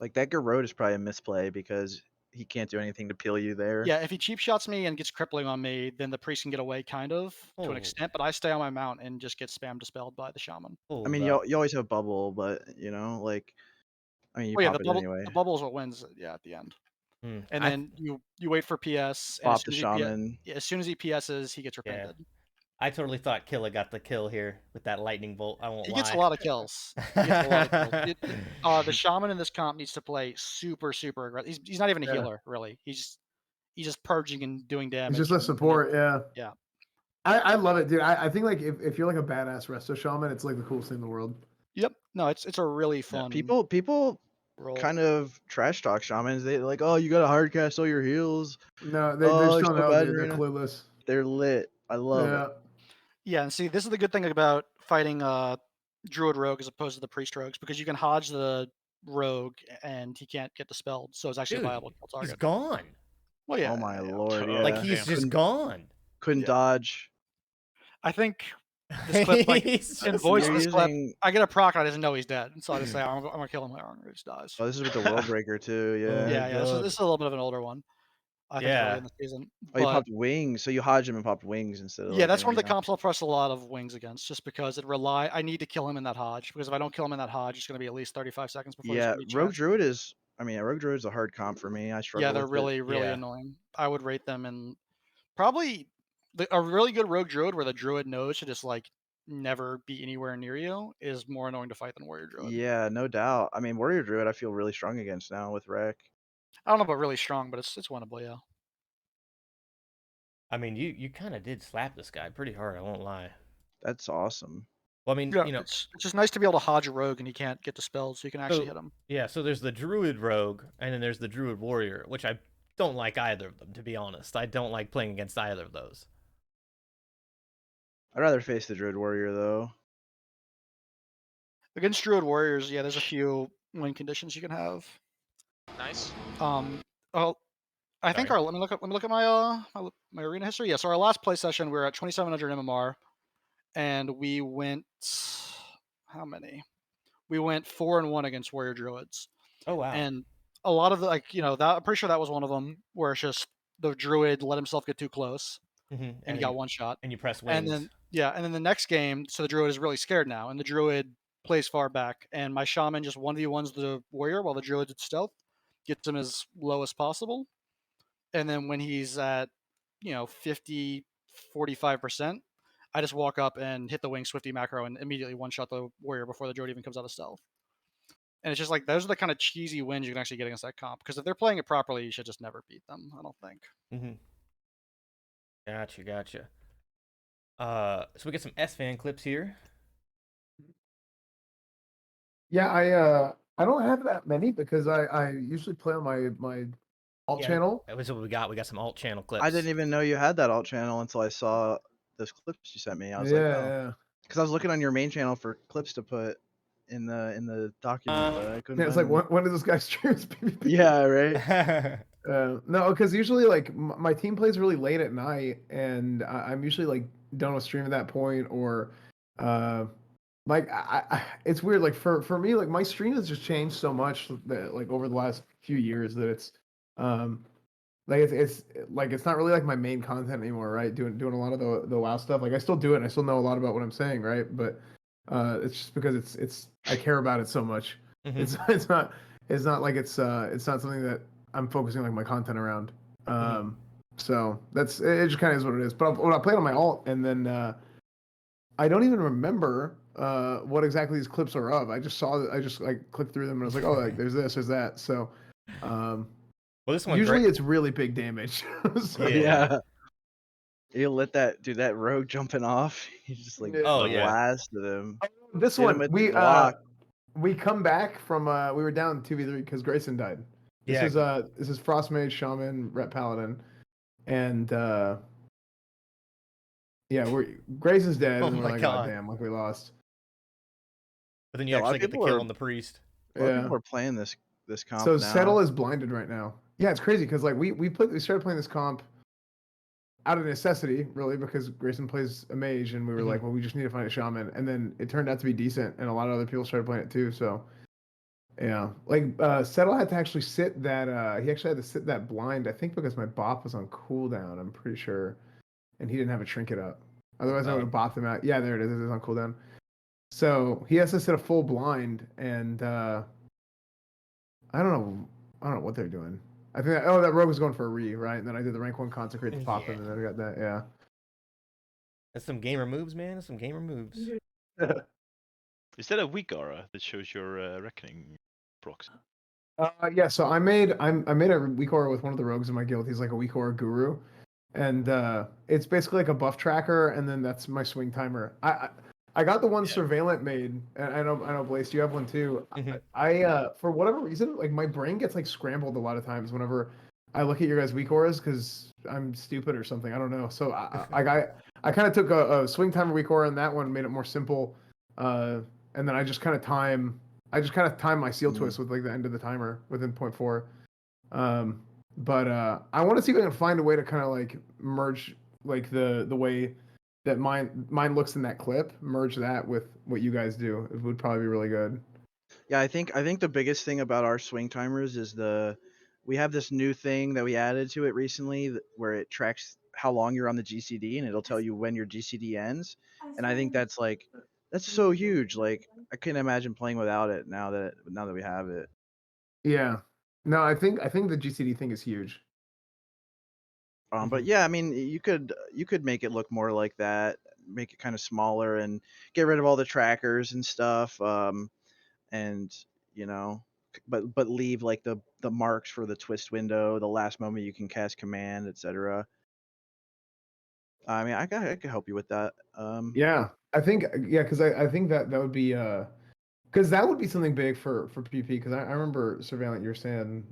Like that garrote is probably a misplay because he can't do anything to peel you there. Yeah, if he cheap shots me and gets crippling on me, then the priest can get away kind of to an extent. But I stay on my mount and just get spam dispelled by the shaman. I mean, you always have bubble, but you pop it anyway. The bubble is what wins. Yeah, at the end. And then you wait for PS. And Pop the shaman. As soon as he PSs, he gets repented. Yeah. I totally thought Killa got the kill here with that lightning bolt. I won't lie. He gets a lot of kills. The shaman in this comp needs to play super, super aggressive. He's not even a healer, really. He's just purging and doing damage. He's just a support, yeah. Yeah. I love it, dude. I think like if you're like a badass resto shaman, it's like the coolest thing in the world. Yep. No, it's a really fun. People role. kind of trash talk shamans. They like, oh, you got to hard cast all your heals. No, they just don't know. Dude. They're clueless. They're lit. I love it. Yeah, and see, this is the good thing about fighting Druid Rogue as opposed to the Priest Rogues, because you can hodge the Rogue and he can't get dispelled, so it's actually a viable kill target. He's gone. Well, yeah. Oh my lord! Yeah. Like he's just gone. Couldn't dodge. I think this clip, like, in voice of this clip, I get a proc and I just know he's dead, so I just say I'm gonna kill him and he just dies. Oh, this is with the World Breaker too. Yeah. Yeah. This is a little bit of an older one. I think early in the season. Oh, you popped wings, so you hodged him and popped wings instead of. Yeah, that's one of the comps I'll press a lot of wings against, just because I need to kill him in that hodge, because if I don't kill him in that hodge, it's going to be at least 35 seconds before. Yeah, Rogue Druid is. I mean, Rogue Druid is a hard comp for me. I struggle. Yeah, they're really annoying. I would rate them in probably a really good Rogue Druid where the Druid knows to just like never be anywhere near you is more annoying to fight than Warrior Druid. Yeah, no doubt. I mean, Warrior Druid, I feel really strong against now with Reck. I don't know about really strong, but it's winnable. Yeah. I mean, you kind of did slap this guy pretty hard. I won't lie. That's awesome. Well, I mean, it's just nice to be able to hodge a rogue and he can't get dispelled, so you can actually hit him. Yeah, so there's the Druid Rogue, and then there's the Druid Warrior, which I don't like either of them, to be honest. I don't like playing against either of those. I'd rather face the Druid Warrior, though. Against Druid Warriors, yeah, there's a few win conditions you can have. Nice. I think let me look at my my arena history. Yeah, so our last play session we were at 2700 MMR, and we went how many? We went 4-1 against Warrior Druids. Oh wow! And a lot of the that I'm pretty sure that was one of them where it's just the Druid let himself get too close, and he got one shot. And you press wings. And then the next game, so the Druid is really scared now, and the Druid plays far back, and my Shaman just 1v1s the Warrior while the Druid did stealth, gets him as low as possible. And then when he's at 50, 45%, I just walk up and hit the wing swifty macro and immediately one-shot the warrior before the droid even comes out of stealth. And it's just like, those are the kind of cheesy wins you can actually get against that comp. Because if they're playing it properly, you should just never beat them, I don't think. Mm-hmm. Gotcha. So we got some Esfand clips here. Yeah, I don't have that many because I usually play on my alt channel. That was what we got. We got some alt channel clips. I didn't even know you had that alt channel until I saw those clips you sent me. I was like, oh, because I was looking on your main channel for clips to put in the document, but I couldn't. Yeah, it's like when does this guy stream his PvP? Yeah, right. No, because usually like my team plays really late at night, and I'm usually like done with stream at that point, or like it's weird. Like for me, like my stream has just changed so much that like over the last few years that it's like it's like it's not really like my main content anymore, right? Doing a lot of the WoW stuff. Like I still do it, and I still know a lot about what I'm saying, right? But it's just because it's I care about it so much. Mhm. It's not like it's not something that I'm focusing like my content around. So that's it. Just kind of is what it is. But when I played on my alt, and then I don't even remember what exactly these clips are of. I just saw that. I just like clicked through them and I was like, oh, like there's this, there's that. So well, this one usually it's really big damage. So, Yeah. You let that rogue jumping off. You just like blasted him. This Hit him one with the block. we come back from we were down 2v3 because Grayson died. This is Frostmage, Shaman, Ret Paladin, and Grayson's dead, and we're like, God damn, like we lost. But then you actually get the kill on the priest. A lot of people are playing this comp So now. Settle is blinded right now. Yeah, it's crazy because like we started playing this comp out of necessity, really, because Grayson plays a mage, and we were like, well, we just need to find a shaman, and then it turned out to be decent, and a lot of other people started playing it too. So yeah, like Settle had to actually sit that he actually had to sit that blind, I think, because my bop was on cooldown, I'm pretty sure, and he didn't have a trinket up. Otherwise, I would have bopped him out. Yeah, there it is. It is on cooldown. So he has to sit a full blind, and I don't know what they're doing. I think that rogue was going for a re, right? And then I did the rank 1 consecrate to pop him, and then I got that. Yeah. That's some gamer moves, man. That's some gamer moves. Is that a weak aura that shows your reckoning procs? Yeah. So I made a weak aura with one of the rogues in my guild. He's like a weak aura guru, and it's basically like a buff tracker, and then that's my swing timer. I got the one Surveillant made, and I know Blaze, you have one too. I for whatever reason, like my brain gets like scrambled a lot of times whenever I look at your guys' weak auras because I'm stupid or something. I don't know. So I kind of took a swing timer weak aura, and that one made it more simple. And then I just kind of time my seal twist with like the end of the timer within 0.4. But I want to see if I can find a way to kind of like merge like the way that mine looks in that clip, merge that with what you guys do. It would probably be really good. Yeah, I think the biggest thing about our swing timers is we have this new thing that we added to it recently where it tracks how long you're on the GCD, and it'll tell you when your GCD ends. And I think that's so huge. Like I couldn't imagine playing without it now that we have it. Yeah. No, I think the GCD thing is huge. But yeah, I mean, you could make it look more like that, make it kind of smaller, and get rid of all the trackers and stuff. And but leave like the marks for the twist window, the last moment you can cast command, etc. I mean, I could help you with that. Yeah, I think because I think that would be because that would be something big for PvP. Because I remember Surveillant, you're saying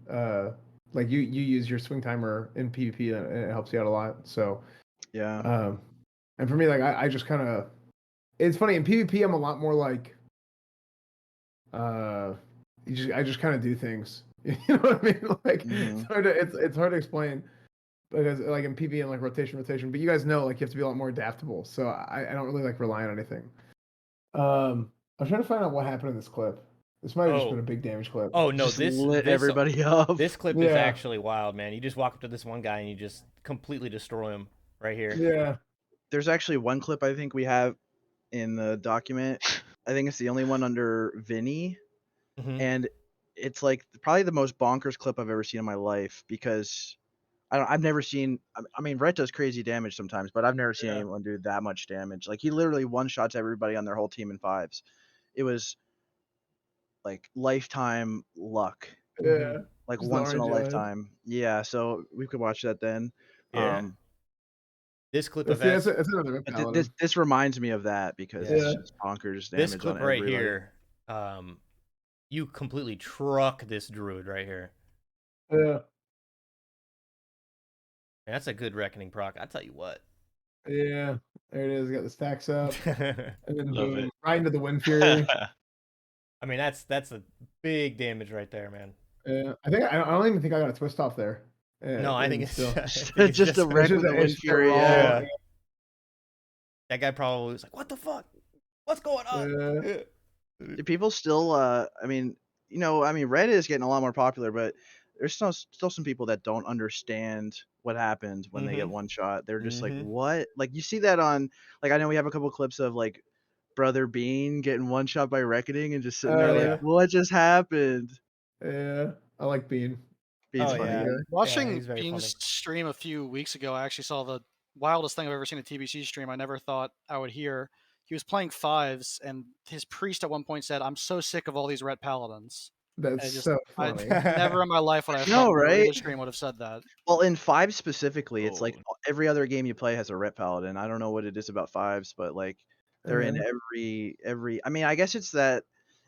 like you use your swing timer in PvP and it helps you out a lot. So yeah. And for me, like I just kind of, it's funny in PvP I'm a lot more like I just kind of do things. You know what I mean? Like it's hard to explain because like in PvP and like rotation, but you guys know like you have to be a lot more adaptable. So I don't really like rely on anything. I'm trying to find out what happened in this clip. This might have just been a big damage clip. Oh no, just this lit everybody up. This clip is actually wild, man. You just walk up to this one guy and you just completely destroy him right here. Yeah. There's actually one clip I think we have in the document. I think it's the only one under Vinny. And it's like probably the most bonkers clip I've ever seen in my life because I've never seen. I mean, Ret does crazy damage sometimes, but I've never seen Yeah. anyone do that much damage. Like he literally one shots everybody on their whole team in 5s. It was like lifetime luck, Yeah. like Just the once in a orange eyes. lifetime. Yeah, so we could watch that then. Yeah. This clip of That's S, another Ret But Paladin. this reminds me of that because Yeah. it's just bonkers damage this clip on right everybody. here, you completely truck this druid right here. Yeah. And that's a good reckoning proc. I tell you what. Yeah. There it is. Got the stacks up. And then Love boom, it. right into the Wind Fury. I mean, that's a big damage right there, man. Yeah. I don't even think I got a twist off there. No, I think it's still. It's just a wreck with a Wind Fury. Yeah. That guy probably was like, "What the fuck? What's going on?" People still, I mean, Red is getting a lot more popular, but there's still some people that don't understand what happened when they get one shot. They're just like, what? Like you see that on, like I know we have a couple clips of like Brother Bean getting one shot by Reckoning and just sitting there like, what just happened? Yeah, I like Bean. Bean's funny. yeah. Yeah. Watching he's very Bean's funny. stream a few weeks ago, I actually saw the wildest thing I've ever seen a TBC stream. I never thought I would hear. He was playing 5s, and his priest at one point said, "I'm so sick of all these Ret Paladins." That's so funny. Never in my life would I have No, thought right? the stream would have said that. Well, in 5 specifically, it's like Oh. every other game you play has a Ret Paladin. I don't know what it is about 5s, but like they're in every. I mean, I guess it's that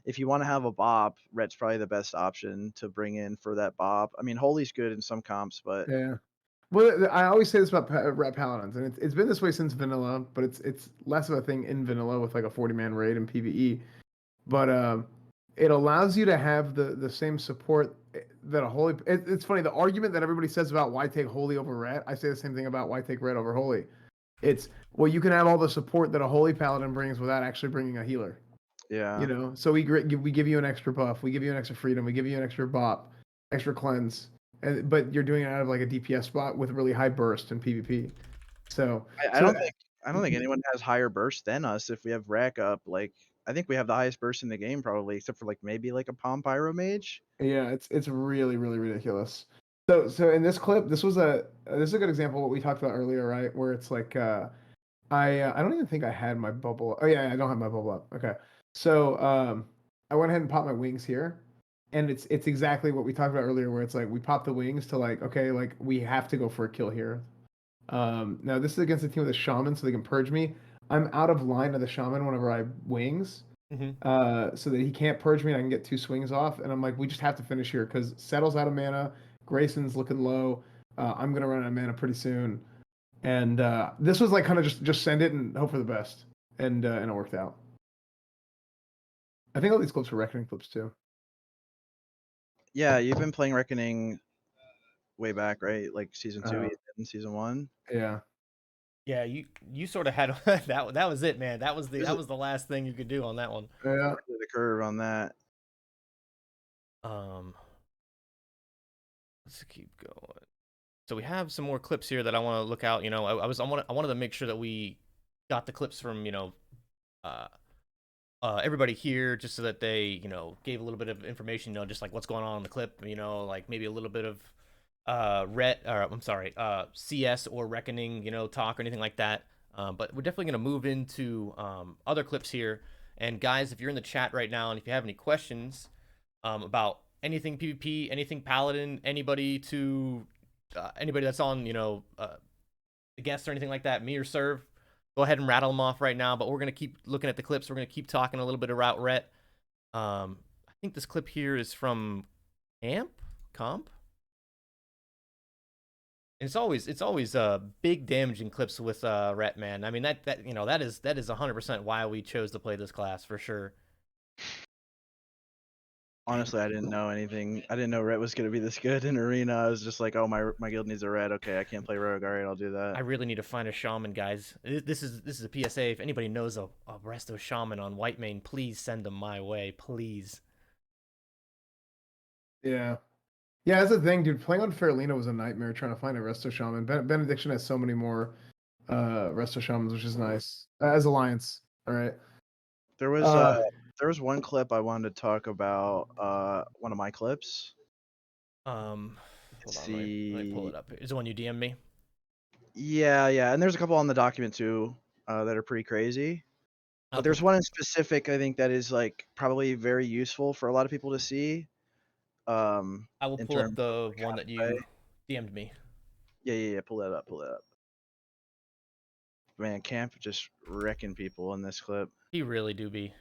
if you want to have a bop, Ret's probably the best option to bring in for that bop. I mean, Holy's good in some comps, but Yeah. Well, I always say this about Ret Paladins, and it's been this way since vanilla, but it's less of a thing in vanilla with like a 40-man raid and PvE. But it allows you to have the same support that a Holy. It's funny, the argument that everybody says about why take Holy over Ret, I say the same thing about why take Ret over Holy. It's, well, you can have all the support that a Holy Paladin brings without actually bringing a healer. yeah. You know, so we give you an extra buff, we give you an extra freedom, we give you an extra bop, extra cleanse, but you're doing it out of like a DPS spot with really high burst in PvP. So I don't think anyone has higher burst than us if we have rack up. Like I think we have the highest burst in the game probably, except for like maybe like a Palm Pyro Mage. Yeah, it's really ridiculous. So in this clip, this is a good example of what we talked about earlier, right? Where it's like I don't even think I had my bubble. Oh yeah, I don't have my bubble up. Okay, so I went ahead and popped my wings here, and it's exactly what we talked about earlier, where it's like we pop the wings to like, okay, like we have to go for a kill here. Now this is against a team with a shaman, so they can purge me. I'm out of line of the shaman whenever I wings, so that he can't purge me and I can get 2 swings off. And I'm like, we just have to finish here because Settle's out of mana, Grayson's looking low. I'm gonna run out of mana pretty soon. And this was like kind of just send it and hope for the best, and it worked out. I think all these clips were Reckoning clips too. Yeah, you've been playing Reckoning way back, right? Like season 2 and season 1. Yeah. Yeah, you sort of had that was it, man. That was the last thing you could do on that one. Yeah. The curve on that. Let's keep going. So we have some more clips here that I want to look out. You know, I wanted to make sure that we got the clips from, you know, everybody here, just so that they, you know, gave a little bit of information, you know, just like what's going on in the clip, you know, like maybe a little bit of CS or Reckoning, you know, talk or anything like that. But we're definitely going to move into other clips here. And guys, if you're in the chat right now and if you have any questions about anything PvP, anything Paladin, anybody that's on, you know, the guests or anything like that, me or Serve, go ahead and rattle them off right now. But we're going to keep looking at the clips. We're going to keep talking a little bit about Ret. I think this clip here is from Comp. And it's always big damaging clips with Ret, man. I mean that you know that is 100% why we chose to play this class for sure. Honestly, I didn't know anything. I didn't know Ret was gonna be this good in arena. I was just like, oh, my guild needs a Ret. Okay, I can't play Rogue. All right, I'll do that. I really need to find a Shaman, guys. This is a PSA. If anybody knows a resto Shaman on Whitemane, please send them my way, please. Yeah. Yeah, that's the thing, dude. Playing on Faralina was a nightmare trying to find a Resto Shaman. Benediction has so many more Resto Shamans, which is nice. As Alliance, all right. There was one clip I wanted to talk about. One of my clips. Hold on, let me pull it up. Is the one you DM me? Yeah, yeah, and there's a couple on the document too that are pretty crazy. But there's one in specific I think that is like probably very useful for a lot of people to see. I will in pull up terms of, the like, one how that to you play. DM'd me. Yeah. Pull that up. Man, Camp just wrecking people in this clip He really do be.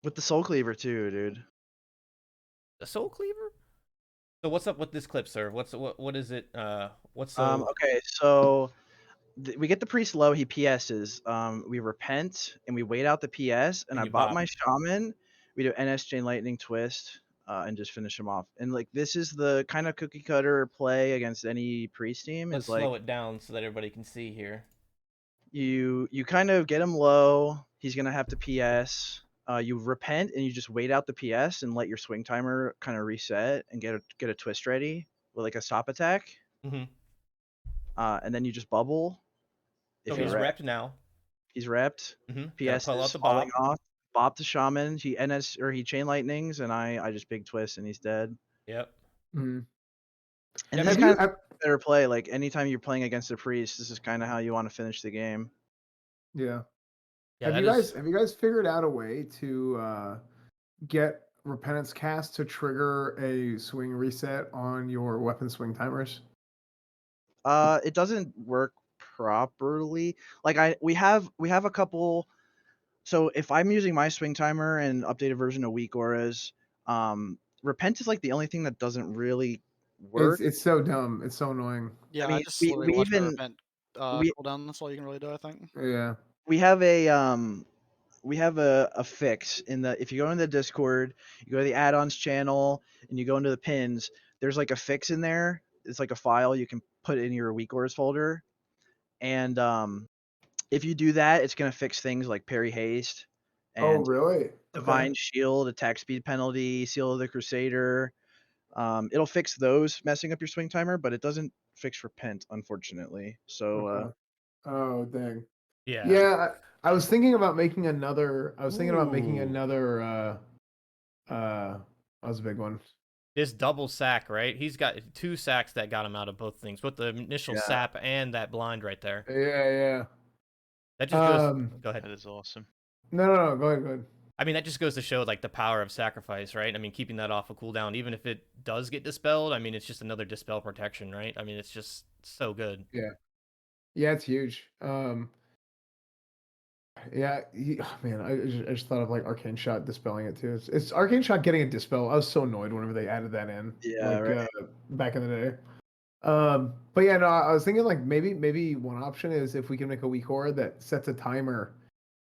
with the Soul Cleaver too, dude. The Soul Cleaver? So what's up with this clip, sir? What is it? What's so? Okay, so we get the priest low. He PSs. We repent and we wait out the PS. And And I you bought bop. my shaman. We do NS Chain Lightning Twist and just finish him off. And like this is the kind of cookie cutter play against any priest team. Let's Is like slow it down so that everybody can see here. you kind of get him low. He's gonna have to PS. You repent and you just wait out the PS and let your swing timer kind of reset and get a twist ready with like a stop attack. Mm-hmm. And then you just bubble. So If he's you're repped now. He's repped. Mm-hmm. Gotta PS pull out is the falling bop. off. Bop to Shaman. He NS or he chain lightnings, and I just big twist and he's dead. Yep. Mhm. And Yeah, this is Have kind you? of better play. Like anytime you're playing against a priest, this is kind of how you want to finish the game. Yeah. Yeah, Have you guys figured out a way to get Repentance Cast to trigger a swing reset on your weapon swing timers? It doesn't work properly. Like we have a couple. So if I'm using my swing timer and updated version of weak auras, repent is like the only thing that doesn't really work. It's so dumb. It's so annoying. Yeah, I I mean, just we literally we watch my even repent we cooldown. That's all you can really do, I think. Yeah. we have a fix in the if you go into the Discord, you go to the add-ons channel and you go into the pins, there's like a fix in there. It's like a file you can put in your weak auras folder. And if you do that, it's gonna fix things like parry haste Oh, and really? divine shield, attack speed penalty, seal of the crusader. It'll fix those messing up your swing timer, but it doesn't fix repent, unfortunately. So Okay. Oh, dang. Yeah. Yeah, I was thinking about making another. I was thinking about making Ooh. another. That was a big one. This double sack, right? He's got 2 sacks that got him out of both things. With the initial Yeah. sap and that blind right there. Yeah. That just goes. Go That ahead. is awesome. No. Go ahead. I mean, that just goes to show like the power of sacrifice, right? I mean, keeping that off of cooldown, even if it does get dispelled, I mean, it's just another dispel protection, right? I mean, it's just so good. Yeah, it's huge. Yeah, man, I just thought of like Arcane Shot dispelling it too. It's Arcane Shot getting a dispel. I was so annoyed whenever they added that in. Yeah, like right. back in the day. But yeah, no, I was thinking like maybe one option is if we can make a weak aura that sets a timer,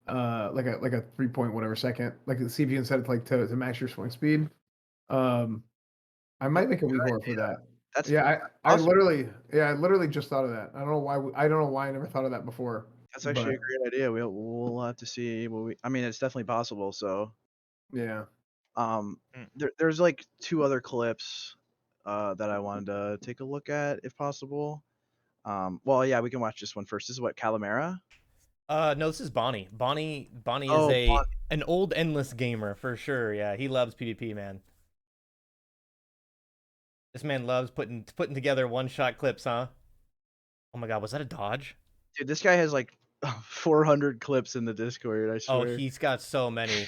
like a 3 point whatever second, like see if you can set it like to match your swing speed. I might make a weak aura for that. That's Yeah, I awesome. literally just thought of that. I don't know why I don't know why I never thought of that before. That's actually a But great idea. We'll have to see what we. I mean, it's definitely possible. So, yeah. Mm. there's like 2 other clips that I wanted to take a look at if possible. Well, yeah, we can watch this one first. This is what Calamera. No, this is Bonnie. Bonnie is Oh, an old endless gamer for sure. Yeah, he loves PvP, man. This man loves putting together one-shot clips, huh? Oh my god, was that a dodge? dude, this guy has like 400 clips in the Discord. I Oh, swear. he's got so many.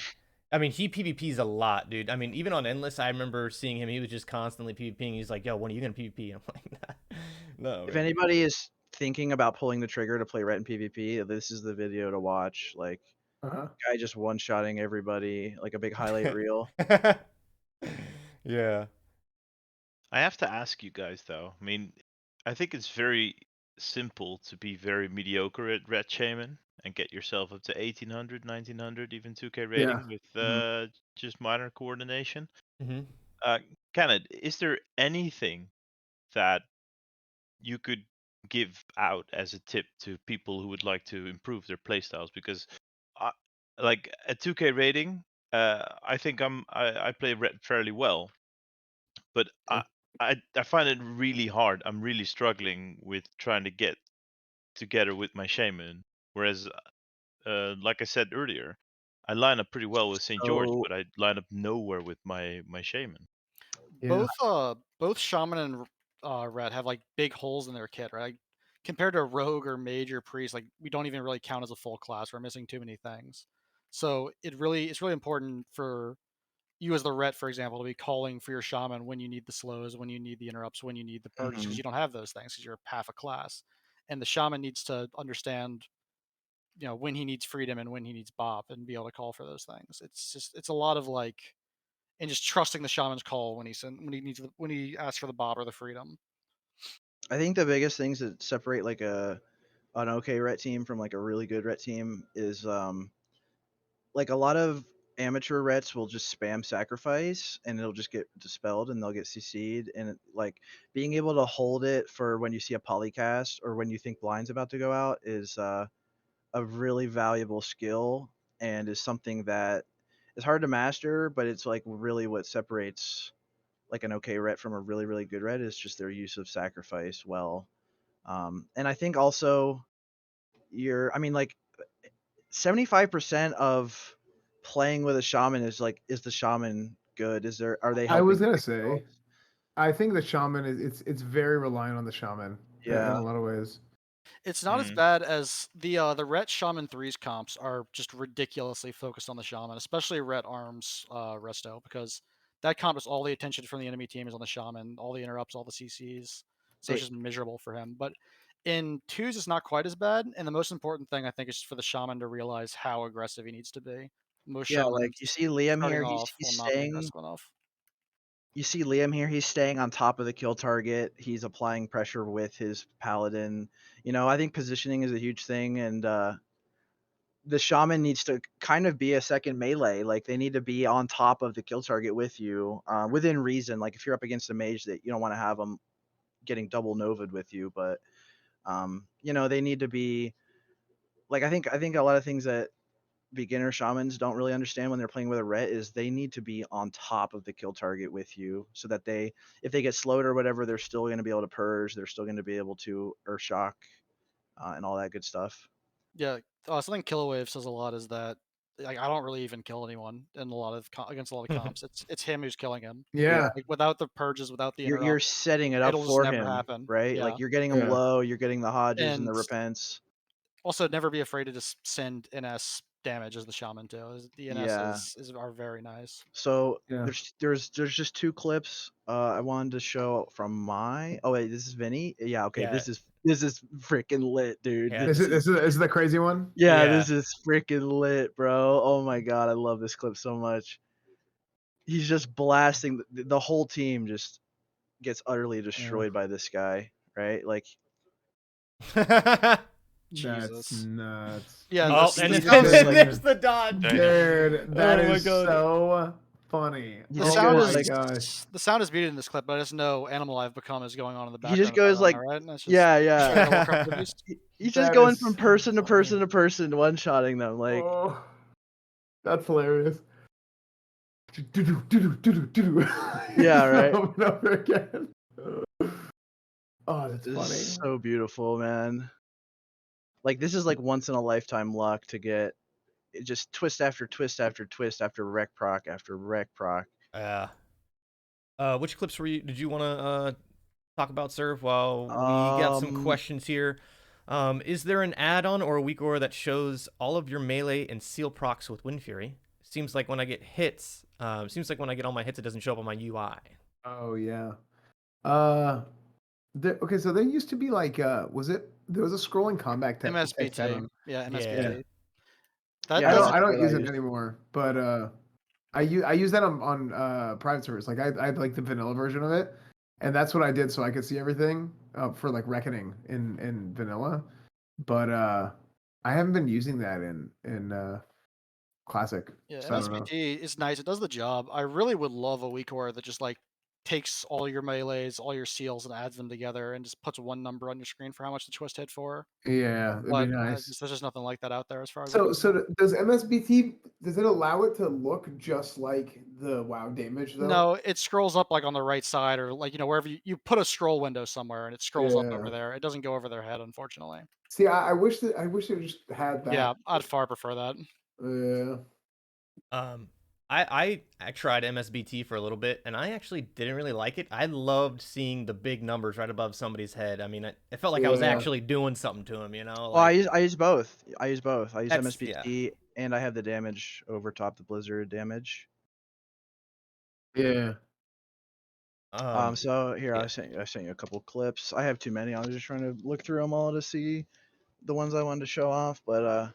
I mean, he PvPs a lot, dude. I mean, even on Endless, I remember seeing him. He was just constantly PvPing. He's like, "Yo, when are you gonna PvP?" I'm like, "No." If Man. anybody is thinking about pulling the trigger to play Ret PvP, this is the video to watch. Like, Uh-huh. guy just one-shotting everybody, like a big highlight reel. Yeah. I have to ask you guys though. I mean, I think it's very simple to be very mediocre at Red Shaman and get yourself up to 1800, 1900, even 2K rating with just minor coordination. Mm-hmm. Kenneth, is there anything that you could give out as a tip to people who would like to improve their playstyles? Because, like a 2K rating, I think I play Red fairly well, but I find it really hard. I'm really struggling with trying to get together with my shaman. Whereas, like I said earlier, I line up pretty well with St. George, So but I line up nowhere with my shaman. Yeah. Both Shaman and Ret have like big holes in their kit, right? Like, compared to a rogue or mage or priest, like we don't even really count as a full class. We're missing too many things. So it's really important for you as the Ret, for example, to be calling for your Shaman when you need the slows, when you need the interrupts, when you need the purges, because you don't have those things because you're half a class. And the Shaman needs to understand, when he needs freedom and when he needs bop and be able to call for those things. It's a lot of like, and just trusting the Shaman's call when he asks for the bop or the freedom. I think the biggest things that separate like an okay Ret team from like a really good Ret team is like a lot of amateur Rets will just spam sacrifice and it'll just get dispelled and they'll get CC'd, and like being able to hold it for when you see a polycast or when you think blind's about to go out is a really valuable skill, and is something that is hard to master, but it's like really what separates like an okay Ret from a really, really good Ret is just their use of sacrifice well. And I think also I mean, like 75% of playing with a Shaman is like, is the Shaman good? Are they I helping? was gonna say, I think the Shaman it's very reliant on the Shaman in Yeah. a lot of ways. It's not as bad as the Ret Shaman 3's comps are just ridiculously focused on the Shaman, especially Ret Arms Resto, because that comp is all the attention from the enemy team is on the Shaman, all the interrupts, all the CCs. So it's just miserable for him. But in 2s, it's not quite as bad. And the most important thing, I think, is for the Shaman to realize how aggressive he needs to be. Most Yeah, Shamans like you see Liam starting here, off he's will not be staying. aggressive enough. You see Liam here, he's staying on top of the kill target. He's applying pressure with his paladin. I think positioning is a huge thing, and the Shaman needs to kind of be a second melee. Like they need to be on top of the kill target with you, within reason. Like if you're up against a mage, that you don't want to have them getting double nova'd with you, but they need to be like, I think a lot of things that beginner Shamans don't really understand when they're playing with a Ret is they need to be on top of the kill target with you, so that if they get slowed or whatever, they're still going to be able to purge, they're still going to be able to earth shock, and all that good stuff. Yeah, something Killawave says a lot is that like I don't really even kill anyone in a lot of against a lot of comps. It's him who's killing him. Yeah. Like without the purges, without the You're interrupt, setting it up it'll just for never him, happen. right? Yeah, Like you're getting him Yeah. low, you're getting the Hodges and the and repents. also never be afraid to just send NS damage as the Shaman too. The Yeah. NSs are very nice. So Yeah. there's just two clips I wanted to show from my. Oh wait, this is Vinny. Yeah, okay. Yeah. This is freaking lit, dude. Yeah, This is the crazy one. Yeah, Yeah. this is freaking lit, bro. Oh my god, I love this clip so much. He's just blasting the whole team. Just gets utterly destroyed by this guy, right? Like, That's Jesus. nuts. Yeah, Oh, the and He's then just there's the dodge. Dude, that Oh my is God. so funny. He the just sound goes, is like, gosh. the sound is muted in this clip, but I just know Animal I've Become is going on in the he background. just goes like, right? And it's just yeah. straight out of Warcraft movies. He's just That going is from so person to funny. person to person, one shotting them. Like, Oh, that's hilarious. Yeah, right. Over and over again. Oh, that's this funny. is so beautiful, man. Like, this is like once in a lifetime luck to get just twist after twist after twist after Reck proc after Reck proc. Yeah. Which clips did you want to talk about, Serve? While we got some questions here. Is there an add-on or a weak aura that shows all of your melee and seal procs with Wind Fury? Seems like when I get hits, seems like when I get all my hits, it doesn't show up on my UI. Oh yeah. Okay, so there used to be like there was a scrolling combat text MSBT. add-on. Yeah, MSBT. Yeah. That Yeah, doesn't I don't what I use it use. anymore, but I use that on private servers. Like I had like the vanilla version of it, and that's what I did so I could see everything for like Reckoning in vanilla. But I haven't been using that in classic. Yeah, So I don't know. MSBT is nice. It does the job. I really would love a weak aura that just like takes all your melees, all your seals, and adds them together, and just puts one number on your screen for how much the twist hit for. Yeah, it'd But be nice. there's just nothing like that out there as far as I can So tell. does MSBT does it allow it to look just like the WoW damage though? No, it scrolls up like on the right side or like wherever you put a scroll window somewhere and it scrolls up over Yeah. there. It doesn't go over their head, unfortunately. See, I wish it just had that. Yeah, I'd far prefer that. Yeah. I tried MSBT for a little bit, and I actually didn't really like it. I loved seeing the big numbers right above somebody's head. I mean, it felt like I was Yeah. actually doing something to him, you know? Well, Like, I use both. I use both. I use That's- yeah. MSBT and I have the damage over top the blizzard damage. Yeah. So here yeah. I sent you a couple clips. I have too many. I was just trying to look through them all to see the ones I wanted to show off. But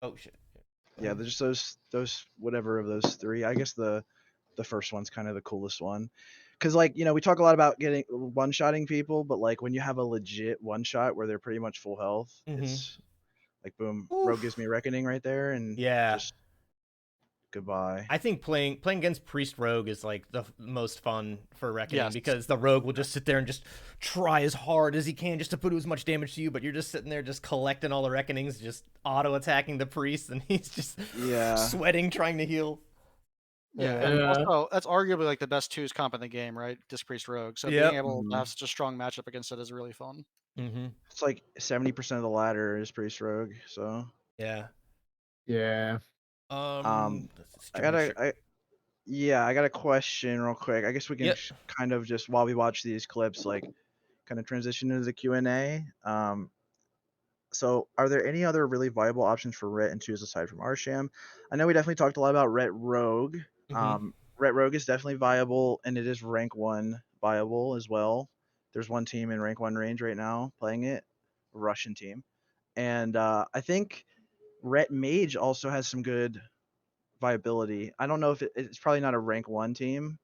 Oh shit. yeah, there's those whatever of those three. I guess the first one's kind of the coolest one. Cause like, we talk a lot about getting one-shotting people, but like when you have a legit one-shot where they're pretty much full health, it's like boom, Rogue gives me Reckoning right there, and Yeah. just goodbye. I think playing against Priest Rogue is like the most fun for Reckoning, Yes. because the Rogue will just sit there and just try as hard as he can just to put as much damage to you, but you're just sitting there just collecting all the Reckonings, just auto attacking the Priest, and he's just sweating trying to heal. Yeah, and also that's arguably like the best twos comp in the game, right? Disc Priest Rogue. So Yep. being able to have such a strong matchup against it is really fun. It's like 70% of the ladder is Priest Rogue, so Yeah. Yeah. I got a question real quick. I guess we can Yep. kind of just, while we watch these clips, like kind of transition into the Q&A. So are there any other really viable options for Ret and twos aside from Arsham? I know we definitely talked a lot about Ret Rogue. Ret Rogue is definitely viable, and it is rank 1 viable as well. There's one team in rank 1 range right now playing it, a Russian team. And I think Ret Mage also has some good viability. I don't know if it's probably not a rank 1 team,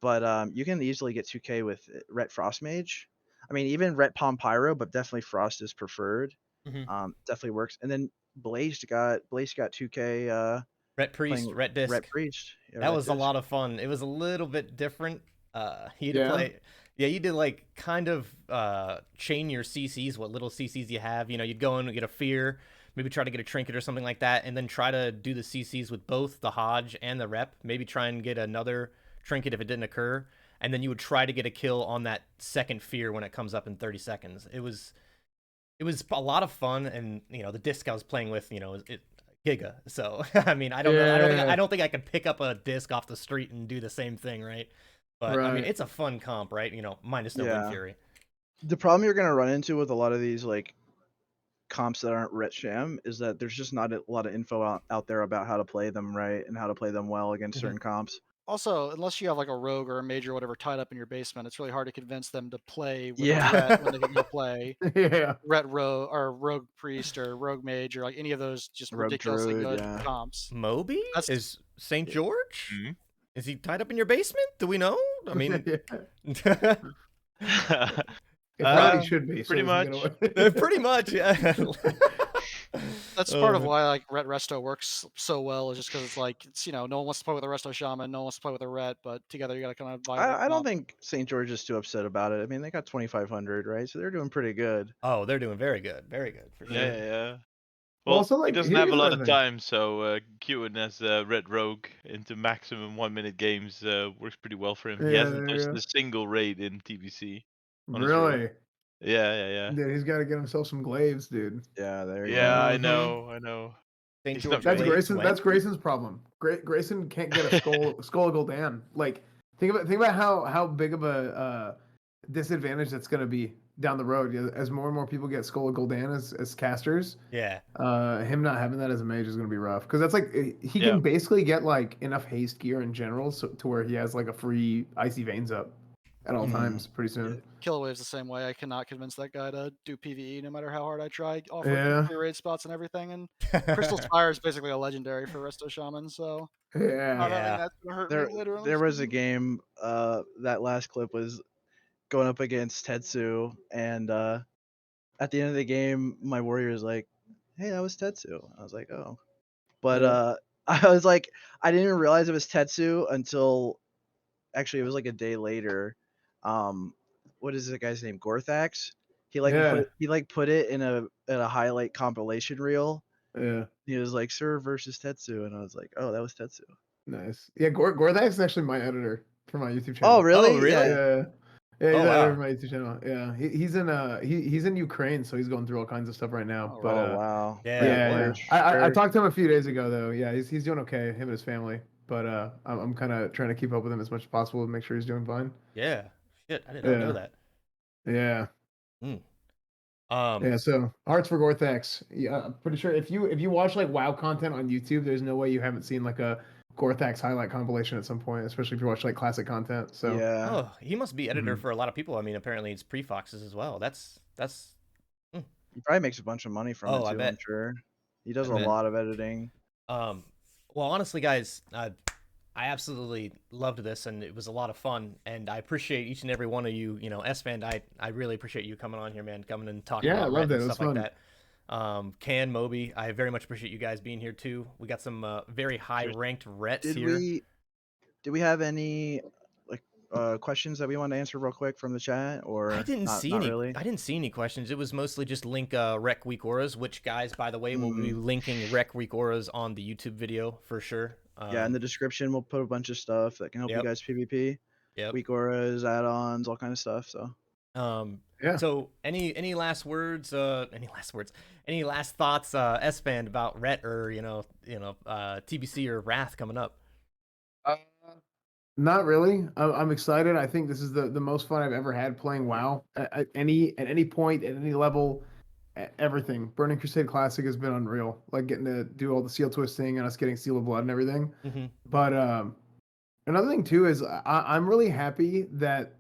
but you can easily get 2K with Ret Frost Mage. I mean, even Ret Palm Pyro, but definitely Frost is preferred. Definitely works. And then Blaze got 2K. Ret Priest, playing Ret Disc. Ret Priest. Yeah, that Ret was a Disc. lot of fun. It was a little bit different. You had to Yeah. play. Yeah, you did like kind of chain your CCs, what little CCs you have. You know, you'd go in and get a fear, maybe try to get a trinket or something like that, and then try to do the CCs with both the Hodge and the Rep. Maybe try and get another trinket if it didn't occur, and then you would try to get a kill on that second fear when it comes up in 30 seconds. It was a lot of fun, and the disc I was playing with, it Giga. So I mean, I don't think I could pick up a disc off the street and do the same thing, right? But I mean, Right. it's a fun comp, right? Minus no Wind Fury. The problem you're gonna run into with a lot of these like comps that aren't Ret Sham is that there's just not a lot of info out there about how to play them right and how to play them well against certain comps. Also, unless you have like a rogue or a mage or whatever tied up in your basement, it's really hard to convince them to play with Yeah. a Ret when they can go play Yeah. Ret Rogue or Rogue Priest or Rogue Mage or like any of those just Rogue ridiculously Druid, good yeah. comps. Moby is St. George. Mhm. Is he tied up in your basement? Do we know? I mean, It probably should be. pretty so it doesn't much. get away. pretty much. Yeah. That's part of why like Ret Resto works so well is just because it's like no one wants to play with a Resto Shaman, no one wants to play with a Ret, but together you got to kind of vibe. I don't think St. George is too upset about it. I mean, they got 2,500, right? So they're doing pretty good. Oh, they're doing very good for sure. Yeah. Well, Well, also, he like, doesn't have a here's lot another of thing. time, so queuing as Red Rogue into maximum 1-minute games works pretty well for him. He Yeah, hasn't there you touched go. a single raid in TBC. on his rogue. Really? Yeah. Dude, he's got to get himself some glaives, dude. Yeah, there you Yeah, go. I Mhm. know. St. He's George. not That's Wait, Grayson. when? That's Grayson's problem. Grayson can't get a skull Gul'dan. Like, think about how big of a disadvantage that's going to be down the road as more and more people get Skull Gul'dan as casters. Yeah. Him not having that as a mage is going to be rough because that's like he Yeah. can basically get like enough haste gear in general to where he has like a free icy veins up at all times pretty soon. Killawave's the same way. I cannot convince that guy to do PvE no matter how hard I try. Offer Yeah. free raid spots and everything. And Crystal Spire is basically a legendary for Resto Shaman, so not Yeah. having that's gonna hurt me later on. There was a game, that last clip was going up against Tetsu, and at the end of the game, my warrior is like, "Hey, that was Tetsu." I was like, "Oh," but I was like, I didn't even realize it was Tetsu until actually it was like a day later. What is the guy's name? Gorthax. He put it in a highlight compilation reel. Yeah. He was like, "Sir versus Tetsu," and I was like, "Oh, that was Tetsu." Nice. Yeah, Gorthax is actually my editor for my YouTube channel. Oh, really? Oh, really? Yeah. Yeah, he's Oh, editor wow. for my YouTube channel. Yeah, he's in he's in Ukraine, so he's going through all kinds of stuff right now. Oh, But Oh, wow. Yeah. yeah. Warriors I very- talked to him a few days ago though. Yeah, he's doing okay. Him and his family. but I'm kind of trying to keep up with him as much as possible and make sure he's doing fine. Yeah. Shit, I did not know that. Yeah. Yeah, so Hearts for Gorthax. Yeah, I'm pretty sure if you watch like WoW content on YouTube, there's no way you haven't seen like a Gorthax highlight compilation at some point, especially if you watch like classic content. So Yeah. Oh, he must be editor for a lot of people. I mean, apparently it's pre-foxes as well. That's He probably makes a bunch of money from Oh, it I too, bet. I'm sure. He does I a bet. lot of editing. Well, honestly, guys, I absolutely loved this, and it was a lot of fun. And I appreciate each and every one of you. You know, Esfand, I really appreciate you coming on here, man, coming and talking Yeah, I about loved Ret it. and It was stuff like fun. that. Can Moby, I very much appreciate you guys being here too. We got some very high ranked Rets here. Did we have any like questions that we want to answer real quick from the chat, or I didn't not, see not any. really? I didn't see any questions. It was mostly just link Reck Week Auras, which guys, by the way, will be linking Reck Week Auras on the YouTube video for sure. Yeah, in the description we'll put a bunch of stuff that can help you guys PvP. Yep. Weak auras, add-ons, all kind of stuff. So yeah. So any last words? Any last thoughts, Esfand, about Ret or TBC or Wrath coming up? Not really. I'm excited. I think this is the most fun I've ever had playing WoW at any point, at any level, everything. Burning Crusade Classic has been unreal. Like getting to do all the seal twisting and us getting Seal of Blood and everything. But another thing too is I'm really happy that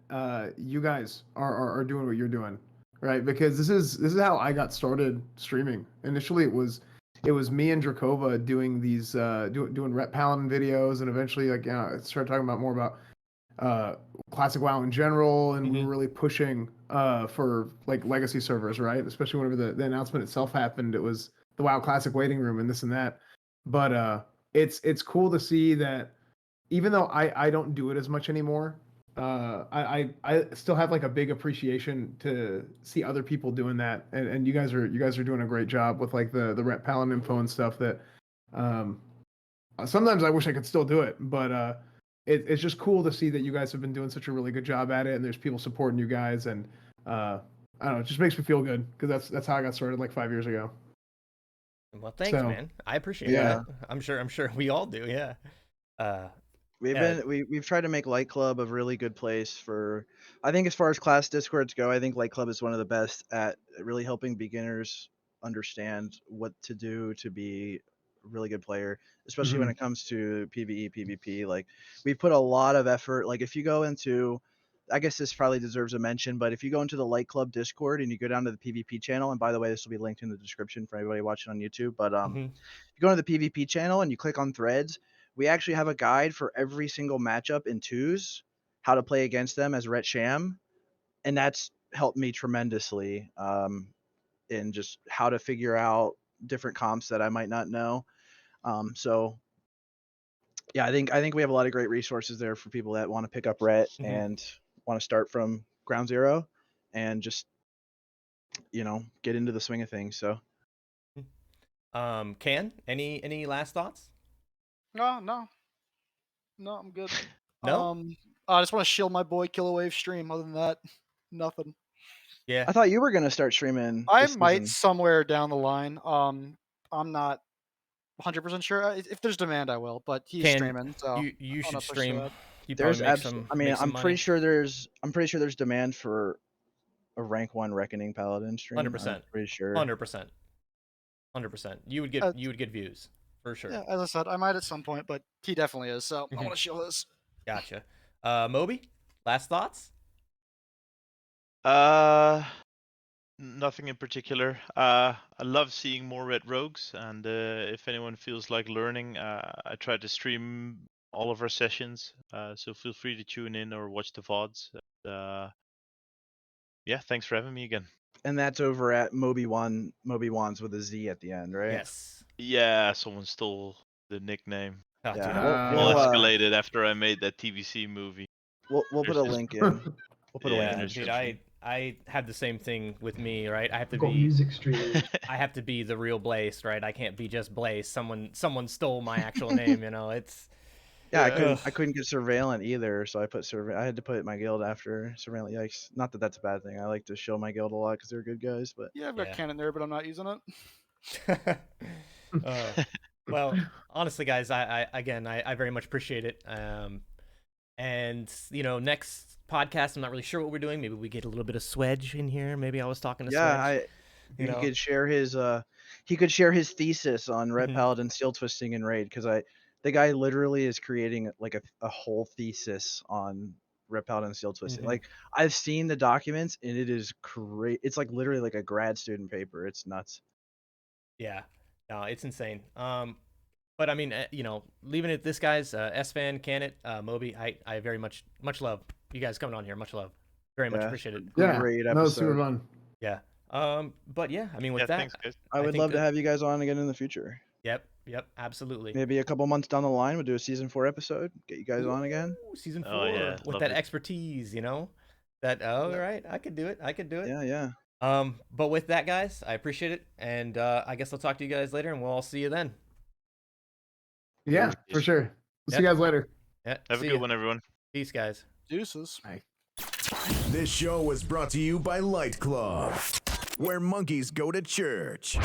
you guys are doing what you're doing, right? Because this is how I got started streaming. Initially, it was me and Drakova doing these doing Ret Paladin videos, and eventually I started talking about more about classic WoW in general, and we were really pushing for like legacy servers, right? Especially whenever the announcement itself happened, it was the WoW Classic waiting room and this and that. But it's cool to see that even though I don't do it as much anymore, I still have like a big appreciation to see other people doing that, and you guys are doing a great job with like the Ret Paladin info and stuff that sometimes I wish I could still do it, but it's just cool to see that you guys have been doing such a really good job at it, and there's people supporting you guys, and I don't know, it just makes me feel good because that's how I got started like 5 years ago. Well, thanks, man. I appreciate that. I'm sure we all do. Yeah. We've tried to make Light Club a really good place for, I think as far as class discords go, I think Light Club is one of the best at really helping beginners understand what to do to be a really good player, especially when it comes to PvE, PvP. Like we've put a lot of effort. Like if you go into, I guess this probably deserves a mention, but if you go into the Light Club Discord and you go down to the PvP channel, and by the way, this will be linked in the description for anybody watching on YouTube, but if you go to the PvP channel and you click on threads, we actually have a guide for every single matchup in twos, how to play against them as Ret Sham, and that's helped me tremendously in just how to figure out different comps that I might not know. So yeah, I think we have a lot of great resources there for people that want to pick up Ret and want to start from ground zero and just get into the swing of things. So Can any last thoughts? No, I'm good. No? I just want to shield my boy Kilowave stream. Other than that, nothing. Yeah. I thought you were gonna start streaming. I this might season. somewhere down the line. I'm not 100% sure. If there's demand, I will. But he's streaming, so you should push for stream. that. You There's probably make some. I mean, make some I'm money. pretty sure there's demand for a rank 1 Reckoning Paladin stream. 100%. I'm pretty sure. 100%. 100%. You would get views for sure. Yeah, as I said, I might at some point, but he definitely is. So I want to shield this. Gotcha. Moby, last thoughts? Nothing in particular. I love seeing more Red Rogues, and if anyone feels like learning, I try to stream all of our sessions, so feel free to tune in or watch the VODs. Yeah, thanks for having me again. And that's over at Mobywan's with a Z at the end, right? Yes. Yeah, someone stole the nickname. Oh, Yeah. dude, All escalated after I made that TVC movie. We'll put a link in. We'll put a link in the dude, description. I had the same thing with me, right? I have to Got be music streaming. I have to be the real Blaze, right? I can't be just Blaze. Someone stole my actual name, It's Yeah, I couldn't get Surveillant either, so I had to put my guild after Surveillant. Yikes! Not that that's a bad thing. I like to show my guild a lot because they're good guys, but Yeah, I've got Canitnerd, but I'm not using it. Well, honestly, guys, I very much appreciate it. And next podcast, I'm not really sure what we're doing. Maybe we get a little bit of Swedge in here. Maybe I was talking to Swedge. He could share his thesis on Ret Paladin seal twisting in raid, because the guy literally is creating like a whole thesis on Ret Paladin seal twisting. Like, I've seen the documents and it is great. It's like literally like a grad student paper. It's nuts. Yeah, no, it's insane. But I mean, leaving it at this, guys, Esfand, Canit, Moby, I very much love you guys coming on here. Much love. Very much appreciate it. Yeah, great that was super episode. fun. Yeah. But yeah, I mean, with that, thanks, guys. I would love to have you guys on again in the future. Yep, absolutely. Maybe a couple months down the line, we'll do a season 4 episode. Get you guys on again. Ooh, season 4 Oh, yeah, with love that it. expertise, That right, I could do it. Yeah. But with that, guys, I appreciate it, and I guess I'll talk to you guys later, and we'll all see you then. Yeah, for sure. We'll see you guys later. Yeah, Have a good one, everyone. Peace, guys. Deuces. Bye. This show was brought to you by Light Club, where monkeys go to church.